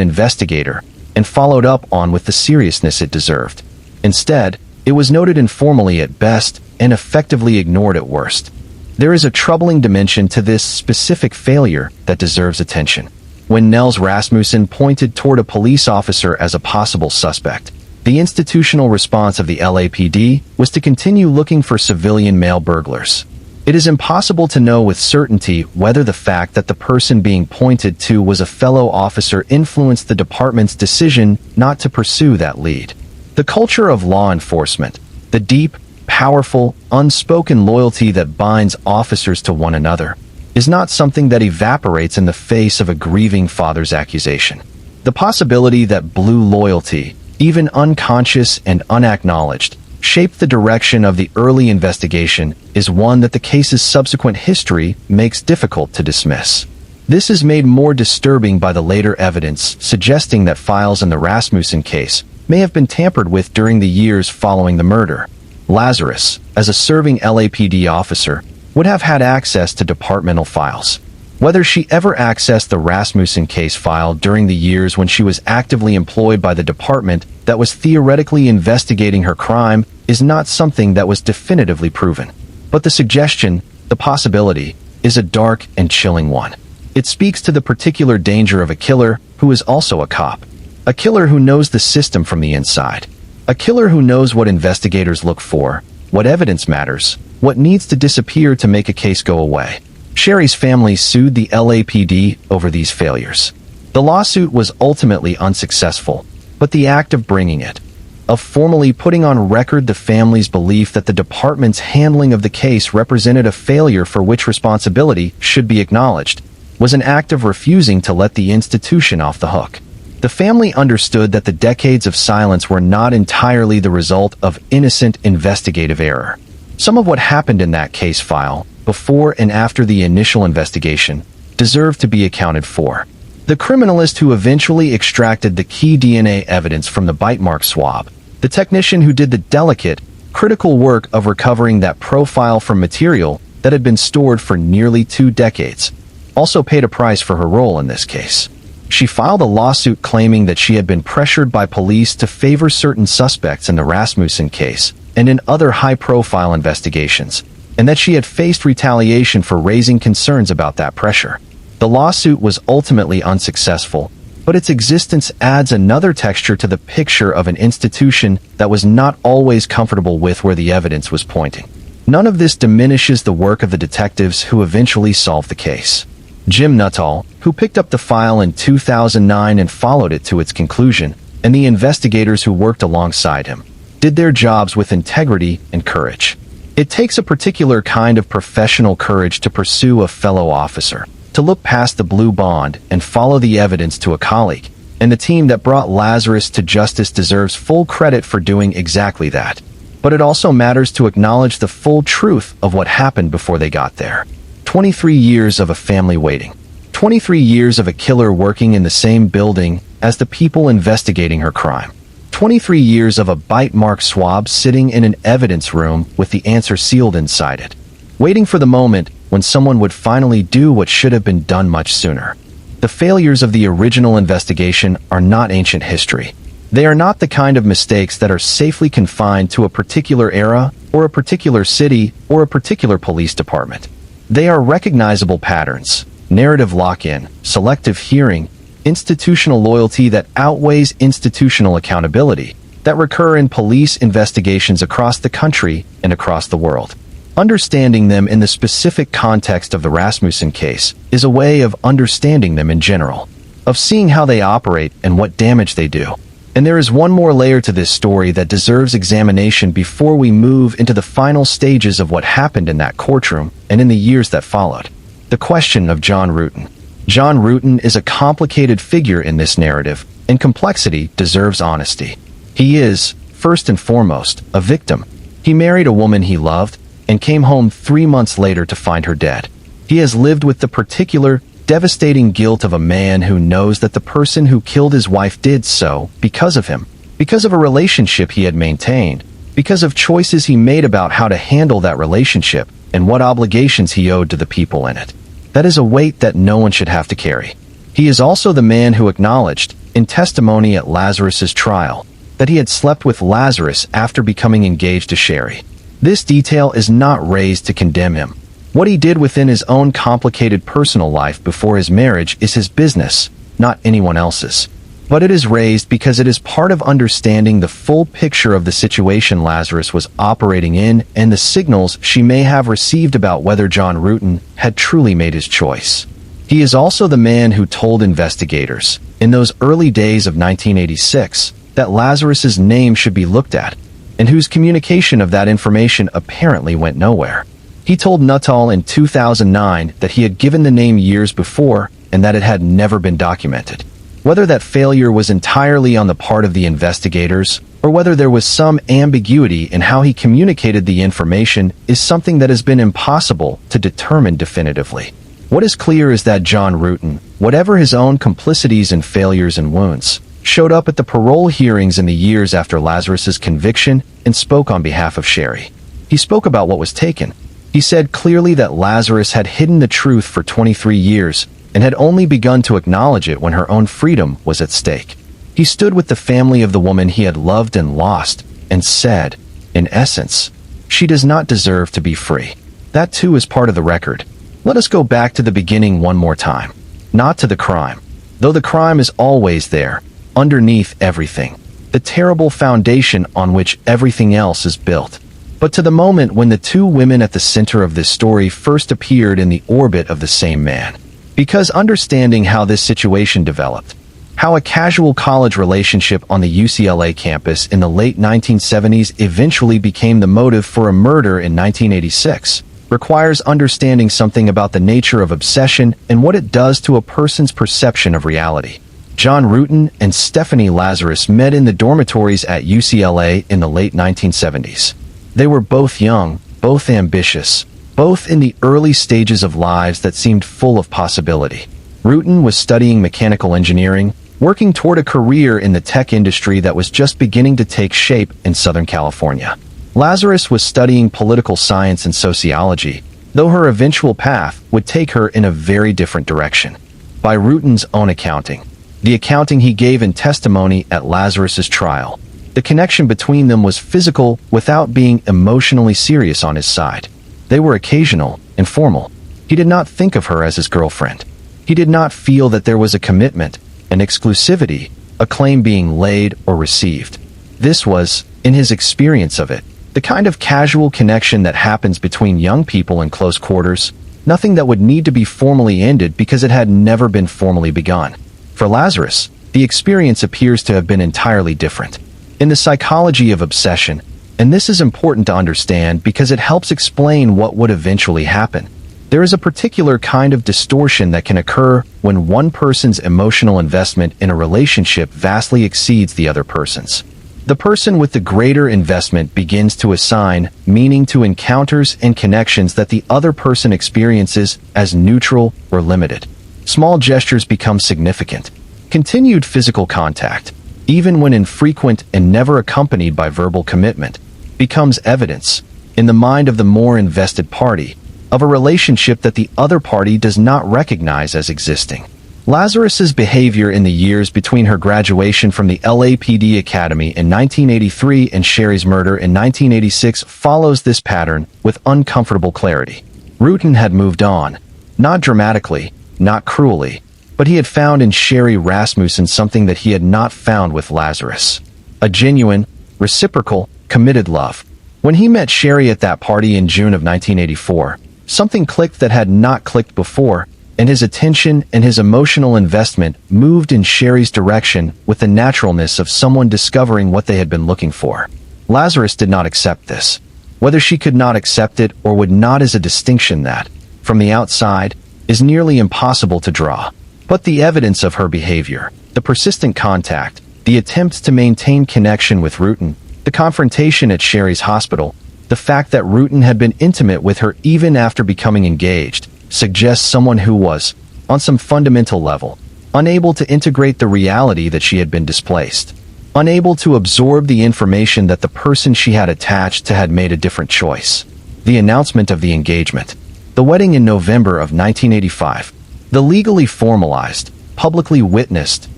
investigator, and followed up on with the seriousness it deserved. Instead, it was noted informally at best and effectively ignored at worst. There is a troubling dimension to this specific failure that deserves attention. When Nels Rasmussen pointed toward a police officer as a possible suspect, the institutional response of the LAPD was to continue looking for civilian male burglars. It is impossible to know with certainty whether the fact that the person being pointed to was a fellow officer influenced the department's decision not to pursue that lead. The culture of law enforcement, the deep, powerful, unspoken loyalty that binds officers to one another, is not something that evaporates in the face of a grieving father's accusation. The possibility that blue loyalty, even unconscious and unacknowledged, shaped the direction of the early investigation is one that the case's subsequent history makes difficult to dismiss. This is made more disturbing by the later evidence suggesting that files in the Rasmussen case may have been tampered with during the years following the murder. Lazarus, as a serving LAPD officer, would have had access to departmental files. Whether she ever accessed the Rasmussen case file during the years when she was actively employed by the department that was theoretically investigating her crime is not something that was definitively proven. But the suggestion, the possibility, is a dark and chilling one. It speaks to the particular danger of a killer who is also a cop. A killer who knows the system from the inside. A killer who knows what investigators look for, what evidence matters, what needs to disappear to make a case go away. Sherri's family sued the LAPD over these failures. The lawsuit was ultimately unsuccessful, but the act of bringing it, of formally putting on record the family's belief that the department's handling of the case represented a failure for which responsibility should be acknowledged, was an act of refusing to let the institution off the hook. The family understood that the decades of silence were not entirely the result of innocent investigative error. Some of what happened in that case file, before and after the initial investigation, deserved to be accounted for. The criminalist who eventually extracted the key DNA evidence from the bite mark swab, the technician who did the delicate, critical work of recovering that profile from material that had been stored for nearly 2 decades, also paid a price for her role in this case. She filed a lawsuit claiming that she had been pressured by police to favor certain suspects in the Rasmussen case and in other high-profile investigations, and that she had faced retaliation for raising concerns about that pressure. The lawsuit was ultimately unsuccessful, but its existence adds another texture to the picture of an institution that was not always comfortable with where the evidence was pointing. None of this diminishes the work of the detectives who eventually solved the case. Jim Nuttall, who picked up the file in 2009 and followed it to its conclusion, and the investigators who worked alongside him, did their jobs with integrity and courage. It takes a particular kind of professional courage to pursue a fellow officer, to look past the blue bond and follow the evidence to a colleague, and the team that brought Lazarus to justice deserves full credit for doing exactly that. But it also matters to acknowledge the full truth of what happened before they got there. 23 years of a family waiting. 23 years of a killer working in the same building as the people investigating her crime. 23 years of a bite mark swab sitting in an evidence room with the answer sealed inside it. Waiting for the moment when someone would finally do what should have been done much sooner. The failures of the original investigation are not ancient history. They are not the kind of mistakes that are safely confined to a particular era, or a particular city, or a particular police department. They are recognizable patterns, narrative lock-in, selective hearing, institutional loyalty that outweighs institutional accountability, that recur in police investigations across the country and across the world. Understanding them in the specific context of the Rasmussen case is a way of understanding them in general, of seeing how they operate and what damage they do. And there is one more layer to this story that deserves examination before we move into the final stages of what happened in that courtroom and in the years that followed. The question of John Ruetten. John Ruetten is a complicated figure in this narrative, and complexity deserves honesty. He is, first and foremost, a victim. He married a woman he loved, and came home 3 months later to find her dead. He has lived with the particular, devastating guilt of a man who knows that the person who killed his wife did so because of him, because of a relationship he had maintained, because of choices he made about how to handle that relationship and what obligations he owed to the people in it. That is a weight that no one should have to carry. He is also the man who acknowledged, in testimony at Lazarus's trial, that he had slept with Lazarus after becoming engaged to Sherri. This detail is not raised to condemn him. What he did within his own complicated personal life before his marriage is his business, not anyone else's. But it is raised because it is part of understanding the full picture of the situation Lazarus was operating in and the signals she may have received about whether John Ruetten had truly made his choice. He is also the man who told investigators, in those early days of 1986, that Lazarus's name should be looked at, and whose communication of that information apparently went nowhere. He told Nuttall in 2009 that he had given the name years before and that it had never been documented. Whether that failure was entirely on the part of the investigators, or whether there was some ambiguity in how he communicated the information, is something that has been impossible to determine definitively. What is clear is that John Ruetten, whatever his own complicities and failures and wounds, showed up at the parole hearings in the years after Lazarus's conviction and spoke on behalf of Sherri. He spoke about what was taken. He said clearly that Lazarus had hidden the truth for 23 years and had only begun to acknowledge it when her own freedom was at stake. He stood with the family of the woman he had loved and lost and said, in essence, she does not deserve to be free. That too is part of the record. Let us go back to the beginning one more time. Not to the crime. Though the crime is always there, underneath everything, the terrible foundation on which everything else is built. But to the moment when the two women at the center of this story first appeared in the orbit of the same man. Because understanding how this situation developed, how a casual college relationship on the UCLA campus in the late 1970s eventually became the motive for a murder in 1986, requires understanding something about the nature of obsession and what it does to a person's perception of reality. John Ruetten and Stephanie Lazarus met in the dormitories at UCLA in the late 1970s. They were both young, both ambitious, both in the early stages of lives that seemed full of possibility. Ruetten was studying mechanical engineering, working toward a career in the tech industry that was just beginning to take shape in Southern California. Lazarus was studying political science and sociology, though her eventual path would take her in a very different direction. By Ruetten's own accounting, the accounting he gave in testimony at Lazarus's trial, the connection between them was physical without being emotionally serious on his side. They were occasional, informal. He did not think of her as his girlfriend. He did not feel that there was a commitment, an exclusivity, a claim being laid or received. This was, in his experience of it, the kind of casual connection that happens between young people in close quarters, nothing that would need to be formally ended because it had never been formally begun. For Lazarus, the experience appears to have been entirely different. In the psychology of obsession, and this is important to understand because it helps explain what would eventually happen, There is a particular kind of distortion that can occur when one person's emotional investment in a relationship vastly exceeds the other person's. The person with the greater investment begins to assign meaning to encounters and connections that the other person experiences as neutral or limited. Small gestures become significant. Continued physical contact, even when infrequent and never accompanied by verbal commitment, becomes evidence, in the mind of the more invested party, of a relationship that the other party does not recognize as existing. Lazarus's behavior in the years between her graduation from the LAPD Academy in 1983 and Sherri's murder in 1986 follows this pattern with uncomfortable clarity. Rutten had moved on, not dramatically, not cruelly, but he had found in Sherri Rasmussen something that he had not found with Lazarus. A genuine, reciprocal, committed love. When he met Sherri at that party in June of 1984, something clicked that had not clicked before, and his attention and his emotional investment moved in Sherri's direction with the naturalness of someone discovering what they had been looking for. Lazarus did not accept this. Whether she could not accept it or would not is a distinction that, from the outside, is nearly impossible to draw. But the evidence of her behavior, the persistent contact, the attempts to maintain connection with Rutten, the confrontation at Sherri's hospital, the fact that Rutten had been intimate with her even after becoming engaged, suggests someone who was, on some fundamental level, unable to integrate the reality that she had been displaced, unable to absorb the information that the person she had attached to had made a different choice. The announcement of the engagement, the wedding in November of 1985, the legally formalized, publicly witnessed,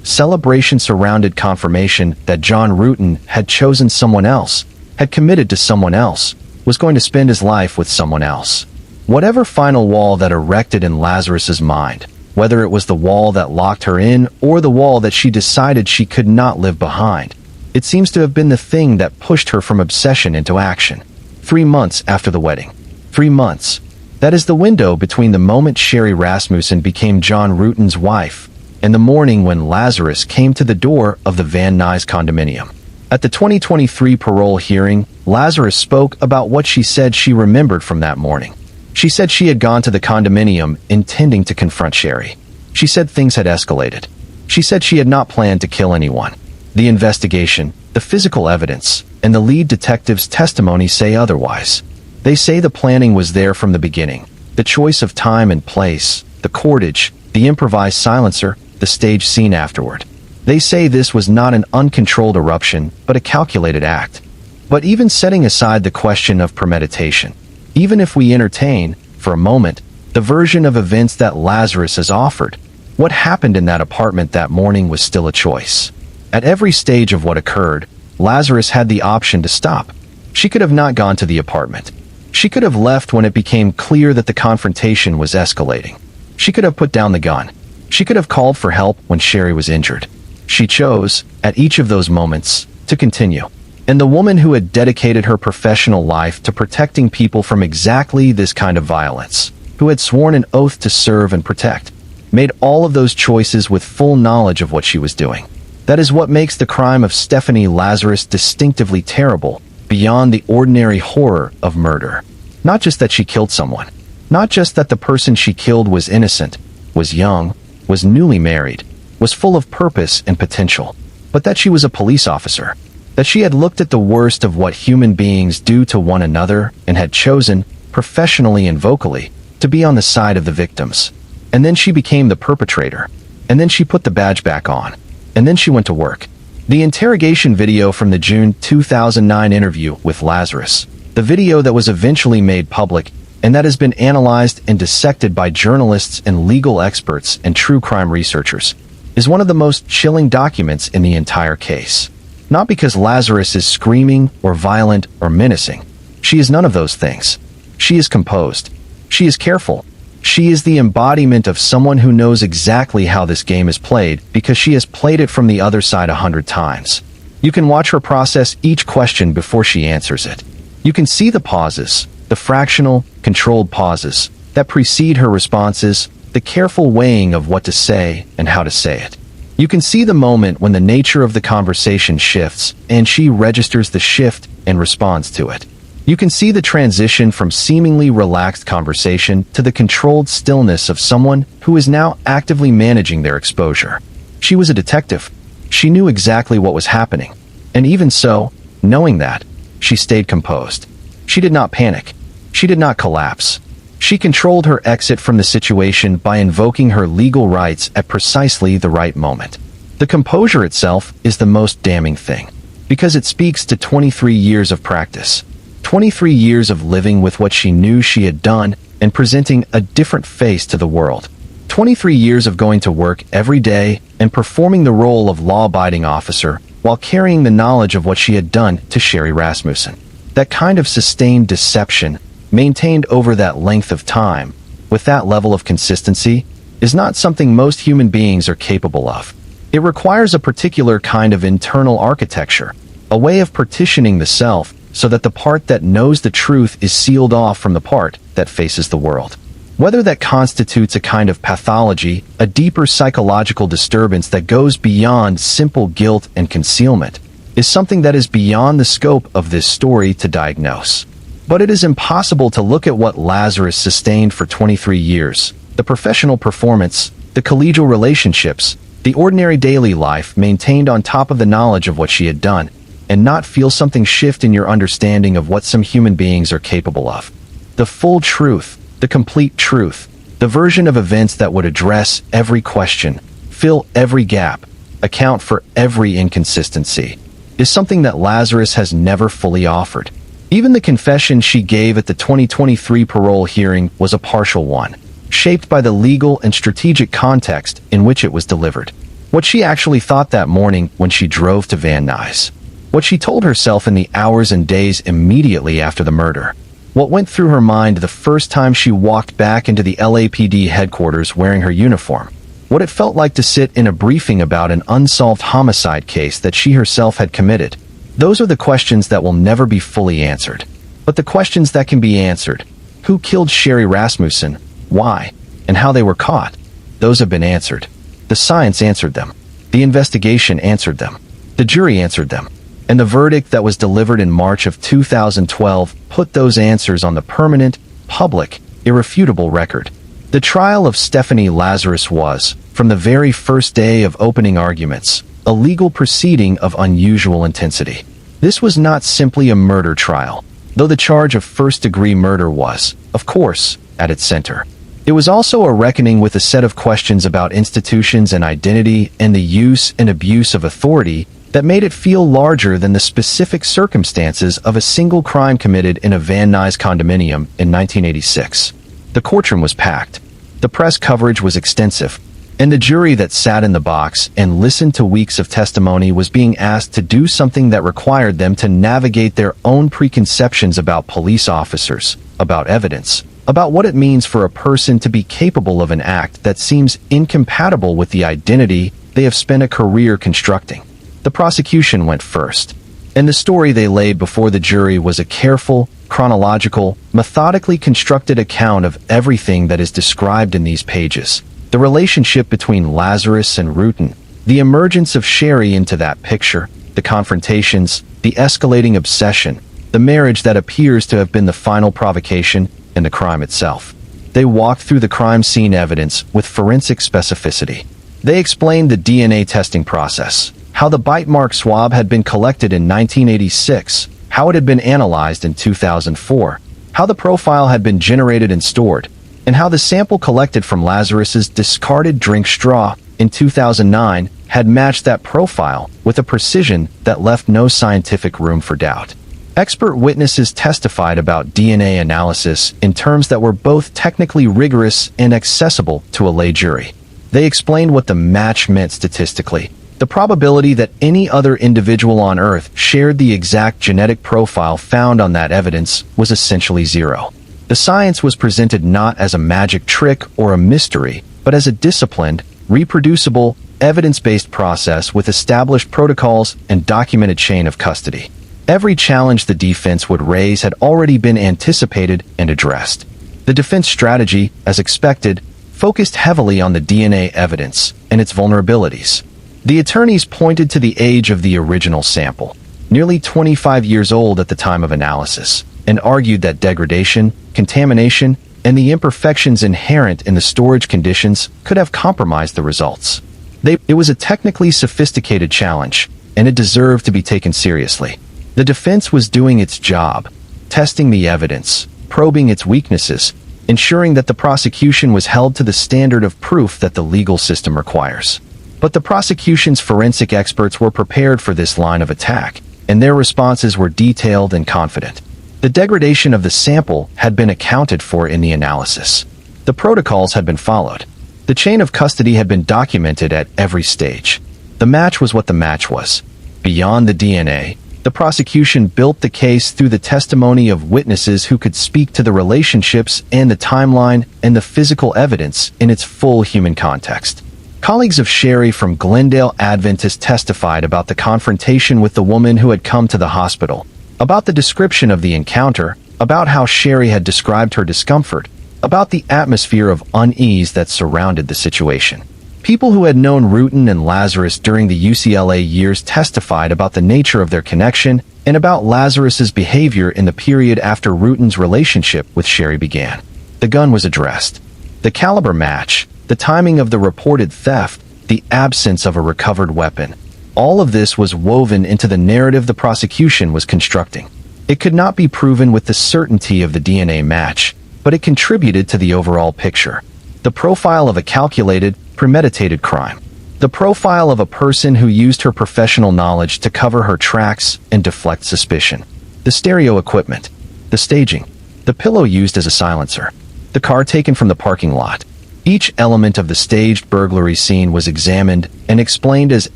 celebration-surrounded confirmation that John Rutten had chosen someone else, had committed to someone else, was going to spend his life with someone else. Whatever final wall that erected in Lazarus's mind, whether it was the wall that locked her in or the wall that she decided she could not live behind, it seems to have been the thing that pushed her from obsession into action. 3 months after the wedding. 3 months. That is the window between the moment Sherri Rasmussen became John Rutten's wife and the morning when Lazarus came to the door of the Van Nuys condominium. At the 2023 parole hearing, Lazarus spoke about what she said she remembered from that morning. She said she had gone to the condominium intending to confront Sherri. She said things had escalated. She said she had not planned to kill anyone. The investigation, the physical evidence, and the lead detective's testimony say otherwise. They say the planning was there from the beginning. The choice of time and place, the cordage, the improvised silencer, the stage scene afterward. They say this was not an uncontrolled eruption, but a calculated act. But even setting aside the question of premeditation, even if we entertain, for a moment, the version of events that Lazarus has offered, what happened in that apartment that morning was still a choice. At every stage of what occurred, Lazarus had the option to stop. She could have not gone to the apartment. She could have left when it became clear that the confrontation was escalating. She could have put down the gun. She could have called for help when Sherri was injured. She chose, at each of those moments, to continue. And the woman who had dedicated her professional life to protecting people from exactly this kind of violence, who had sworn an oath to serve and protect, made all of those choices with full knowledge of what she was doing. That is what makes the crime of Stephanie Lazarus distinctively terrible, beyond the ordinary horror of murder. Not just that she killed someone. Not just that the person she killed was innocent, was young, was newly married, was full of purpose and potential, but that she was a police officer. That she had looked at the worst of what human beings do to one another and had chosen, professionally and vocally, to be on the side of the victims. And then she became the perpetrator. And then she put the badge back on. And then she went to work. The interrogation video from the June 2009 interview with Lazarus, the video that was eventually made public and that has been analyzed and dissected by journalists and legal experts and true crime researchers, is one of the most chilling documents in the entire case. Not because Lazarus is screaming or violent or menacing. She is none of those things. She is composed. She is careful. She is the embodiment of someone who knows exactly how this game is played because she has played it from the other side 100 times. You can watch her process each question before she answers it. You can see the pauses, the fractional, controlled pauses that precede her responses, the careful weighing of what to say and how to say it. You can see the moment when the nature of the conversation shifts and she registers the shift and responds to it. You can see the transition from seemingly relaxed conversation to the controlled stillness of someone who is now actively managing their exposure. She was a detective. She knew exactly what was happening. And even so, knowing that, she stayed composed. She did not panic. She did not collapse. She controlled her exit from the situation by invoking her legal rights at precisely the right moment. The composure itself is the most damning thing, because it speaks to 23 years of practice. 23 years of living with what she knew she had done and presenting a different face to the world. 23 years of going to work every day and performing the role of law-abiding officer while carrying the knowledge of what she had done to Sherri Rasmussen. That kind of sustained deception, maintained over that length of time, with that level of consistency, is not something most human beings are capable of. It requires a particular kind of internal architecture, a way of partitioning the self so that the part that knows the truth is sealed off from the part that faces the world. Whether that constitutes a kind of pathology, a deeper psychological disturbance that goes beyond simple guilt and concealment, is something that is beyond the scope of this story to diagnose. But it is impossible to look at what Lazarus sustained for 23 years, the professional performance, the collegial relationships, the ordinary daily life maintained on top of the knowledge of what she had done, and not feel something shift in your understanding of what some human beings are capable of. The full truth, the complete truth, the version of events that would address every question, fill every gap, account for every inconsistency, is something that Lazarus has never fully offered. Even the confession she gave at the 2023 parole hearing was a partial one, shaped by the legal and strategic context in which it was delivered. What she actually thought that morning when she drove to Van Nuys. What she told herself in the hours and days immediately after the murder. What went through her mind the first time she walked back into the LAPD headquarters wearing her uniform. What it felt like to sit in a briefing about an unsolved homicide case that she herself had committed. Those are the questions that will never be fully answered. But the questions that can be answered. Who killed Sherri Rasmussen? Why? And how they were caught? Those have been answered. The science answered them. The investigation answered them. The jury answered them. And the verdict that was delivered in March of 2012 put those answers on the permanent, public, irrefutable record. The trial of Stephanie Lazarus was, from the very first day of opening arguments, a legal proceeding of unusual intensity. This was not simply a murder trial, though the charge of first-degree murder was, of course, at its center. It was also a reckoning with a set of questions about institutions and identity and the use and abuse of authority that made it feel larger than the specific circumstances of a single crime committed in a Van Nuys condominium in 1986. The courtroom was packed. The press coverage was extensive. And the jury that sat in the box and listened to weeks of testimony was being asked to do something that required them to navigate their own preconceptions about police officers, about evidence, about what it means for a person to be capable of an act that seems incompatible with the identity they have spent a career constructing. The prosecution went first, and the story they laid before the jury was a careful, chronological, methodically constructed account of everything that is described in these pages. The relationship between Lazarus and Rutan, the emergence of Sherri into that picture, the confrontations, the escalating obsession, the marriage that appears to have been the final provocation, and the crime itself. They walked through the crime scene evidence with forensic specificity. They explained the DNA testing process, how the bite mark swab had been collected in 1986, how it had been analyzed in 2004, how the profile had been generated and stored, and how the sample collected from Lazarus's discarded drink straw in 2009 had matched that profile with a precision that left no scientific room for doubt. Expert witnesses testified about DNA analysis in terms that were both technically rigorous and accessible to a lay jury. They explained what the match meant statistically. The probability that any other individual on Earth shared the exact genetic profile found on that evidence was essentially zero. The science was presented not as a magic trick or a mystery, but as a disciplined, reproducible, evidence-based process with established protocols and documented chain of custody. Every challenge the defense would raise had already been anticipated and addressed. The defense strategy, as expected, focused heavily on the DNA evidence and its vulnerabilities. The attorneys pointed to the age of the original sample, nearly 25 years old at the time of analysis, and argued that degradation, contamination, and the imperfections inherent in the storage conditions could have compromised the results. It was a technically sophisticated challenge, and it deserved to be taken seriously. The defense was doing its job, testing the evidence, probing its weaknesses, ensuring that the prosecution was held to the standard of proof that the legal system requires. But the prosecution's forensic experts were prepared for this line of attack, and their responses were detailed and confident. The degradation of the sample had been accounted for in the analysis. The protocols had been followed. The chain of custody had been documented at every stage. The match was what the match was. Beyond the DNA, the prosecution built the case through the testimony of witnesses who could speak to the relationships and the timeline and the physical evidence in its full human context. Colleagues of Sherri from Glendale Adventist testified about the confrontation with the woman who had come to the hospital, about the description of the encounter, about how Sherri had described her discomfort, about the atmosphere of unease that surrounded the situation. People who had known Rutan and Lazarus during the UCLA years testified about the nature of their connection and about Lazarus's behavior in the period after Rutan's relationship with Sherri began. The gun was addressed. The caliber match, the timing of the reported theft, the absence of a recovered weapon. All of this was woven into the narrative the prosecution was constructing. It could not be proven with the certainty of the DNA match, but it contributed to the overall picture. The profile of a calculated, premeditated crime. The profile of a person who used her professional knowledge to cover her tracks and deflect suspicion. The stereo equipment. The staging. The pillow used as a silencer. The car taken from the parking lot. Each element of the staged burglary scene was examined and explained as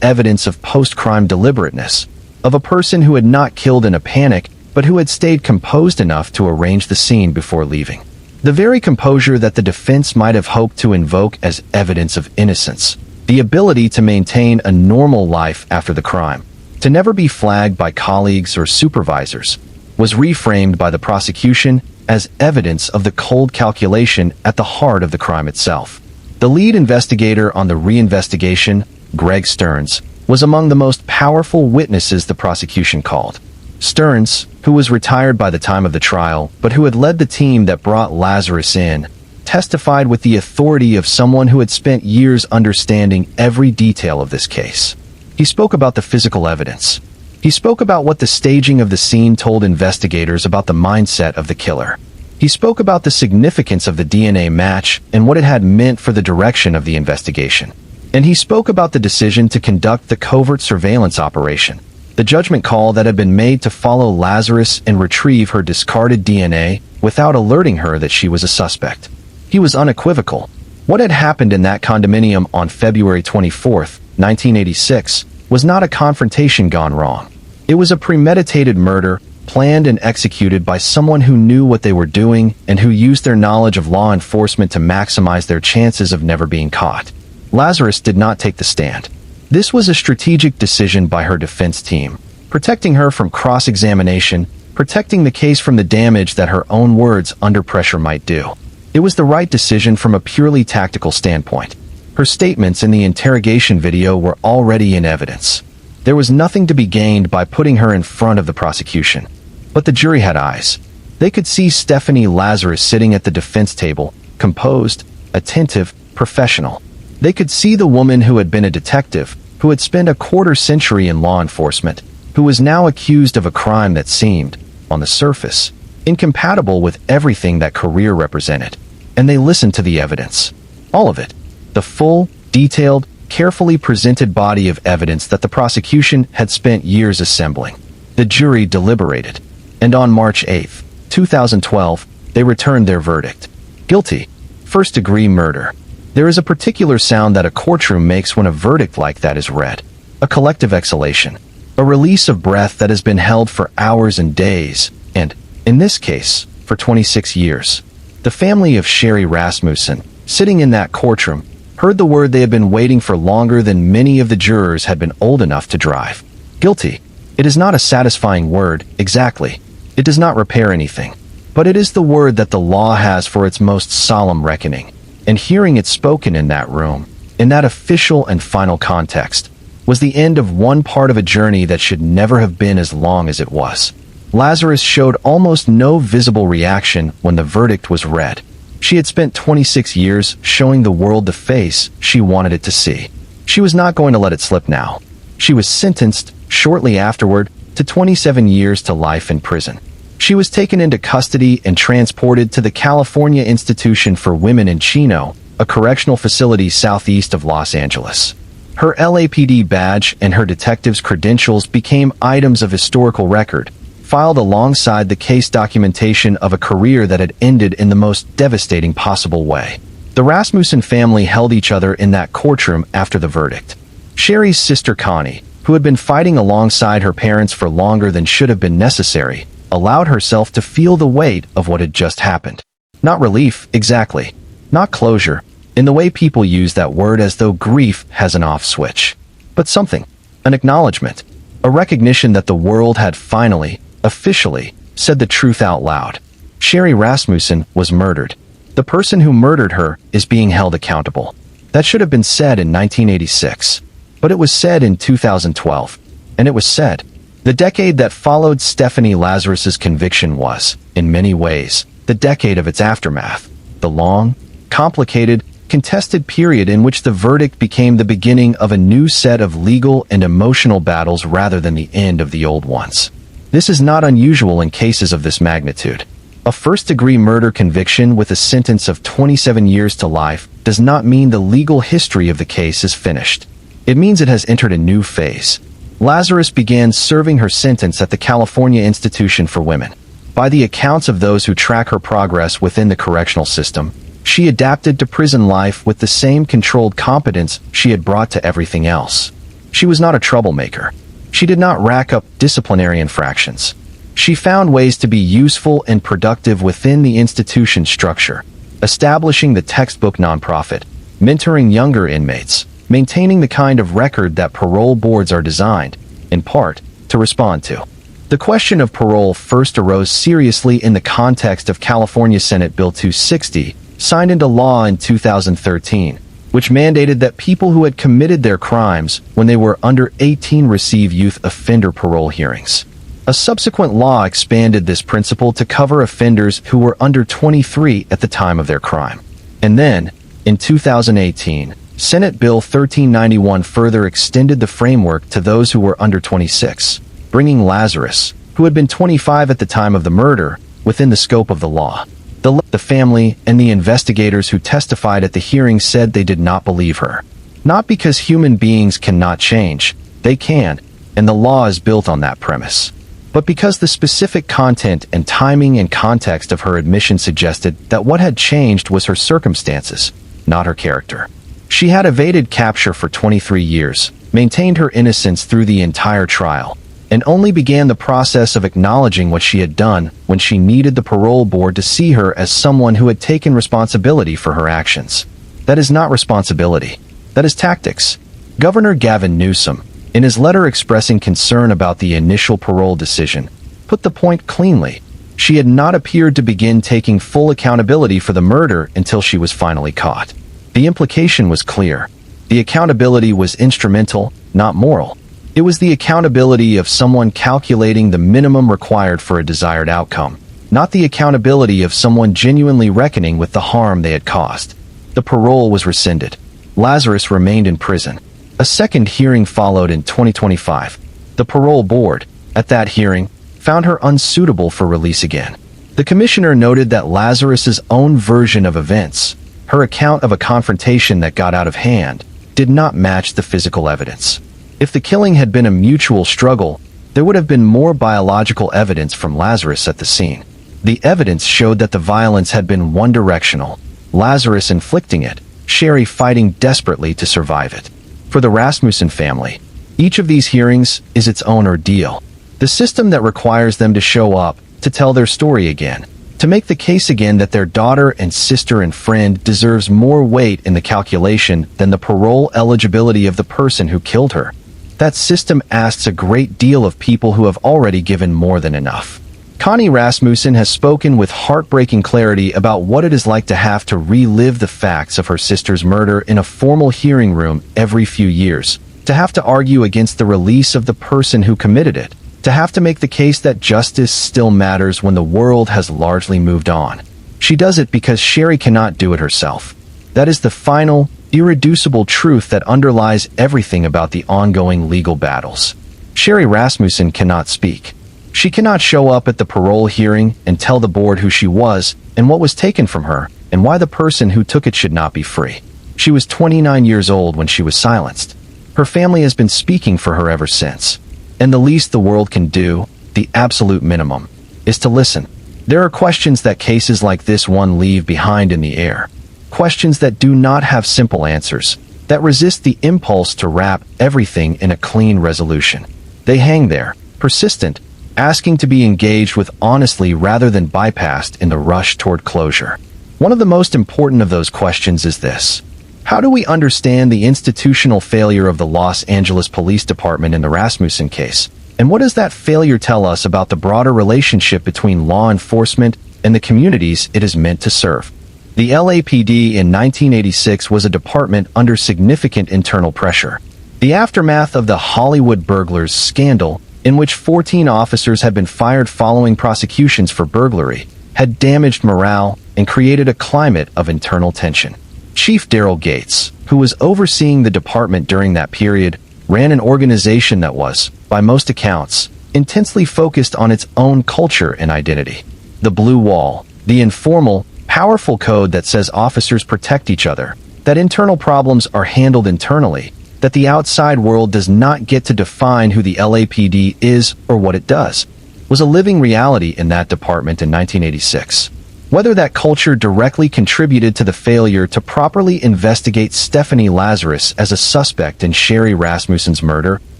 evidence of post-crime deliberateness, of a person who had not killed in a panic, but who had stayed composed enough to arrange the scene before leaving. The very composure that the defense might have hoped to invoke as evidence of innocence, the ability to maintain a normal life after the crime, to never be flagged by colleagues or supervisors, was reframed by the prosecution as evidence of the cold calculation at the heart of the crime itself. The lead investigator on the reinvestigation, Greg Stearns, was among the most powerful witnesses the prosecution called. Stearns, who was retired by the time of the trial, but who had led the team that brought Lazarus in, testified with the authority of someone who had spent years understanding every detail of this case. He spoke about the physical evidence. He spoke about what the staging of the scene told investigators about the mindset of the killer. He spoke about the significance of the DNA match and what it had meant for the direction of the investigation. And he spoke about the decision to conduct the covert surveillance operation, the judgment call that had been made to follow Lazarus and retrieve her discarded DNA without alerting her that she was a suspect. He was unequivocal. What had happened in that condominium on February 24, 1986, was not a confrontation gone wrong. It was a premeditated murder, planned and executed by someone who knew what they were doing and who used their knowledge of law enforcement to maximize their chances of never being caught. Lazarus did not take the stand. This was a strategic decision by her defense team, protecting her from cross-examination, protecting the case from the damage that her own words under pressure might do. It was the right decision from a purely tactical standpoint. Her statements in the interrogation video were already in evidence. There was nothing to be gained by putting her in front of the prosecution. But the jury had eyes. They could see Stephanie Lazarus sitting at the defense table, composed, attentive, professional. They could see the woman who had been a detective, who had spent a quarter-century in law enforcement, who was now accused of a crime that seemed, on the surface, incompatible with everything that career represented. And they listened to the evidence. All of it. The full, detailed, carefully presented body of evidence that the prosecution had spent years assembling. The jury deliberated, and on March 8, 2012, they returned their verdict. Guilty. First-degree murder. There is a particular sound that a courtroom makes when a verdict like that is read. A collective exhalation. A release of breath that has been held for hours and days, and, in this case, for 26 years. The family of Sherri Rasmussen, sitting in that courtroom, heard the word they had been waiting for longer than many of the jurors had been old enough to drive. Guilty. It is not a satisfying word, exactly. It does not repair anything. But it is the word that the law has for its most solemn reckoning. And hearing it spoken in that room, in that official and final context, was the end of one part of a journey that should never have been as long as it was. Lazarus showed almost no visible reaction when the verdict was read. She had spent 26 years showing the world the face she wanted it to see. She was not going to let it slip now. She was sentenced, shortly afterward, to 27 years to life in prison. She was taken into custody and transported to the California Institution for Women in Chino, a correctional facility southeast of Los Angeles. Her LAPD badge and her detective's credentials became items of historical record, filed alongside the case documentation of a career that had ended in the most devastating possible way. The Rasmussen family held each other in that courtroom after the verdict. Sherri's sister Connie, who had been fighting alongside her parents for longer than should have been necessary, allowed herself to feel the weight of what had just happened. Not relief, exactly. Not closure, in the way people use that word as though grief has an off switch. But something. An acknowledgement. A recognition that the world had finally, officially, said the truth out loud. Sherri Rasmussen was murdered. The person who murdered her is being held accountable. That should have been said in 1986. But it was said in 2012. And it was said. The decade that followed Stephanie Lazarus's conviction was, in many ways, the decade of its aftermath. The long, complicated, contested period in which the verdict became the beginning of a new set of legal and emotional battles rather than the end of the old ones. This is not unusual in cases of this magnitude. A first-degree murder conviction with a sentence of 27 years to life does not mean the legal history of the case is finished. It means it has entered a new phase. Lazarus began serving her sentence at the California Institution for Women. By the accounts of those who track her progress within the correctional system, she adapted to prison life with the same controlled competence she had brought to everything else. She was not a troublemaker. She did not rack up disciplinary infractions. She found ways to be useful and productive within the institution structure, establishing the textbook nonprofit, mentoring younger inmates, maintaining the kind of record that parole boards are designed, in part, to respond to. The question of parole first arose seriously in the context of California Senate Bill 260, signed into law in 2013, which mandated that people who had committed their crimes when they were under 18 receive youth offender parole hearings. A subsequent law expanded this principle to cover offenders who were under 23 at the time of their crime. And then, in 2018, Senate Bill 1391 further extended the framework to those who were under 26, bringing Lazarus, who had been 25 at the time of the murder, within the scope of the law. The family and the investigators who testified at the hearing said they did not believe her. Not because human beings cannot change, they can, and the law is built on that premise. But because the specific content and timing and context of her admission suggested that what had changed was her circumstances, not her character. She had evaded capture for 23 years, maintained her innocence through the entire trial, and only began the process of acknowledging what she had done when she needed the parole board to see her as someone who had taken responsibility for her actions. That is not responsibility. That is tactics. Governor Gavin Newsom, in his letter expressing concern about the initial parole decision, put the point cleanly. She had not appeared to begin taking full accountability for the murder until she was finally caught. The implication was clear. The accountability was instrumental, not moral. It was the accountability of someone calculating the minimum required for a desired outcome, not the accountability of someone genuinely reckoning with the harm they had caused. The parole was rescinded. Lazarus remained in prison. A second hearing followed in 2025. The parole board, at that hearing, found her unsuitable for release again. The commissioner noted that Lazarus's own version of events, her account of a confrontation that got out of hand, did not match the physical evidence. If the killing had been a mutual struggle, there would have been more biological evidence from Lazarus at the scene. The evidence showed that the violence had been one-directional, Lazarus inflicting it, Sherri fighting desperately to survive it. For the Rasmussen family, each of these hearings is its own ordeal. The system that requires them to show up, to tell their story again, to make the case again that their daughter and sister and friend deserves more weight in the calculation than the parole eligibility of the person who killed her. That system asks a great deal of people who have already given more than enough. Connie Rasmussen has spoken with heartbreaking clarity about what it is like to have to relive the facts of her sister's murder in a formal hearing room every few years, to have to argue against the release of the person who committed it, To have to make the case that justice still matters when the world has largely moved on. She does it because Sherri cannot do it herself. That is the final, irreducible truth that underlies everything about the ongoing legal battles. Sherri Rasmussen cannot speak. She cannot show up at the parole hearing and tell the board who she was and what was taken from her and why the person who took it should not be free. She was 29 years old when she was silenced. Her family has been speaking for her ever since. And the least the world can do, the absolute minimum, is to listen. There are questions that cases like this one leave behind in the air. Questions that do not have simple answers, that resist the impulse to wrap everything in a clean resolution. They hang there, persistent, asking to be engaged with honestly rather than bypassed in the rush toward closure. One of the most important of those questions is this. How do we understand the institutional failure of the Los Angeles Police Department in the Rasmussen case? And what does that failure tell us about the broader relationship between law enforcement and the communities it is meant to serve? The LAPD in 1986 was a department under significant internal pressure. The aftermath of the Hollywood burglars scandal, in which 14 officers had been fired following prosecutions for burglary, had damaged morale and created a climate of internal tension. Chief Daryl Gates, who was overseeing the department during that period, ran an organization that was, by most accounts, intensely focused on its own culture and identity. The Blue Wall, the informal, powerful code that says officers protect each other, that internal problems are handled internally, that the outside world does not get to define who the LAPD is or what it does, was a living reality in that department in 1986. Whether that culture directly contributed to the failure to properly investigate Stephanie Lazarus as a suspect in Sherri Rasmussen's murder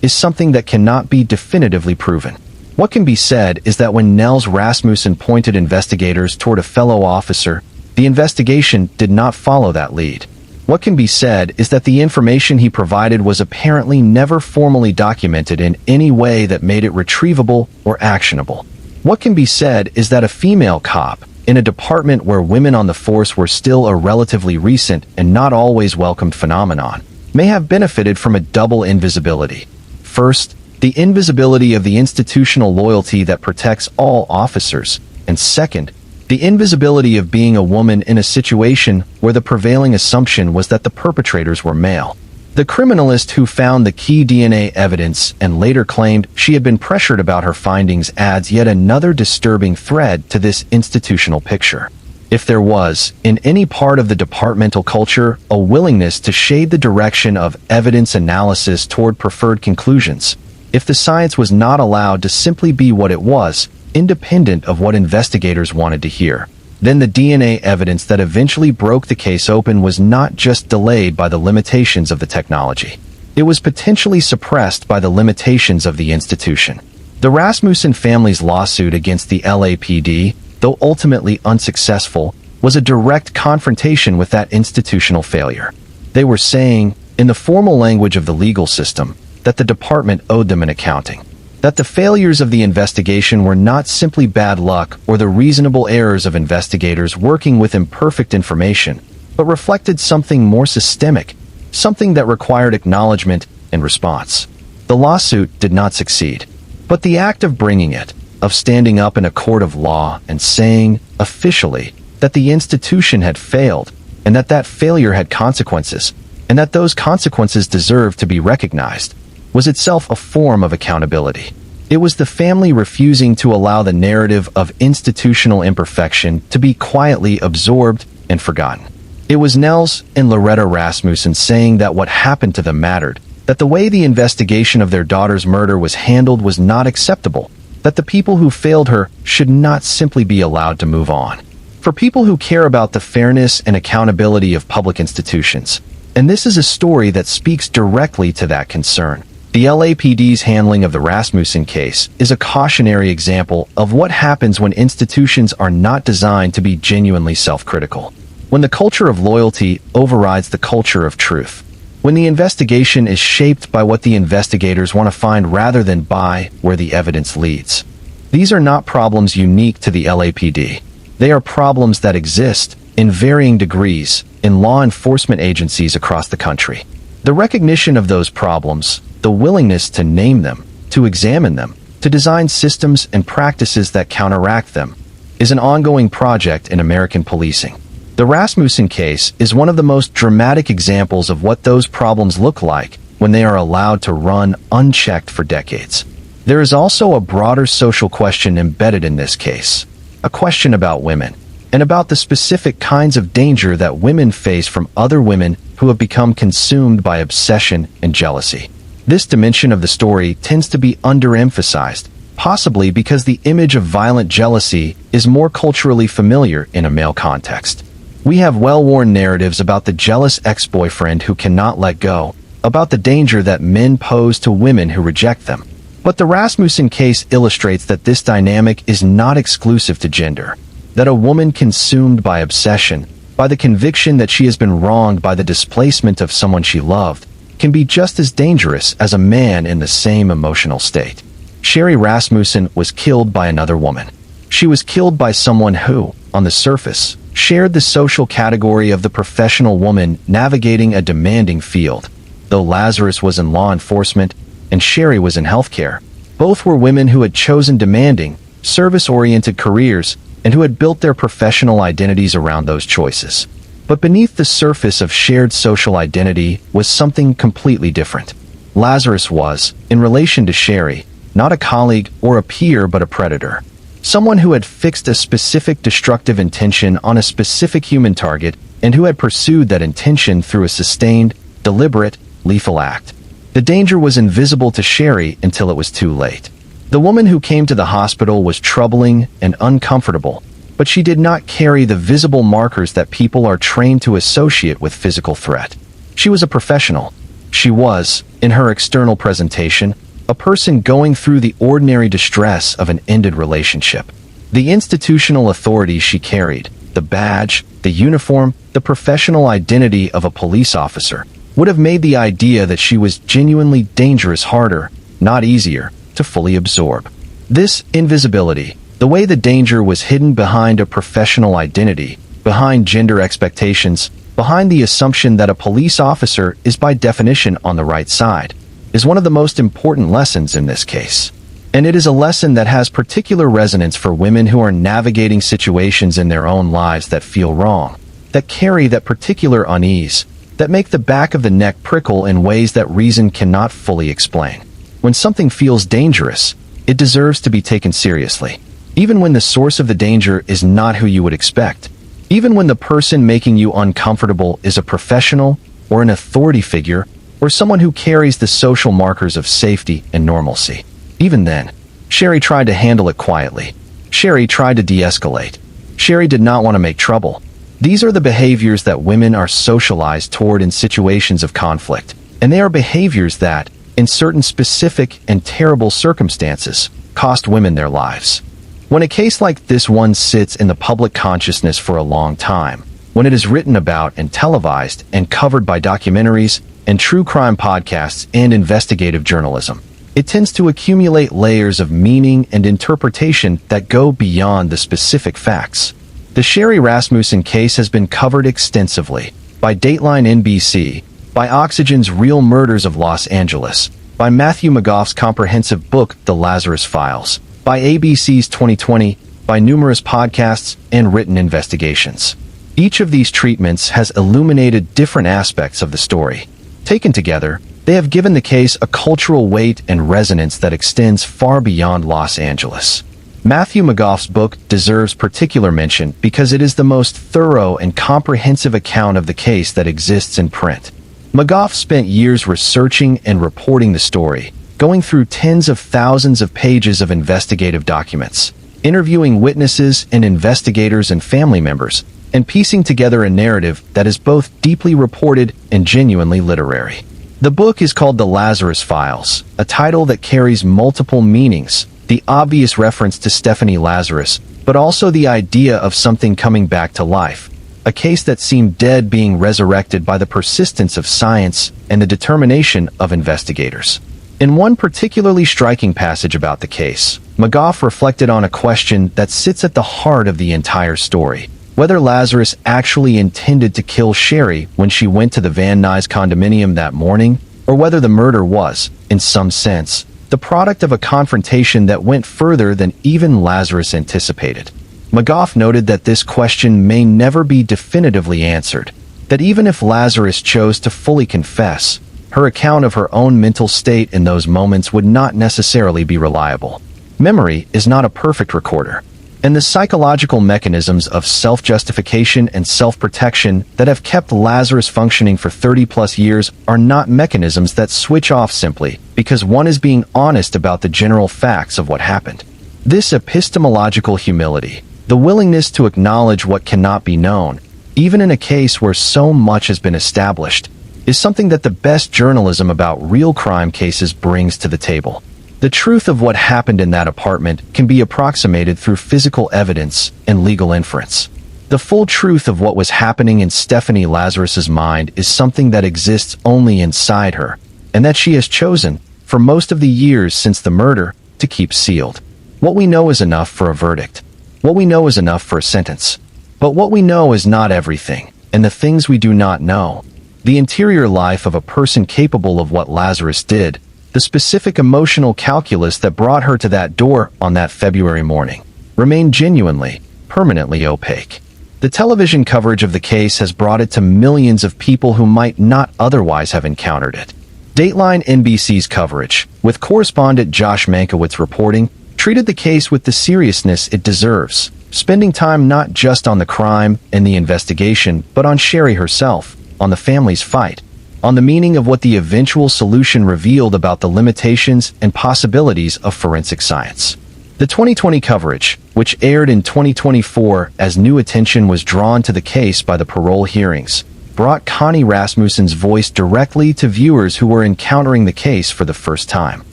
is something that cannot be definitively proven. What can be said is that when Nels Rasmussen pointed investigators toward a fellow officer, the investigation did not follow that lead. What can be said is that the information he provided was apparently never formally documented in any way that made it retrievable or actionable. What can be said is that a female cop, in a department where women on the force were still a relatively recent and not always welcomed phenomenon, may have benefited from a double invisibility. First, the invisibility of the institutional loyalty that protects all officers, and second, the invisibility of being a woman in a situation where the prevailing assumption was that the perpetrators were male. The criminalist who found the key DNA evidence and later claimed she had been pressured about her findings adds yet another disturbing thread to this institutional picture. If there was, in any part of the departmental culture, a willingness to shade the direction of evidence analysis toward preferred conclusions, if the science was not allowed to simply be what it was, independent of what investigators wanted to hear, then the DNA evidence that eventually broke the case open was not just delayed by the limitations of the technology. It was potentially suppressed by the limitations of the institution. The Rasmussen family's lawsuit against the LAPD, though ultimately unsuccessful, was a direct confrontation with that institutional failure. They were saying, in the formal language of the legal system, that the department owed them an accounting. That the failures of the investigation were not simply bad luck or the reasonable errors of investigators working with imperfect information, but reflected something more systemic, something that required acknowledgement and response. The lawsuit did not succeed, but the act of bringing it, of standing up in a court of law and saying, officially, that the institution had failed, and that that failure had consequences, and that those consequences deserved to be recognized, was itself a form of accountability. It was the family refusing to allow the narrative of institutional imperfection to be quietly absorbed and forgotten. It was Nels and Loretta Rasmussen saying that what happened to them mattered, that the way the investigation of their daughter's murder was handled was not acceptable, that the people who failed her should not simply be allowed to move on. For people who care about the fairness and accountability of public institutions, and this is a story that speaks directly to that concern, the LAPD's handling of the Rasmussen case is a cautionary example of what happens when institutions are not designed to be genuinely self-critical. When the culture of loyalty overrides the culture of truth. When the investigation is shaped by what the investigators want to find rather than by where the evidence leads. These are not problems unique to the LAPD. They are problems that exist, in varying degrees, in law enforcement agencies across the country. The recognition of those problems, the willingness to name them, to examine them, to design systems and practices that counteract them, is an ongoing project in American policing. The Rasmussen case is one of the most dramatic examples of what those problems look like when they are allowed to run unchecked for decades. There is also a broader social question embedded in this case, a question about women, and about the specific kinds of danger that women face from other women who have become consumed by obsession and jealousy. This dimension of the story tends to be underemphasized, possibly because the image of violent jealousy is more culturally familiar in a male context. We have well-worn narratives about the jealous ex-boyfriend who cannot let go, about the danger that men pose to women who reject them. But the Rasmussen case illustrates that this dynamic is not exclusive to gender, that a woman consumed by obsession, by the conviction that she has been wronged by the displacement of someone she loved, can be just as dangerous as a man in the same emotional state. Sherri Rasmussen was killed by another woman. She was killed by someone who, on the surface, shared the social category of the professional woman navigating a demanding field. Though Lazarus was in law enforcement and Sherri was in healthcare, both were women who had chosen demanding, service-oriented careers and who had built their professional identities around those choices. But beneath the surface of shared social identity was something completely different. Lazarus was, in relation to Sherri, not a colleague or a peer but a predator. Someone who had fixed a specific destructive intention on a specific human target and who had pursued that intention through a sustained, deliberate, lethal act. The danger was invisible to Sherri until it was too late. The woman who came to the hospital was troubling and uncomfortable, but she did not carry the visible markers that people are trained to associate with physical threat. She was a professional. She was, in her external presentation, a person going through the ordinary distress of an ended relationship. The institutional authority she carried, the badge, the uniform, the professional identity of a police officer, would have made the idea that she was genuinely dangerous harder, not easier, to fully absorb. This invisibility, the way the danger was hidden behind a professional identity, behind gender expectations, behind the assumption that a police officer is by definition on the right side, is one of the most important lessons in this case. And it is a lesson that has particular resonance for women who are navigating situations in their own lives that feel wrong, that carry that particular unease, that make the back of the neck prickle in ways that reason cannot fully explain. When something feels dangerous, it deserves to be taken seriously. Even when the source of the danger is not who you would expect. Even when the person making you uncomfortable is a professional, or an authority figure, or someone who carries the social markers of safety and normalcy. Even then, Sherri tried to handle it quietly. Sherri tried to de-escalate. Sherri did not want to make trouble. These are the behaviors that women are socialized toward in situations of conflict, and they are behaviors that, in certain specific and terrible circumstances, cost women their lives. When a case like this one sits in the public consciousness for a long time, when it is written about and televised and covered by documentaries and true crime podcasts and investigative journalism, it tends to accumulate layers of meaning and interpretation that go beyond the specific facts. The Sherri Rasmussen case has been covered extensively by Dateline NBC, by Oxygen's Real Murders of Los Angeles, by Matthew McGough's comprehensive book The Lazarus Files, by ABC's 2020, by numerous podcasts and written investigations. Each of these treatments has illuminated different aspects of the story. Taken together, they have given the case a cultural weight and resonance that extends far beyond Los Angeles. Matthew McGough's book deserves particular mention because it is the most thorough and comprehensive account of the case that exists in print. McGough spent years researching and reporting the story, going through tens of thousands of pages of investigative documents, interviewing witnesses and investigators and family members, and piecing together a narrative that is both deeply reported and genuinely literary. The book is called The Lazarus Files, a title that carries multiple meanings, the obvious reference to Stephanie Lazarus, but also the idea of something coming back to life, a case that seemed dead being resurrected by the persistence of science and the determination of investigators. In one particularly striking passage about the case, McGough reflected on a question that sits at the heart of the entire story: whether Lazarus actually intended to kill Sherri when she went to the Van Nuys condominium that morning, or whether the murder was, in some sense, the product of a confrontation that went further than even Lazarus anticipated. McGough noted that this question may never be definitively answered, that even if Lazarus chose to fully confess, her account of her own mental state in those moments would not necessarily be reliable. Memory is not a perfect recorder, and the psychological mechanisms of self-justification and self-protection that have kept Lazarus functioning for 30-plus years are not mechanisms that switch off simply because one is being honest about the general facts of what happened. This epistemological humility, the willingness to acknowledge what cannot be known, even in a case where so much has been established, is something that the best journalism about real crime cases brings to the table. The truth of what happened in that apartment can be approximated through physical evidence and legal inference. The full truth of what was happening in Stephanie Lazarus's mind is something that exists only inside her, and that she has chosen, for most of the years since the murder, to keep sealed. What we know is enough for a verdict. What we know is enough for a sentence. But what we know is not everything, and the things we do not know, the interior life of a person capable of what Lazarus did, the specific emotional calculus that brought her to that door on that February morning, remain genuinely, permanently opaque. The television coverage of the case has brought it to millions of people who might not otherwise have encountered it. Dateline NBC's coverage, with correspondent Josh Mankiewicz reporting, treated the case with the seriousness it deserves, spending time not just on the crime and the investigation, but on Sherri herself, on the family's fight, on the meaning of what the eventual solution revealed about the limitations and possibilities of forensic science. The 2020 coverage, which aired in 2024 as new attention was drawn to the case by the Parole hearings, brought Connie Rasmussen's voice directly to viewers who were encountering the case for the first time.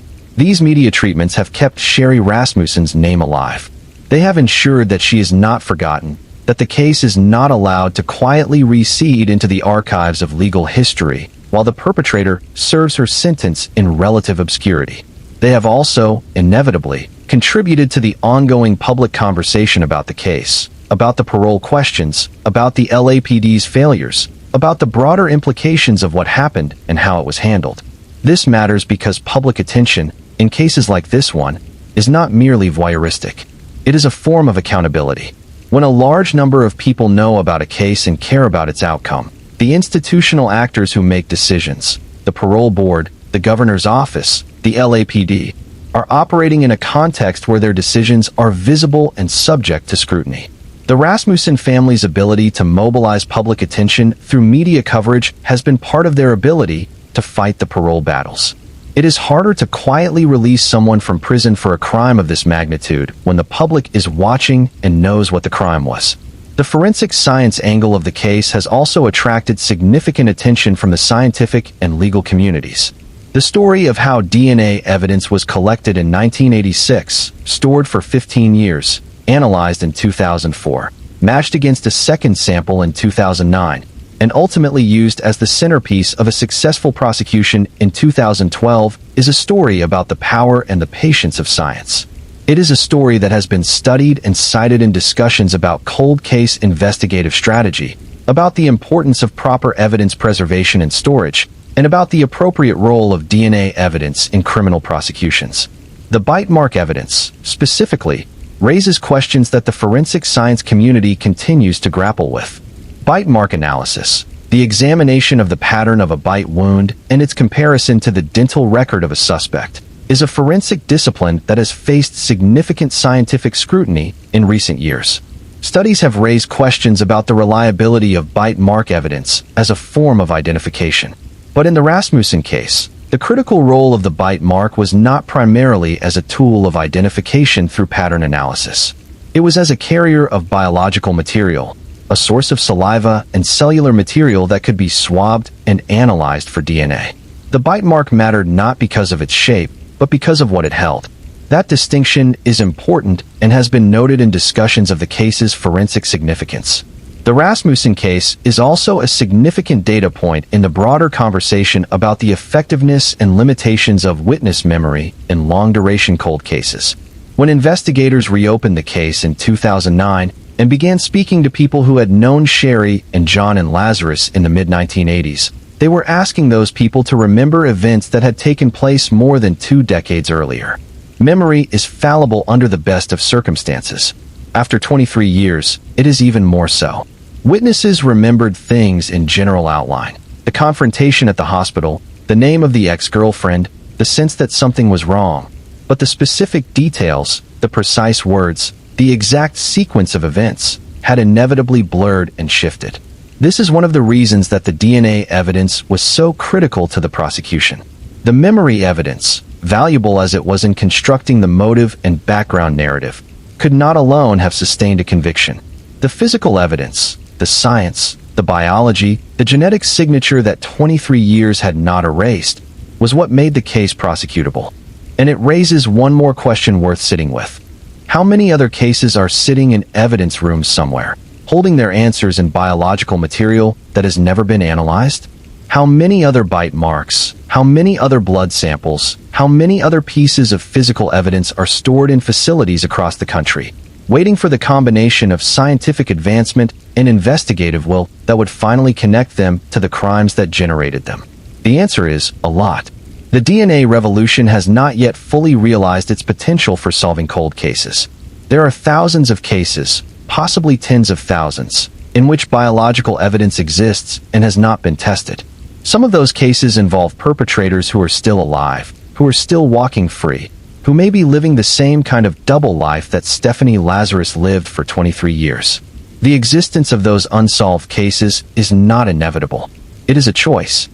These media treatments have kept Sherri Rasmussen's name alive. They have ensured that she is not forgotten, that the case is not allowed to quietly recede into the archives of legal history, while the perpetrator serves her sentence in relative obscurity. They have also, inevitably, contributed to the ongoing public conversation about the case, about the parole questions, about the LAPD's failures, about the broader implications of what happened and how it was handled. This matters because public attention, in cases like this one, is not merely voyeuristic. It is a form of accountability. When a large number of people know about a case and care about its outcome, the institutional actors who make decisions, the parole board, the governor's office, the LAPD, are operating in a context where their decisions are visible and subject to scrutiny. The Rasmussen family's ability to mobilize public attention through media coverage has been part of their ability to fight the parole battles. It is harder to quietly release someone from prison for a crime of this magnitude when the public is watching and knows what the crime was. The forensic science angle of the case has also attracted significant attention from the scientific and legal communities. The story of how DNA evidence was collected in 1986, stored for 15 years, analyzed in 2004, matched against a second sample in 2009, and ultimately used as the centerpiece of a successful prosecution in 2012, is a story about the power and the patience of science. It is a story that has been studied and cited in discussions about cold case investigative strategy, about the importance of proper evidence preservation and storage, and about the appropriate role of DNA evidence in criminal prosecutions. The bite mark evidence, specifically, raises questions that the forensic science community continues to grapple with. Bite mark analysis, the examination of the pattern of a bite wound and its comparison to the dental record of a suspect, is a forensic discipline that has faced significant scientific scrutiny in recent years. Studies have raised questions about the reliability of bite mark evidence as a form of identification. But in the Rasmussen case, the critical role of the bite mark was not primarily as a tool of identification through pattern analysis. It was as a carrier of biological material, a source of saliva and cellular material that could be swabbed and analyzed for DNA. The bite mark mattered not because of its shape, but because of what it held. That distinction is important and has been noted in discussions of the case's forensic significance. The Rasmussen case is also a significant data point in the broader conversation about the effectiveness and limitations of witness memory in long-duration cold cases. When investigators reopened the case in 2009 and began speaking to people who had known Sherri and John and Lazarus in the mid-1980s, They were asking those people to remember events that had taken place more than 2 decades earlier. Memory is fallible under the best of circumstances. After 23 years, it is even more so. Witnesses remembered things in general outline. The confrontation at the hospital, the name of the ex-girlfriend, the sense that something was wrong. But the specific details, the precise words, the exact sequence of events, had inevitably blurred and shifted. This is one of the reasons that the DNA evidence was so critical to the prosecution. The memory evidence, valuable as it was in constructing the motive and background narrative, could not alone have sustained a conviction. The physical evidence, the science, the biology, the genetic signature that 23 years had not erased, was what made the case prosecutable. And it raises one more question worth sitting with. How many other cases are sitting in evidence rooms somewhere, holding their answers in biological material that has never been analyzed? How many other bite marks, how many other blood samples, how many other pieces of physical evidence are stored in facilities across the country, waiting for the combination of scientific advancement and investigative will that would finally connect them to the crimes that generated them? The answer is a lot. The DNA revolution has not yet fully realized its potential for solving cold cases. There are thousands of cases, possibly tens of thousands, in which biological evidence exists and has not been tested. Some of those cases involve perpetrators who are still alive, who are still walking free, who may be living the same kind of double life that Stephanie Lazarus lived for 23 years. The existence of those unsolved cases is not inevitable. It is a choice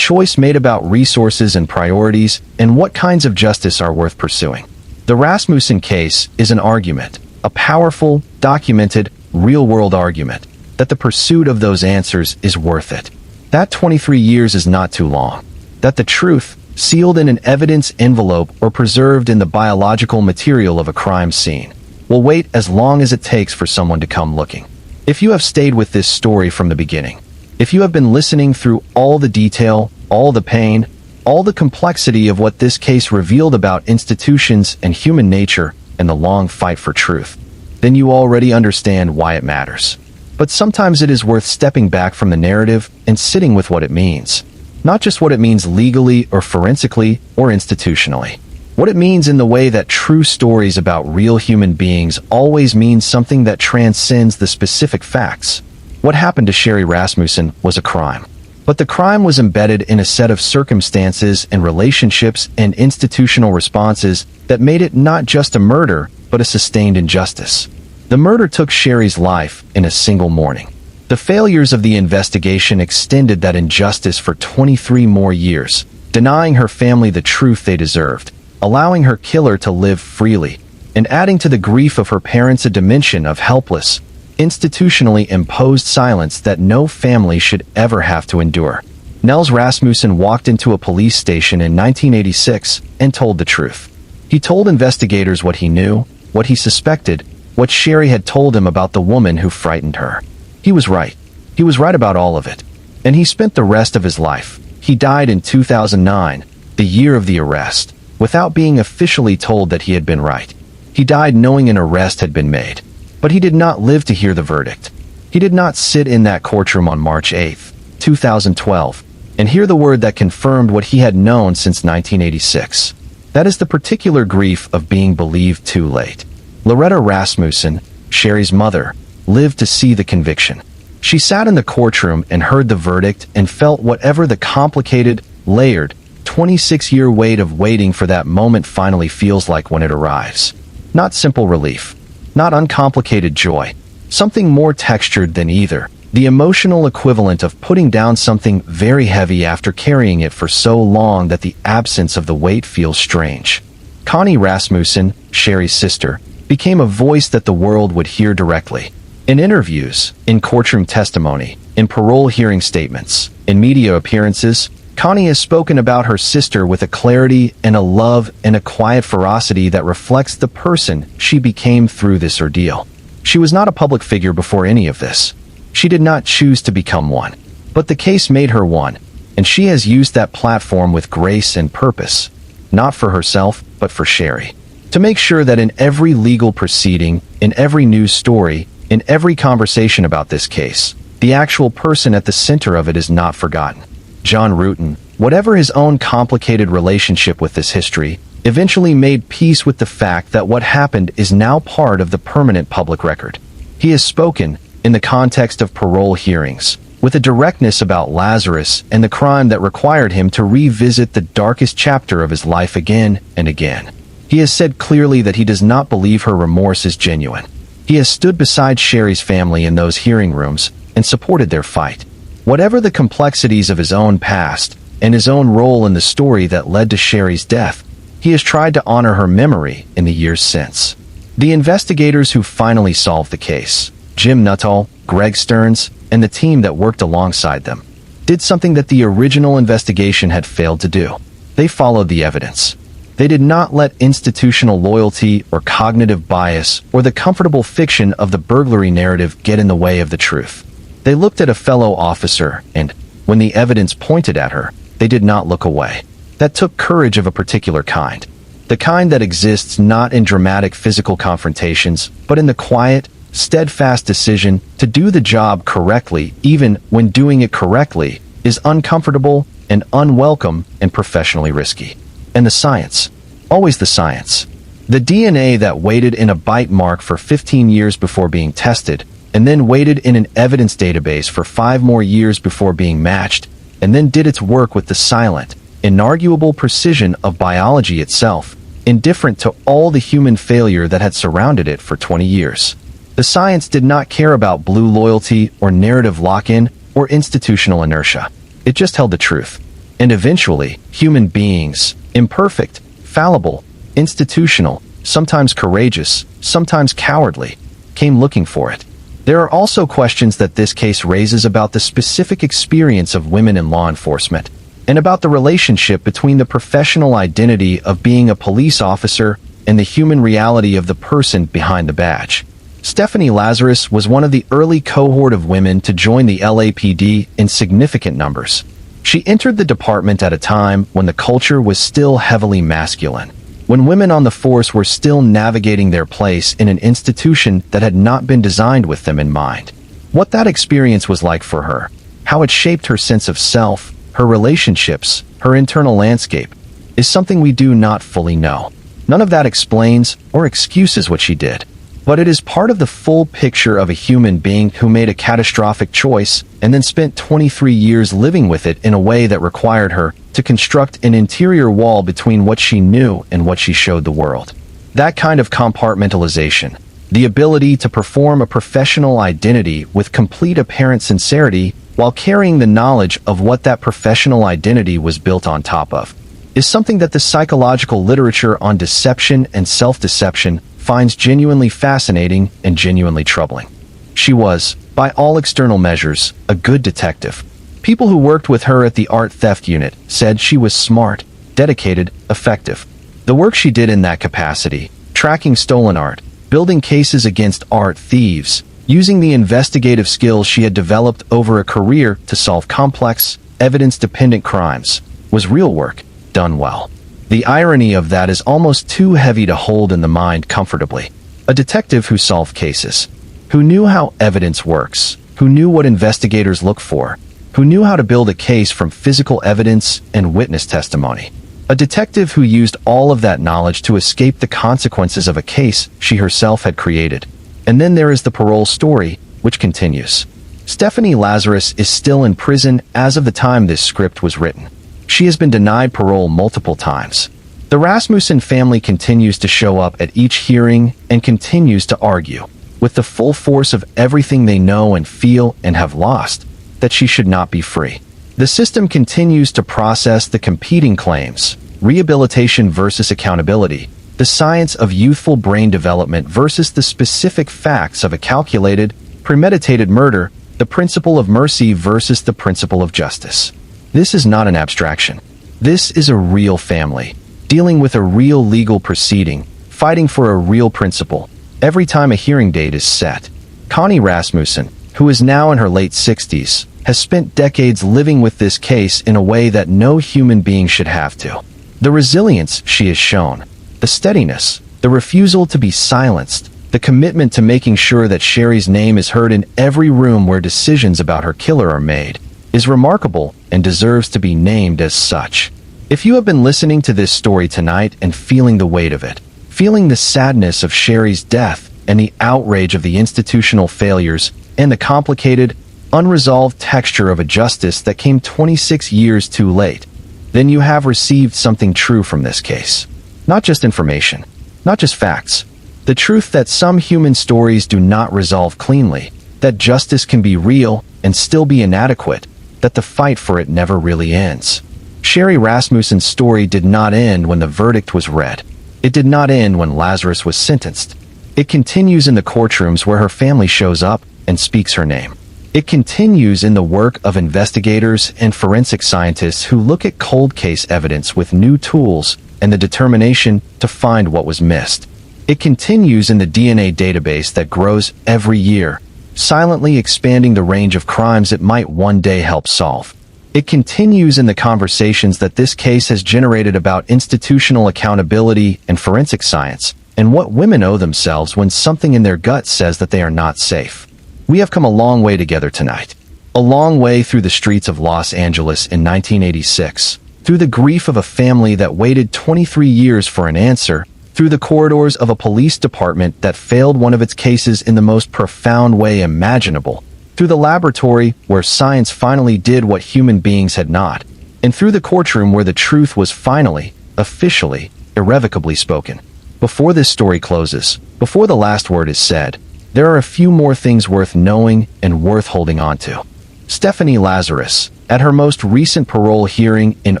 made about resources and priorities and what kinds of justice are worth pursuing. The Rasmussen case is an argument, a powerful, documented, real-world argument, that the pursuit of those answers is worth it. That 23 years is not too long. That the truth, sealed in an evidence envelope or preserved in the biological material of a crime scene, will wait as long as it takes for someone to come looking. If you have stayed with this story from the beginning, if you have been listening through all the detail, all the pain, all the complexity of what this case revealed about institutions and human nature and the long fight for truth, then you already understand why it matters. But sometimes it is worth stepping back from the narrative and sitting with what it means. Not just what it means legally or forensically or institutionally. What it means in the way that true stories about real human beings always mean something that transcends the specific facts. What happened to Sherri Rasmussen was a crime. But the crime was embedded in a set of circumstances and relationships and institutional responses that made it not just a murder, but a sustained injustice. The murder took Sherri's life in a single morning. The failures of the investigation extended that injustice for 23 more years, denying her family the truth they deserved, allowing her killer to live freely, and adding to the grief of her parents a dimension of helpless, institutionally imposed silence that no family should ever have to endure. Nels Rasmussen walked into a police station in 1986 and told the truth. He told investigators what he knew, what he suspected, what Sherri had told him about the woman who frightened her. He was right. He was right about all of it. And he spent the rest of his life. He died in 2009, the year of the arrest, without being officially told that he had been right. He died knowing an arrest had been made. But he did not live to hear the verdict. He did not sit in that courtroom on March 8, 2012, and hear the word that confirmed what he had known since 1986. That is the particular grief of being believed too late. Loretta Rasmussen, Sherri's mother, lived to see the conviction. She sat in the courtroom and heard the verdict and felt whatever the complicated, layered, 26-year weight of waiting for that moment finally feels like when it arrives. Not simple relief. Not uncomplicated joy. Something more textured than either. The emotional equivalent of putting down something very heavy after carrying it for so long that the absence of the weight feels strange. Connie Rasmussen, Sherri's sister, became a voice that the world would hear directly. In interviews, in courtroom testimony, in parole hearing statements, in media appearances, Connie has spoken about her sister with a clarity and a love and a quiet ferocity that reflects the person she became through this ordeal. She was not a public figure before any of this. She did not choose to become one. But the case made her one, and she has used that platform with grace and purpose, not for herself, but for Sherri. To make sure that in every legal proceeding, in every news story, in every conversation about this case, the actual person at the center of it is not forgotten. John Rutan, whatever his own complicated relationship with this history, eventually made peace with the fact that what happened is now part of the permanent public record. He has spoken, in the context of parole hearings, with a directness about Lazarus and the crime that required him to revisit the darkest chapter of his life again and again. He has said clearly that he does not believe her remorse is genuine. He has stood beside Sherri's family in those hearing rooms and supported their fight. Whatever the complexities of his own past and his own role in the story that led to Sherri's death, he has tried to honor her memory in the years since. The investigators who finally solved the case, Jim Nuttall, Greg Stearns, and the team that worked alongside them, did something that the original investigation had failed to do. They followed the evidence. They did not let institutional loyalty or cognitive bias or the comfortable fiction of the burglary narrative get in the way of the truth. They looked at a fellow officer and, when the evidence pointed at her, they did not look away. That took courage of a particular kind. The kind that exists not in dramatic physical confrontations, but in the quiet, steadfast decision to do the job correctly, even when doing it correctly is uncomfortable and unwelcome and professionally risky. And the science. Always the science. The DNA that waited in a bite mark for 15 years before being tested, and then waited in an evidence database for 5 more years before being matched, and then did its work with the silent, inarguable precision of biology itself, indifferent to all the human failure that had surrounded it for 20 years. The science did not care about blue loyalty or narrative lock-in or institutional inertia. It just held the truth. And eventually, human beings, imperfect, fallible, institutional, sometimes courageous, sometimes cowardly, came looking for it. There are also questions that this case raises about the specific experience of women in law enforcement, and about the relationship between the professional identity of being a police officer and the human reality of the person behind the badge. Stephanie Lazarus was one of the early cohort of women to join the LAPD in significant numbers. She entered the department at a time when the culture was still heavily masculine, when women on the force were still navigating their place in an institution that had not been designed with them in mind. What that experience was like for her, how it shaped her sense of self, her relationships, her internal landscape, is something we do not fully know. None of that explains or excuses what she did, but it is part of the full picture of a human being who made a catastrophic choice and then spent 23 years living with it in a way that required her to construct an interior wall between what she knew and what she showed the world. That kind of compartmentalization, the ability to perform a professional identity with complete apparent sincerity while carrying the knowledge of what that professional identity was built on top of, is something that the psychological literature on deception and self-deception finds genuinely fascinating and genuinely troubling. She was, by all external measures, a good detective. People who worked with her at the art theft unit said she was smart, dedicated, effective. The work she did in that capacity, tracking stolen art, building cases against art thieves, using the investigative skills she had developed over a career to solve complex, evidence-dependent crimes, was real work, done well. The irony of that is almost too heavy to hold in the mind comfortably. A detective who solved cases, who knew how evidence works, who knew what investigators look for, who knew how to build a case from physical evidence and witness testimony. A detective who used all of that knowledge to escape the consequences of a case she herself had created. And then there is the parole story, which continues. Stephanie Lazarus is still in prison as of the time this script was written. She has been denied parole multiple times. The Rasmussen family continues to show up at each hearing and continues to argue, with the full force of everything they know and feel and have lost, that she should not be free. The system continues to process the competing claims, rehabilitation versus accountability, the science of youthful brain development versus the specific facts of a calculated, premeditated murder, the principle of mercy versus the principle of justice. This is not an abstraction. This is a real family, dealing with a real legal proceeding, fighting for a real principle, every time a hearing date is set. Connie Rasmussen, who is now in her late 60s, has spent decades living with this case in a way that no human being should have to. The resilience she has shown, the steadiness, the refusal to be silenced, the commitment to making sure that Sherri's name is heard in every room where decisions about her killer are made, is remarkable and deserves to be named as such. If you have been listening to this story tonight and feeling the weight of it, feeling the sadness of Sherri's death and the outrage of the institutional failures and the complicated, unresolved texture of a justice that came 26 years too late, then you have received something true from this case. Not just information, not just facts. The truth that some human stories do not resolve cleanly, that justice can be real and still be inadequate, that the fight for it never really ends. Sherri Rasmussen's story did not end when the verdict was read. It did not end when Lazarus was sentenced. It continues in the courtrooms where her family shows up and speaks her name. It continues in the work of investigators and forensic scientists who look at cold case evidence with new tools and the determination to find what was missed. It continues in the DNA database that grows every year, silently expanding the range of crimes it might one day help solve. It continues in the conversations that this case has generated about institutional accountability and forensic science, and what women owe themselves when something in their gut says that they are not safe. We have come a long way together tonight. A long way through the streets of Los Angeles in 1986, through the grief of a family that waited 23 years for an answer, through the corridors of a police department that failed one of its cases in the most profound way imaginable, through the laboratory where science finally did what human beings had not, and through the courtroom where the truth was finally, officially, irrevocably spoken. Before this story closes, before the last word is said, there are a few more things worth knowing and worth holding on to. Stephanie Lazarus, at her most recent parole hearing in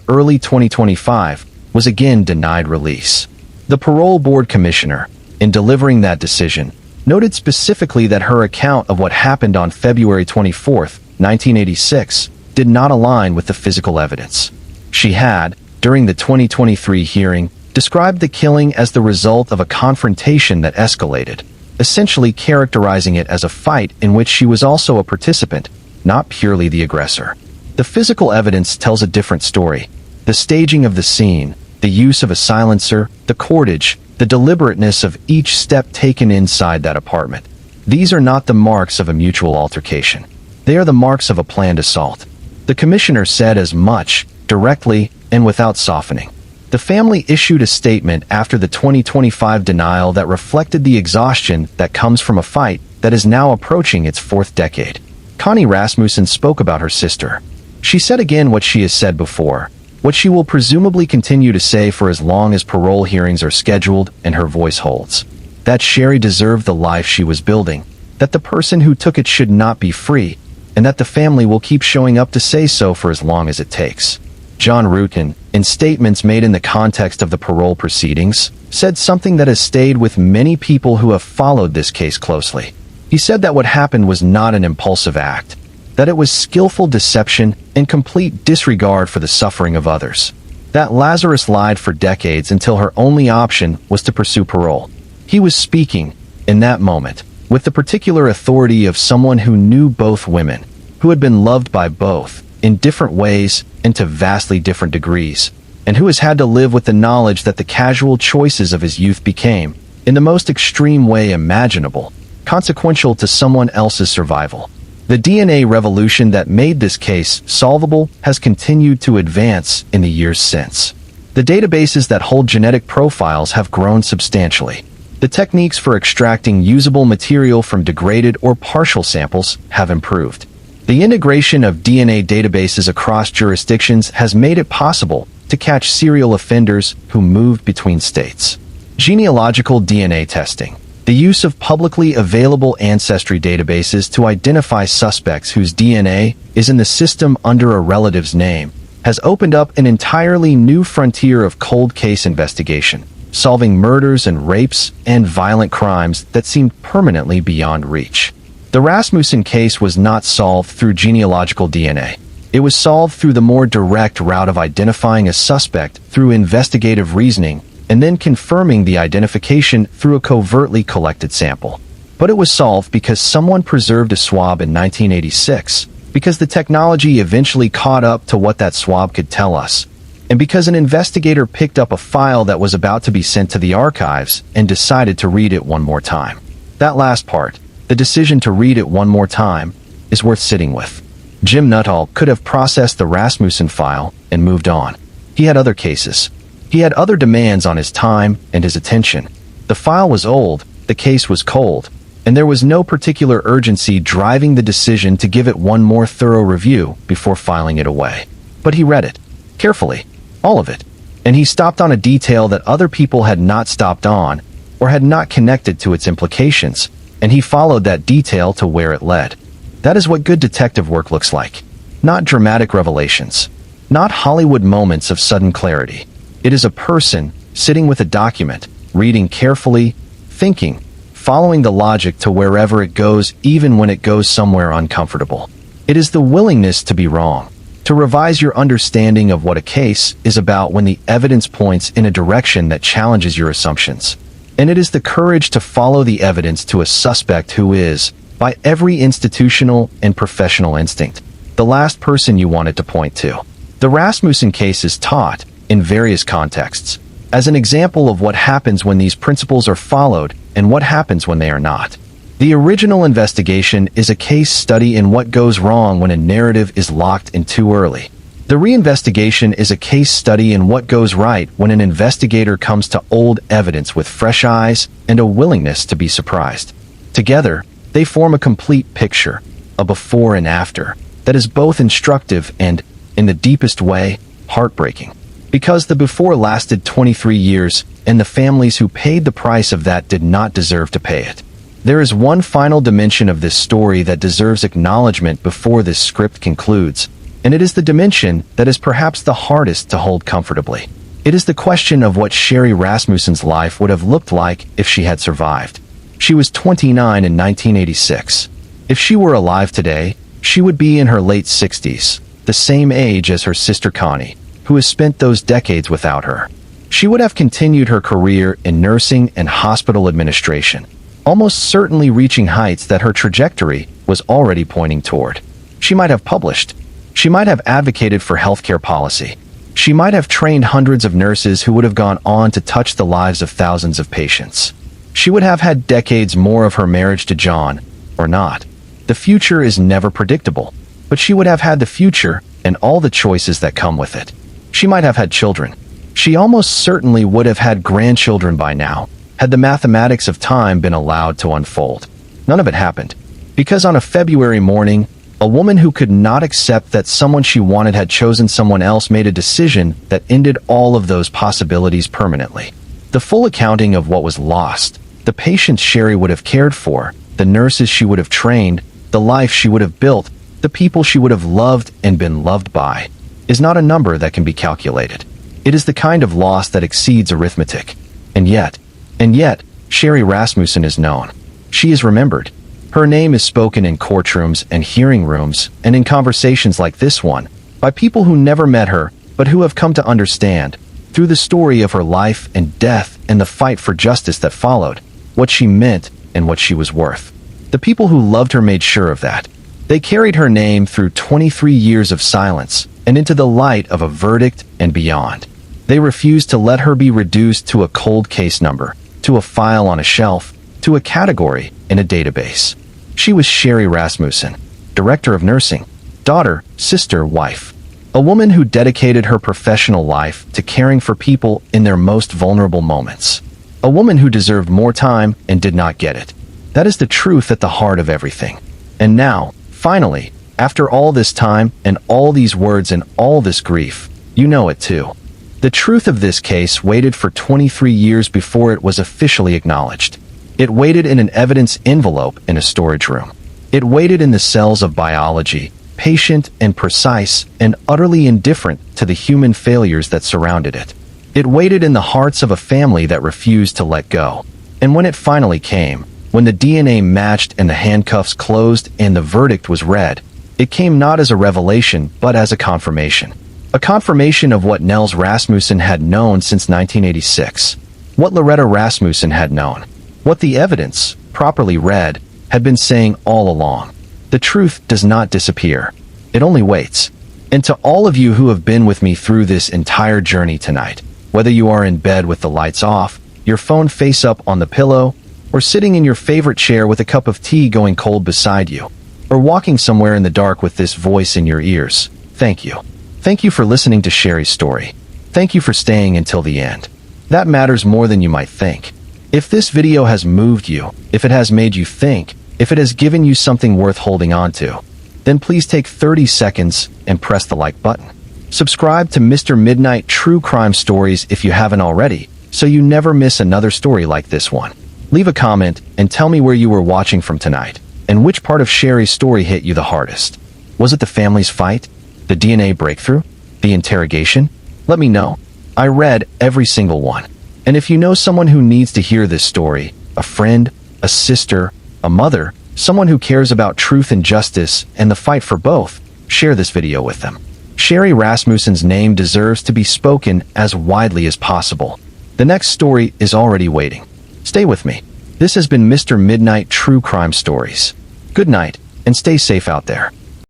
early 2025, was again denied release. The parole board commissioner, in delivering that decision, noted specifically that her account of what happened on February 24, 1986, did not align with the physical evidence. She had, during the 2023 hearing, described the killing as the result of a confrontation that escalated, essentially characterizing it as a fight in which she was also a participant, not purely the aggressor. The physical evidence tells a different story. The staging of the scene, the use of a silencer, the cordage, the deliberateness of each step taken inside that apartment. These are not the marks of a mutual altercation. They are the marks of a planned assault. The commissioner said as much, directly and without softening. The family issued a statement after the 2025 denial that reflected the exhaustion that comes from a fight that is now approaching its fourth decade. Connie Rasmussen spoke about her sister. She said again what she has said before, what she will presumably continue to say for as long as parole hearings are scheduled and her voice holds. That Sherri deserved the life she was building, that the person who took it should not be free, and that the family will keep showing up to say so for as long as it takes. John Rutin, in statements made in the context of the parole proceedings, said something that has stayed with many people who have followed this case closely. He said that what happened was not an impulsive act, that it was skillful deception and complete disregard for the suffering of others. That Lazarus lied for decades until her only option was to pursue parole. He was speaking, in that moment, with the particular authority of someone who knew both women, who had been loved by both, in different ways and to vastly different degrees, and who has had to live with the knowledge that the casual choices of his youth became, in the most extreme way imaginable, consequential to someone else's survival. The DNA revolution that made this case solvable has continued to advance in the years since. The databases that hold genetic profiles have grown substantially. The techniques for extracting usable material from degraded or partial samples have improved. The integration of DNA databases across jurisdictions has made it possible to catch serial offenders who moved between states. Genealogical DNA testing, the use of publicly available ancestry databases to identify suspects whose DNA is in the system under a relative's name, has opened up an entirely new frontier of cold case investigation, solving murders and rapes and violent crimes that seemed permanently beyond reach. The Rasmussen case was not solved through genealogical DNA. It was solved through the more direct route of identifying a suspect through investigative reasoning and then confirming the identification through a covertly collected sample. But it was solved because someone preserved a swab in 1986, because the technology eventually caught up to what that swab could tell us, and because an investigator picked up a file that was about to be sent to the archives and decided to read it one more time. That last part, the decision to read it one more time, is worth sitting with. Jim Nuttall could have processed the Rasmussen file and moved on. He had other cases. He had other demands on his time and his attention. The file was old, the case was cold, and there was no particular urgency driving the decision to give it one more thorough review before filing it away. But he read it. Carefully. All of it. And he stopped on a detail that other people had not stopped on, or had not connected to its implications, and he followed that detail to where it led. That is what good detective work looks like. Not dramatic revelations. Not Hollywood moments of sudden clarity. It is a person, sitting with a document, reading carefully, thinking, following the logic to wherever it goes, even when it goes somewhere uncomfortable. It is the willingness to be wrong, to revise your understanding of what a case is about when the evidence points in a direction that challenges your assumptions. And it is the courage to follow the evidence to a suspect who is, by every institutional and professional instinct, the last person you wanted to point to. The Rasmussen case is taught, in various contexts, as an example of what happens when these principles are followed and what happens when they are not. The original investigation is a case study in what goes wrong when a narrative is locked in too early. The reinvestigation is a case study in what goes right when an investigator comes to old evidence with fresh eyes and a willingness to be surprised. Together, they form a complete picture, a before and after, that is both instructive and, in the deepest way, heartbreaking. Because the before lasted 23 years, and the families who paid the price of that did not deserve to pay it. There is one final dimension of this story that deserves acknowledgement before this script concludes, and it is the dimension that is perhaps the hardest to hold comfortably. It is the question of what Sherri Rasmussen's life would have looked like if she had survived. She was 29 in 1986. If she were alive today, she would be in her late 60s, the same age as her sister Connie, who has spent those decades without her. She would have continued her career in nursing and hospital administration, almost certainly reaching heights that her trajectory was already pointing toward. She might have published. She might have advocated for healthcare policy. She might have trained hundreds of nurses who would have gone on to touch the lives of thousands of patients. She would have had decades more of her marriage to John, or not. The future is never predictable, but she would have had the future and all the choices that come with it. She might have had children. She almost certainly would have had grandchildren by now, had the mathematics of time been allowed to unfold. None of it happened, because on a February morning, a woman who could not accept that someone she wanted had chosen someone else made a decision that ended all of those possibilities permanently. The full accounting of what was lost, the patients Sherri would have cared for, the nurses she would have trained, the life she would have built, the people she would have loved and been loved by, is not a number that can be calculated. It is the kind of loss that exceeds arithmetic. And yet, Sherri Rasmussen is known. She is remembered. Her name is spoken in courtrooms and hearing rooms and in conversations like this one, by people who never met her, but who have come to understand, through the story of her life and death and the fight for justice that followed, what she meant and what she was worth. The people who loved her made sure of that. They carried her name through 23 years of silence and into the light of a verdict and beyond. They refused to let her be reduced to a cold case number, to a file on a shelf, to a category in a database. She was Sherri Rasmussen, director of nursing, daughter, sister, wife. A woman who dedicated her professional life to caring for people in their most vulnerable moments. A woman who deserved more time and did not get it. That is the truth at the heart of everything. And now, finally, after all this time and all these words and all this grief, you know it too. The truth of this case waited for 23 years before it was officially acknowledged. It waited in an evidence envelope in a storage room. It waited in the cells of biology, patient and precise and utterly indifferent to the human failures that surrounded it. It waited in the hearts of a family that refused to let go. And when it finally came, when the DNA matched and the handcuffs closed and the verdict was read, it came not as a revelation but as a confirmation. A confirmation of what Nels Rasmussen had known since 1986. What Loretta Rasmussen had known. What the evidence, properly read, had been saying all along. The truth does not disappear. It only waits. And to all of you who have been with me through this entire journey tonight, whether you are in bed with the lights off, your phone face up on the pillow, or sitting in your favorite chair with a cup of tea going cold beside you, or walking somewhere in the dark with this voice in your ears, thank you. Thank you for listening to Sherri's story. Thank you for staying until the end. That matters more than you might think. If this video has moved you, if it has made you think, if it has given you something worth holding on to, then please take 30 seconds and press the like button. Subscribe to Mr. Midnight True Crime Stories if you haven't already, so you never miss another story like this one. Leave a comment and tell me where you were watching from tonight, and which part of Sherri's story hit you the hardest. Was it the family's fight? The DNA breakthrough? The interrogation? Let me know. I read every single one. And if you know someone who needs to hear this story, a friend, a sister, a mother, someone who cares about truth and justice and the fight for both, share this video with them. Sherri Rasmussen's name deserves to be spoken as widely as possible. The next story is already waiting. Stay with me. This has been Mr. Midnight True Crime Stories. Good night, and stay safe out there.